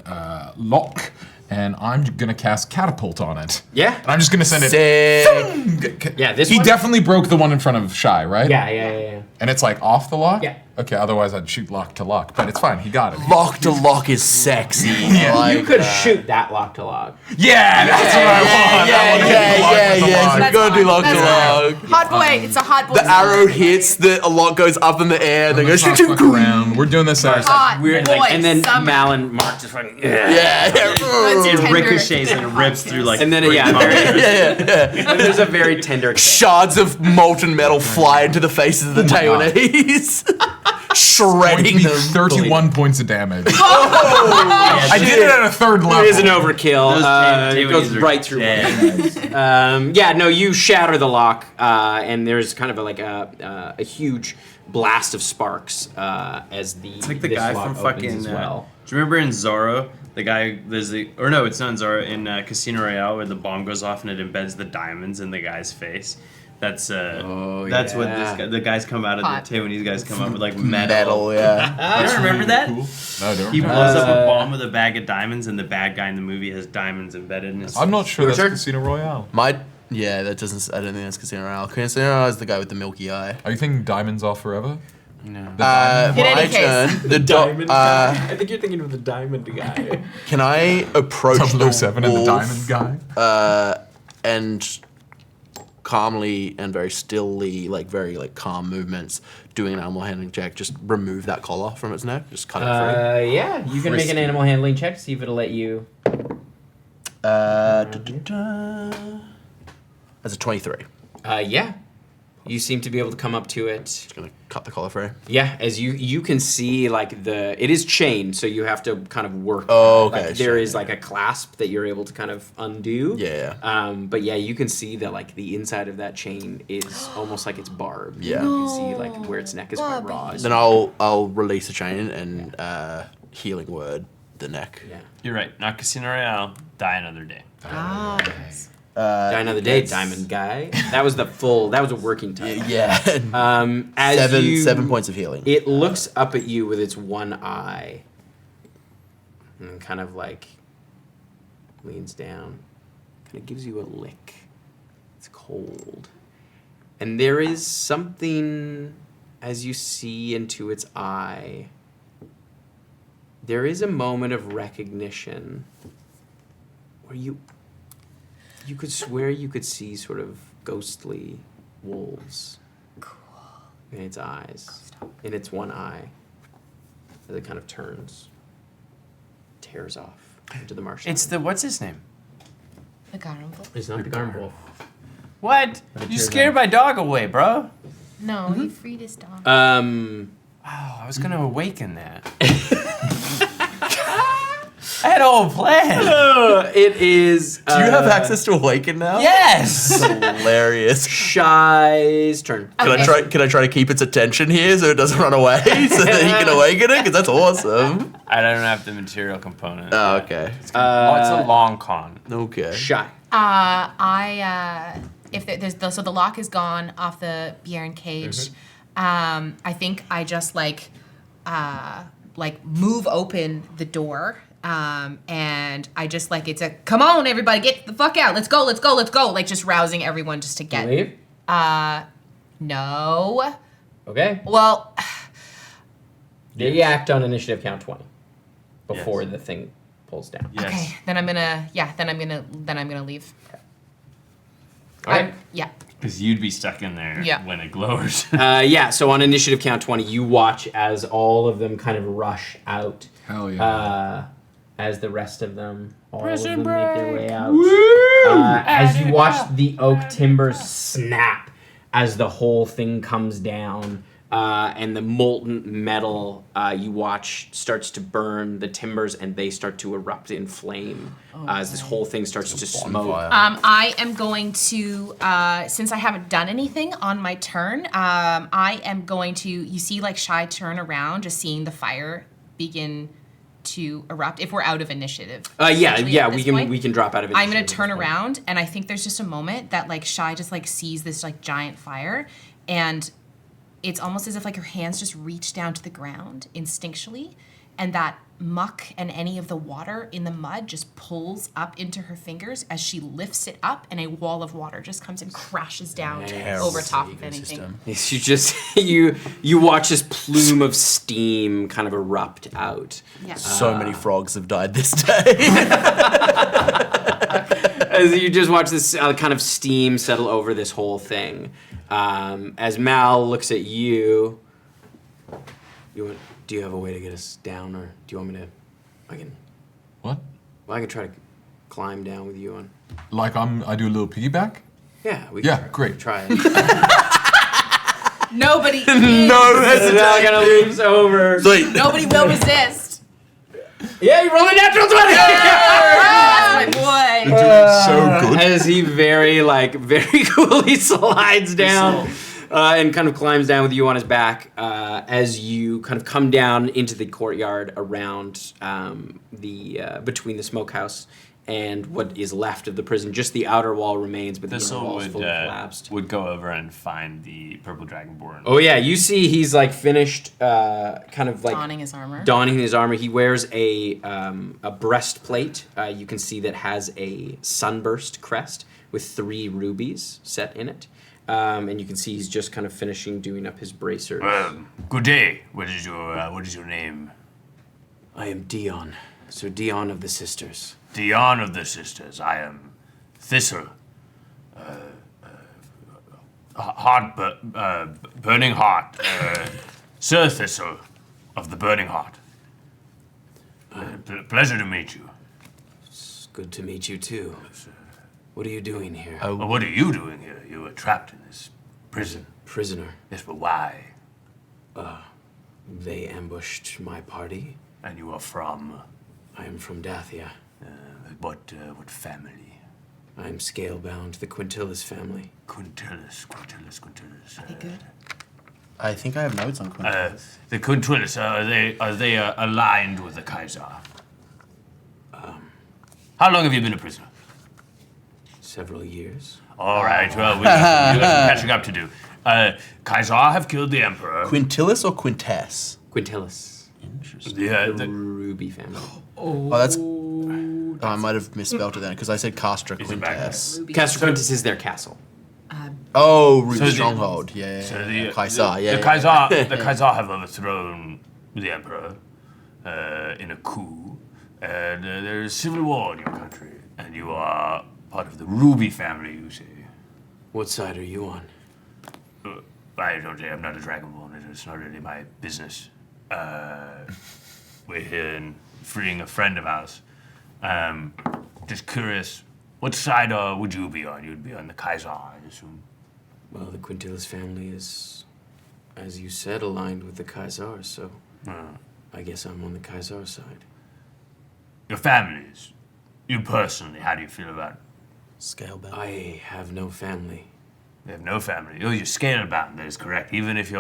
A: lock, and I'm gonna cast Catapult on it.
C: Yeah.
A: And I'm just gonna send it.
F: Sick.
C: Yeah, this
A: He
C: one?
A: definitely broke the one in front of Shy, right?
C: Yeah.
A: And it's like off the lock?
C: Yeah.
A: Okay, otherwise I'd shoot lock to lock, but it's fine. He got it.
F: Lock to lock is sexy.
C: You could shoot that lock to lock.
A: Yeah, that's what I want. I wanna hit the lock with the lock.
F: You gotta do lock to lock.
I: Hot boy. It's a hot boy.
F: The arrow hits, a lock goes up in the air, then goes
A: Let's not fuck around. We're doing this as
E: Hot
C: Weird,
E: boy
C: and then
E: summer.
C: Mal and Mark just fucking.
F: Yeah.
G: It
E: Tender
G: ricochets and rips through like.
C: And then,
G: great
C: yeah,
G: monsters.
C: And there's a very tender.
F: Shards of molten metal fly into the faces of the Taiwanese,
A: going to
F: shredding
A: be
F: them.
A: 31 points of damage. I did it at a third level.
C: It is an overkill.
G: Those
C: It goes
G: Taiwanese are
C: right through.
G: dead.
C: Yeah, no, you shatter the lock, and there's kind of a huge blast of sparks as the.
G: It's like the
C: this
G: guy
C: lock
G: from
C: opens
G: fucking.
C: as well.
G: Do you remember in Zorro, the guy or no, it's not in Zorro, in Casino Royale where the bomb goes off and it embeds the diamonds in the guy's face. That's that's what this guy, the guys come out of
I: Hot.
G: the Taiwanese guys come up with like metal.
F: Metal, yeah.
G: You don't remember that?
A: Cool. No, I don't
G: He
A: remember.
G: blows up a bomb with a bag of diamonds, and the bad guy in the movie has diamonds embedded in his.
A: I'm not sure that's
C: Richard?
A: Casino Royale.
F: That doesn't. I don't think that's Casino Royale. Casino Royale is the guy with the milky eye.
A: Are you thinking diamonds off forever?
G: No.
F: My
I: any case.
F: turn. The
C: I think you're thinking of the diamond guy.
F: Can I approach the
A: 007 and the
F: wolf,
A: diamond guy?
F: and calmly and very stilly, very calm movements, doing an animal handling check, just remove that collar from its neck, just cut it free.
C: Yeah, you can make
F: Frisky.
C: an animal handling check, see if it'll let you.
F: That's a 23.
C: Yeah. You seem to be able to come up to it.
F: Just gonna cut the collar free.
C: Yeah, as you can see, like it is chained, so you have to kind of work.
F: Oh, okay.
C: Like, there is like a clasp that you're able to kind of undo.
F: Yeah.
C: But yeah, you can see that like the inside of that chain is almost like it's barbed.
F: Yeah.
C: You can see like where its neck is quite raw.
F: Then I'll release the chain and healing word the neck.
C: Yeah.
G: You're right. Not Casino Royale. Die another day.
C: Die another day, Diamond Guy. That was a working title.
F: Yeah.
C: As
F: 7 points of healing.
C: It looks up at you with its one eye. And kind of like leans down. Kind of gives you a lick. It's cold. And there is something, as you see into its eye, there is a moment of recognition where you could swear you could see sort of ghostly wolves in its eyes, in its one eye, as it kind of turns, tears off into the marsh.
G: It's the what's his name?
I: The Garmble.
C: It's not the Garmble.
G: What? You scared my dog away, bro.
I: No, he freed his dog.
G: Oh, I was gonna awaken that. I had a whole plan.
C: It is.
F: Do you have access to awaken now?
G: Yes.
F: Hilarious.
C: Shy's turn.
F: Can I try to keep its attention here so it doesn't run away, so that he can awaken it? Because that's awesome.
G: I don't have the material component.
F: Oh, okay.
G: It's a long con.
F: Okay.
C: Shy.
I: If there's the lock is gone off the Bjorn cage. I think I just like move open the door. And I just it's a come on everybody, get the fuck out, let's go, like just rousing everyone just to get.
C: Leave?
I: No.
C: Okay.
I: Well,
C: React on initiative count 20 before the thing pulls down.
G: Yes.
I: okay, then I'm gonna leave.
C: All right.
I: Yeah.
G: Because you'd be stuck in there when it glowers.
C: So on initiative count 20, you watch as all of them kind of rush out.
A: Hell yeah.
C: As the rest of them, all of them make their way out. As you watch the oak timbers snap as the whole thing comes down, and the molten metal you watch starts to burn the timbers, and they start to erupt in flame as this whole thing starts to smoke.
I: I am going to, since I haven't done anything on my turn, I am going to, you see Shy turn around, just seeing the fire begin to erupt. If we're out of initiative.
C: We can drop out of it.
I: I'm gonna turn around, and I think there's just a moment that Shy just sees this giant fire, and it's almost as if her hands just reach down to the ground instinctually, and that muck and any of the water in the mud just pulls up into her fingers as she lifts it up, and a wall of water just comes and crashes down over top of anything.
C: You just you watch this plume of steam kind of erupt out.
I: Yeah.
F: So many frogs have died this day.
C: As you just watch this kind of steam settle over this whole thing. As Mal looks at you, do you have a way to get us down, or do you want me to?
A: What?
C: Well, I can try to climb down with you on.
A: Like I do a little piggyback?
C: Yeah.
A: Great.
C: Try it.
E: Nobody.
F: No hesitation.
C: Not gonna leaps over.
E: Nobody will resist.
C: Yeah, you rolled a natural 20.
E: That's my boy.
A: So good.
C: As he very coolly slides down. And kind of climbs down with you on his back as you kind of come down into the courtyard around between the smokehouse and what is left of the prison. Just the outer wall remains, but the inner
G: Thistle
C: wall is fully collapsed.
G: would go over and find the purple dragonborn.
C: Oh yeah, you see he's finished
I: Donning his armor.
C: Donning his armor. He wears a breastplate. You can see that has a sunburst crest with 3 rubies set in it. And you can see he's just kind of finishing doing up his bracers.
H: Good day. What is your name?
C: I am Dion. So Dion of the Sisters.
H: Dion of the Sisters. I am Thistle. Burning Heart. Sir Thistle of the Burning Heart. Pleasure to meet you.
C: It's good to meet you too. What are you doing here?
H: Well, what are you doing here? You were trapped in this Prison.
C: Prisoner.
H: Yes, but why?
C: They ambushed my party.
H: And you are from?
C: I am from Dathia.
H: What family?
C: I am scalebound, the Quintilis family.
H: Quintilis.
I: Are they good?
F: I think I have notes on Quintilis.
H: The Quintilis, are they aligned with the Kaiser? How long have you been a prisoner?
C: Several years.
H: All right, well, we got some catching up to do. Kaiser have killed the Emperor.
F: Quintilis or Quintess?
C: Quintilis.
F: Interesting.
C: The Ruby family.
F: Oh, that's. Oh, I might have misspelled it then because I said Castra Quintess.
C: Castra Quintus is their castle.
F: Oh, Ruby
H: So the-
F: Stronghold. Yeah.
H: So the
F: Kaiser. Yeah.
H: The Kaiser, the Kaiser have overthrown the Emperor in a coup, and there is civil war in your country, and you are part of the Ruby family, you say.
C: What side are you on?
H: I don't say I'm not a Dragonborn. It's not really my business. We're here in freeing a friend of ours. Just curious, what side would you be on? You'd be on the Kaiser, I assume.
C: Well, the Quintilis family is, as you said, aligned with the Kaiser, so I guess I'm on the Kaiser side.
H: Your families, you personally, how do you feel about it?
B: Scalebound.
C: I have no family.
H: You have no family. Oh, you're scalebound, that is correct. Even if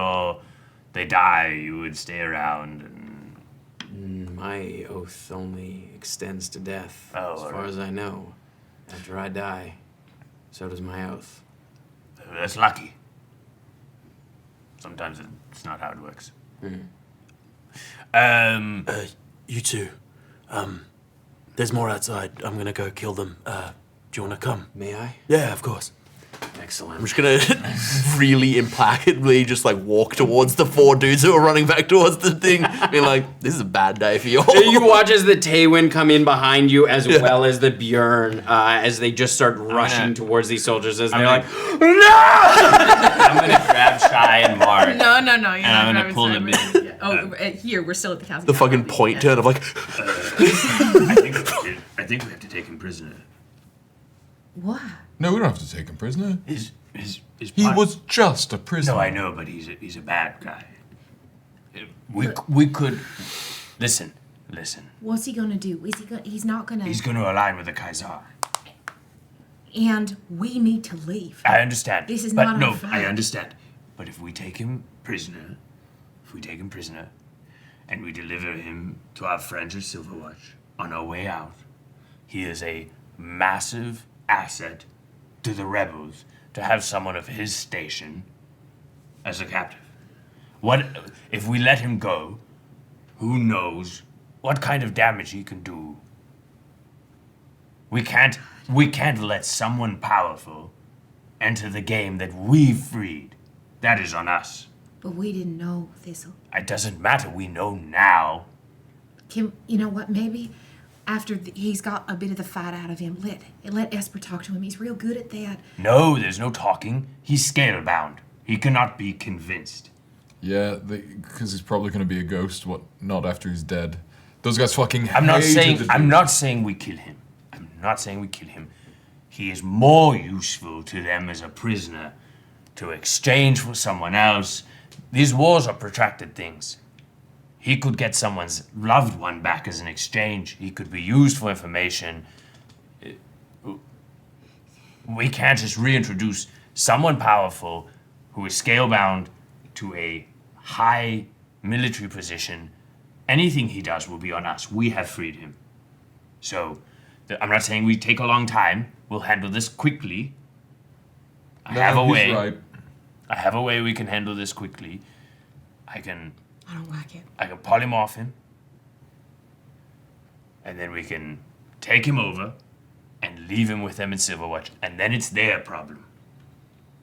H: they die, you would stay around and...
C: My oath only extends to death,
H: Oh,
C: as far
H: alright.
C: as I know. After I die, so does my oath.
H: That's lucky. Sometimes it's not how it works.
B: You two. There's more outside. I'm gonna go kill them. Do you wanna come?
C: May I?
B: Yeah, of course.
C: Excellent.
F: I'm just gonna really implacably just like walk towards the 4 dudes who are running back towards the thing, being like, "This is a bad day for you all."
C: You watch as the Taywin come in behind you, as well as the Bjorn, as they just start rushing towards these soldiers. As they're like,
H: I'm gonna grab Shy and Mark.
E: No. You're
H: And I'm gonna pull them in.
E: Yeah. Oh, here we're still at the castle.
F: The fucking point turn of like,
H: I think we have to take him prisoner.
I: What?
A: No, we don't have to take him prisoner. He
H: part-
A: was just a prisoner.
H: No, I know, but he's a bad guy. We could listen.
I: What's he gonna do? He's not gonna.
H: He's going to align with the Kaiser.
I: And we need to leave.
H: I understand.
I: This is
H: but
I: not
H: no,
I: our fight.
H: I understand. But if we take him prisoner, and we deliver him to our friends at Silverwatch on our way out, he is a massive asset to the rebels to have someone of his station as a captive. What if we let him go? Who knows what kind of damage he can do? We can't let someone powerful enter the game that we've freed. That is on us.
I: But we didn't know, Thistle.
H: It doesn't matter. We know now.
I: You know what? Maybe after he's got a bit of the fight out of him, let Esper talk to him. He's real good at that.
H: No, there's no talking. He's scalebound. He cannot be convinced.
A: Yeah, because he's probably going to be a ghost. Not after he's dead. Those guys fucking.
H: I'm not
A: hated
H: saying.
A: the
H: I'm
A: dude.
H: not saying we kill him. He is more useful to them as a prisoner, to exchange for someone else. These wars are protracted things. He could get someone's loved one back as an exchange. He could be used for information. We can't just reintroduce someone powerful who is scalebound to a high military position. Anything he does will be on us. We have freed him. So, I'm not saying we take a long time. We'll handle this quickly. I have a way.
A: Right.
H: I have a way we can handle this quickly. I don't
I: like it.
H: I can polymorph him. And then we can take him over and leave him with them in Silverwatch. And then it's their problem.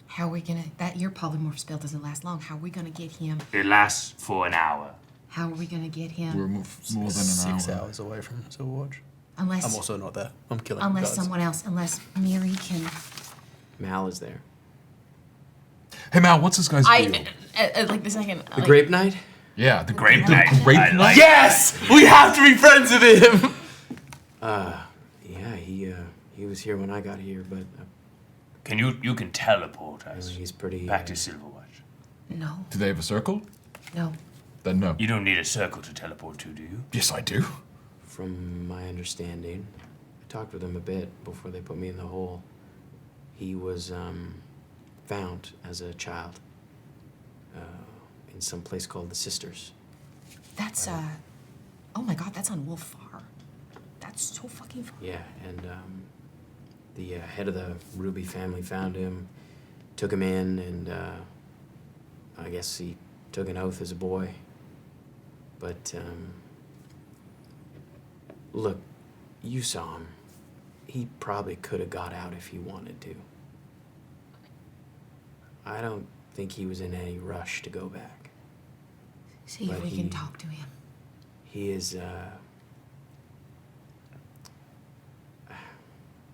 I: How are we gonna... Your polymorph spell doesn't last long. How are we gonna get him?
H: It lasts for an hour.
I: How are we gonna get him?
A: We're more than an
B: 6
A: hour.
B: hours away from Silverwatch.
I: Unless...
B: I'm also not there. I'm killing
I: Unless
B: guards.
I: someone else... Unless Miri can...
C: Mal is there.
A: Hey Mal, what's this guy's deal?
E: Like the second.
C: The Grape Knight?
A: Yeah, the
H: Grape
A: the
H: Knight.
A: Grape
H: I
A: Knight.
H: like
F: yes, we have to be friends with him.
C: Yeah, he was here when I got here, but
H: You can teleport us
C: He's pretty.
H: back to Silverwatch.
I: No,
A: Do they have a circle?
I: no.
A: Then no.
H: You don't need a circle to teleport to, do you?
A: Yes, I do.
C: From my understanding, I talked with him a bit before they put me in the hole. He was found as a child in some place called the Sisters.
I: That's oh my God, that's on Wolf Far. That's so fucking far.
C: Yeah, and the head of the Ruby family found him, took him in, and I guess he took an oath as a boy. But look, you saw him. He probably could have got out if he wanted to. I don't think he was in any rush to go back.
I: See if
C: But
I: we
C: he-
I: can talk to him.
C: He is,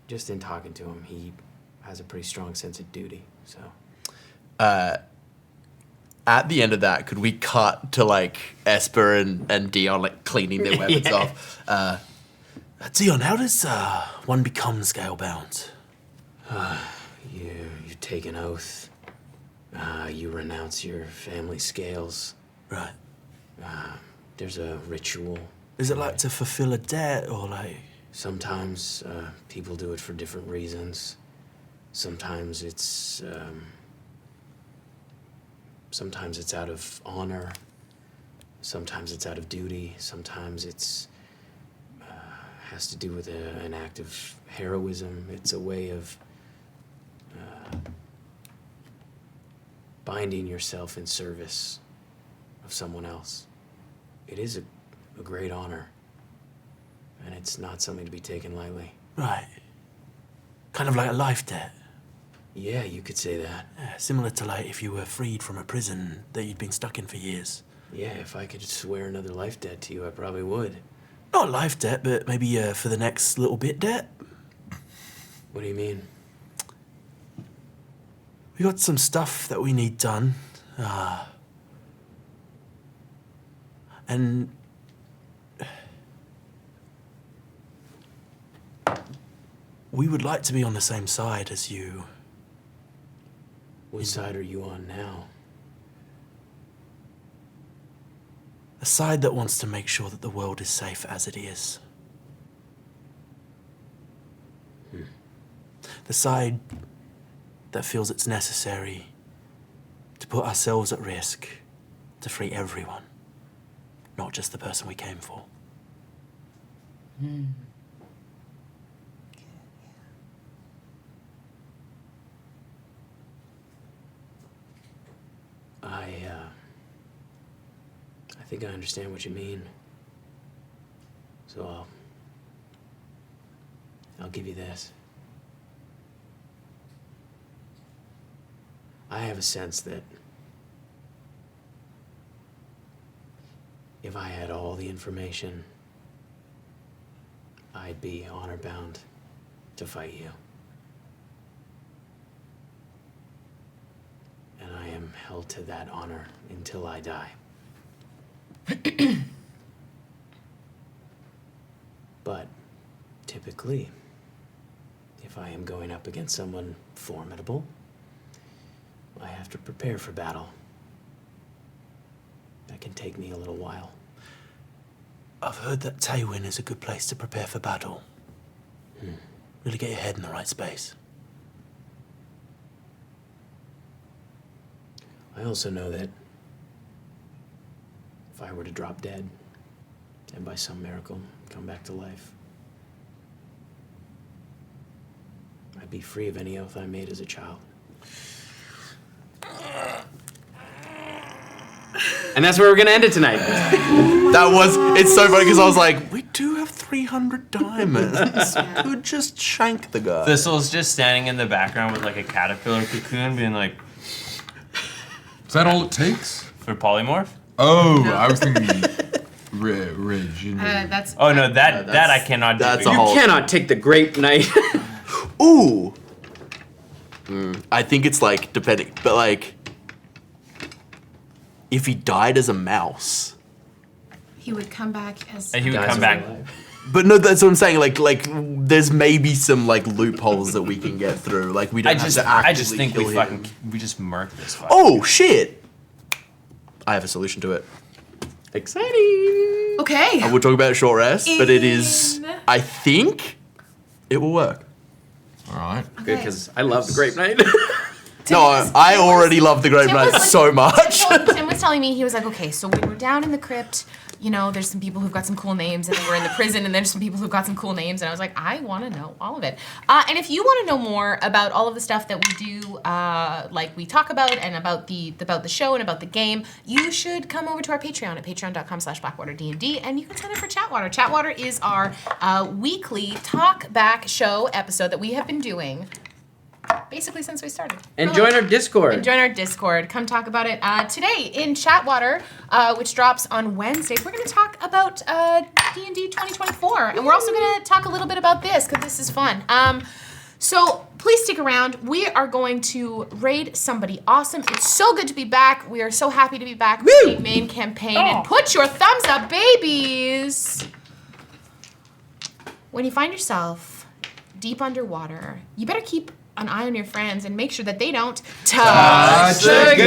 C: just in talking to him, he has a pretty strong sense of duty, so.
F: At the end of that, could we cut to like Esper and Dion like cleaning their weapons off?
B: Dion, how does one become scalebound?
C: You take an oath, you renounce your family scales.
B: Right.
C: There's a ritual.
B: Is it like to fulfill a debt or like?
C: Sometimes people do it for different reasons. Sometimes it's out of honor. Sometimes it's out of duty. Sometimes it's has to do with an act of heroism. It's a way of binding yourself in service of someone else. It is a great honor, and it's not something to be taken lightly.
B: Right. Kind of like a life debt.
C: Yeah, you could say that.
B: Yeah, similar to like if you were freed from a prison that you'd been stuck in for years.
C: Yeah, if I could swear another life debt to you, I probably would.
B: Not life debt, but maybe for the next little bit debt.
C: What do you mean?
B: We got some stuff that we need done. And we would like to be on the same side as you.
C: Which side are you on now?
B: A side that wants to make sure that the world is safe as it is. The side that feels it's necessary to put ourselves at risk to free everyone, not just the person we came for.
C: I think I understand what you mean. So I'll give you this. I have a sense that if I had all the information, I'd be honor-bound to fight you. And I am held to that honor until I die. But typically, if I am going up against someone formidable, I have to prepare for battle. That can take me a little while.
B: I've heard that Taywin is a good place to prepare for battle. Really get your head in the right space.
C: I also know that if I were to drop dead, and by some miracle come back to life, I'd be free of any oath I made as a child. And that's where we're gonna end it tonight.
F: It's so funny because I was like, we do have 300 diamonds. Could just shank the guy.
G: Thistle's just standing in the background with like a caterpillar cocoon being like,
A: Is that all it takes?
G: for polymorph?
A: Oh, I was thinking Ridge.
E: That's.
G: Oh no, that I cannot do.
F: that's a
C: You
F: whole-
C: cannot take the Great Knight.
F: Ooh. I think it's like depending, but like if he died as a mouse,
E: He would come back as.
G: He would
C: Guys
G: come
C: are
G: back.
F: But no, that's what I'm saying. Like, there's maybe some like loopholes that we can get through. Like, we don't have to actively
G: I just think
F: kill him.
G: we just murk this fucker.
F: Oh shit! I have a solution to it.
C: Exciting.
E: Okay.
F: I will talk about short rest, but it is. I think it will work.
A: All right.
C: Good, because I love the Grape Knight.
F: No, I already love the Great Knight so much.
I: Tim was telling me, he was like, okay, so when we're down in the crypt, you know, there's some people who've got some cool names, and then we're in the prison, and there's some people who've got some cool names, and I was like, I want to know all of it. And if you want to know more about all of the stuff that we do, like we talk about, and about the show and about the game, you should come over to our Patreon at patreon.com/BlackwaterDnD, and you can sign up for Chatwater. Chatwater is our weekly talk back show episode that we have been doing basically since we started.
C: And join our Discord.
I: And join our Discord. Come talk about it. Today in Chatwater, which drops on Wednesday, we're going to talk about D&D 2024. And we're also going to talk a little bit about this, because this is fun. So please stick around. We are going to raid somebody awesome. It's so good to be back. We are so happy to be back with the main campaign. And put your thumbs up, babies! When you find yourself deep underwater, you better keep an eye on your friends and make sure that they don't touch
C: the goo.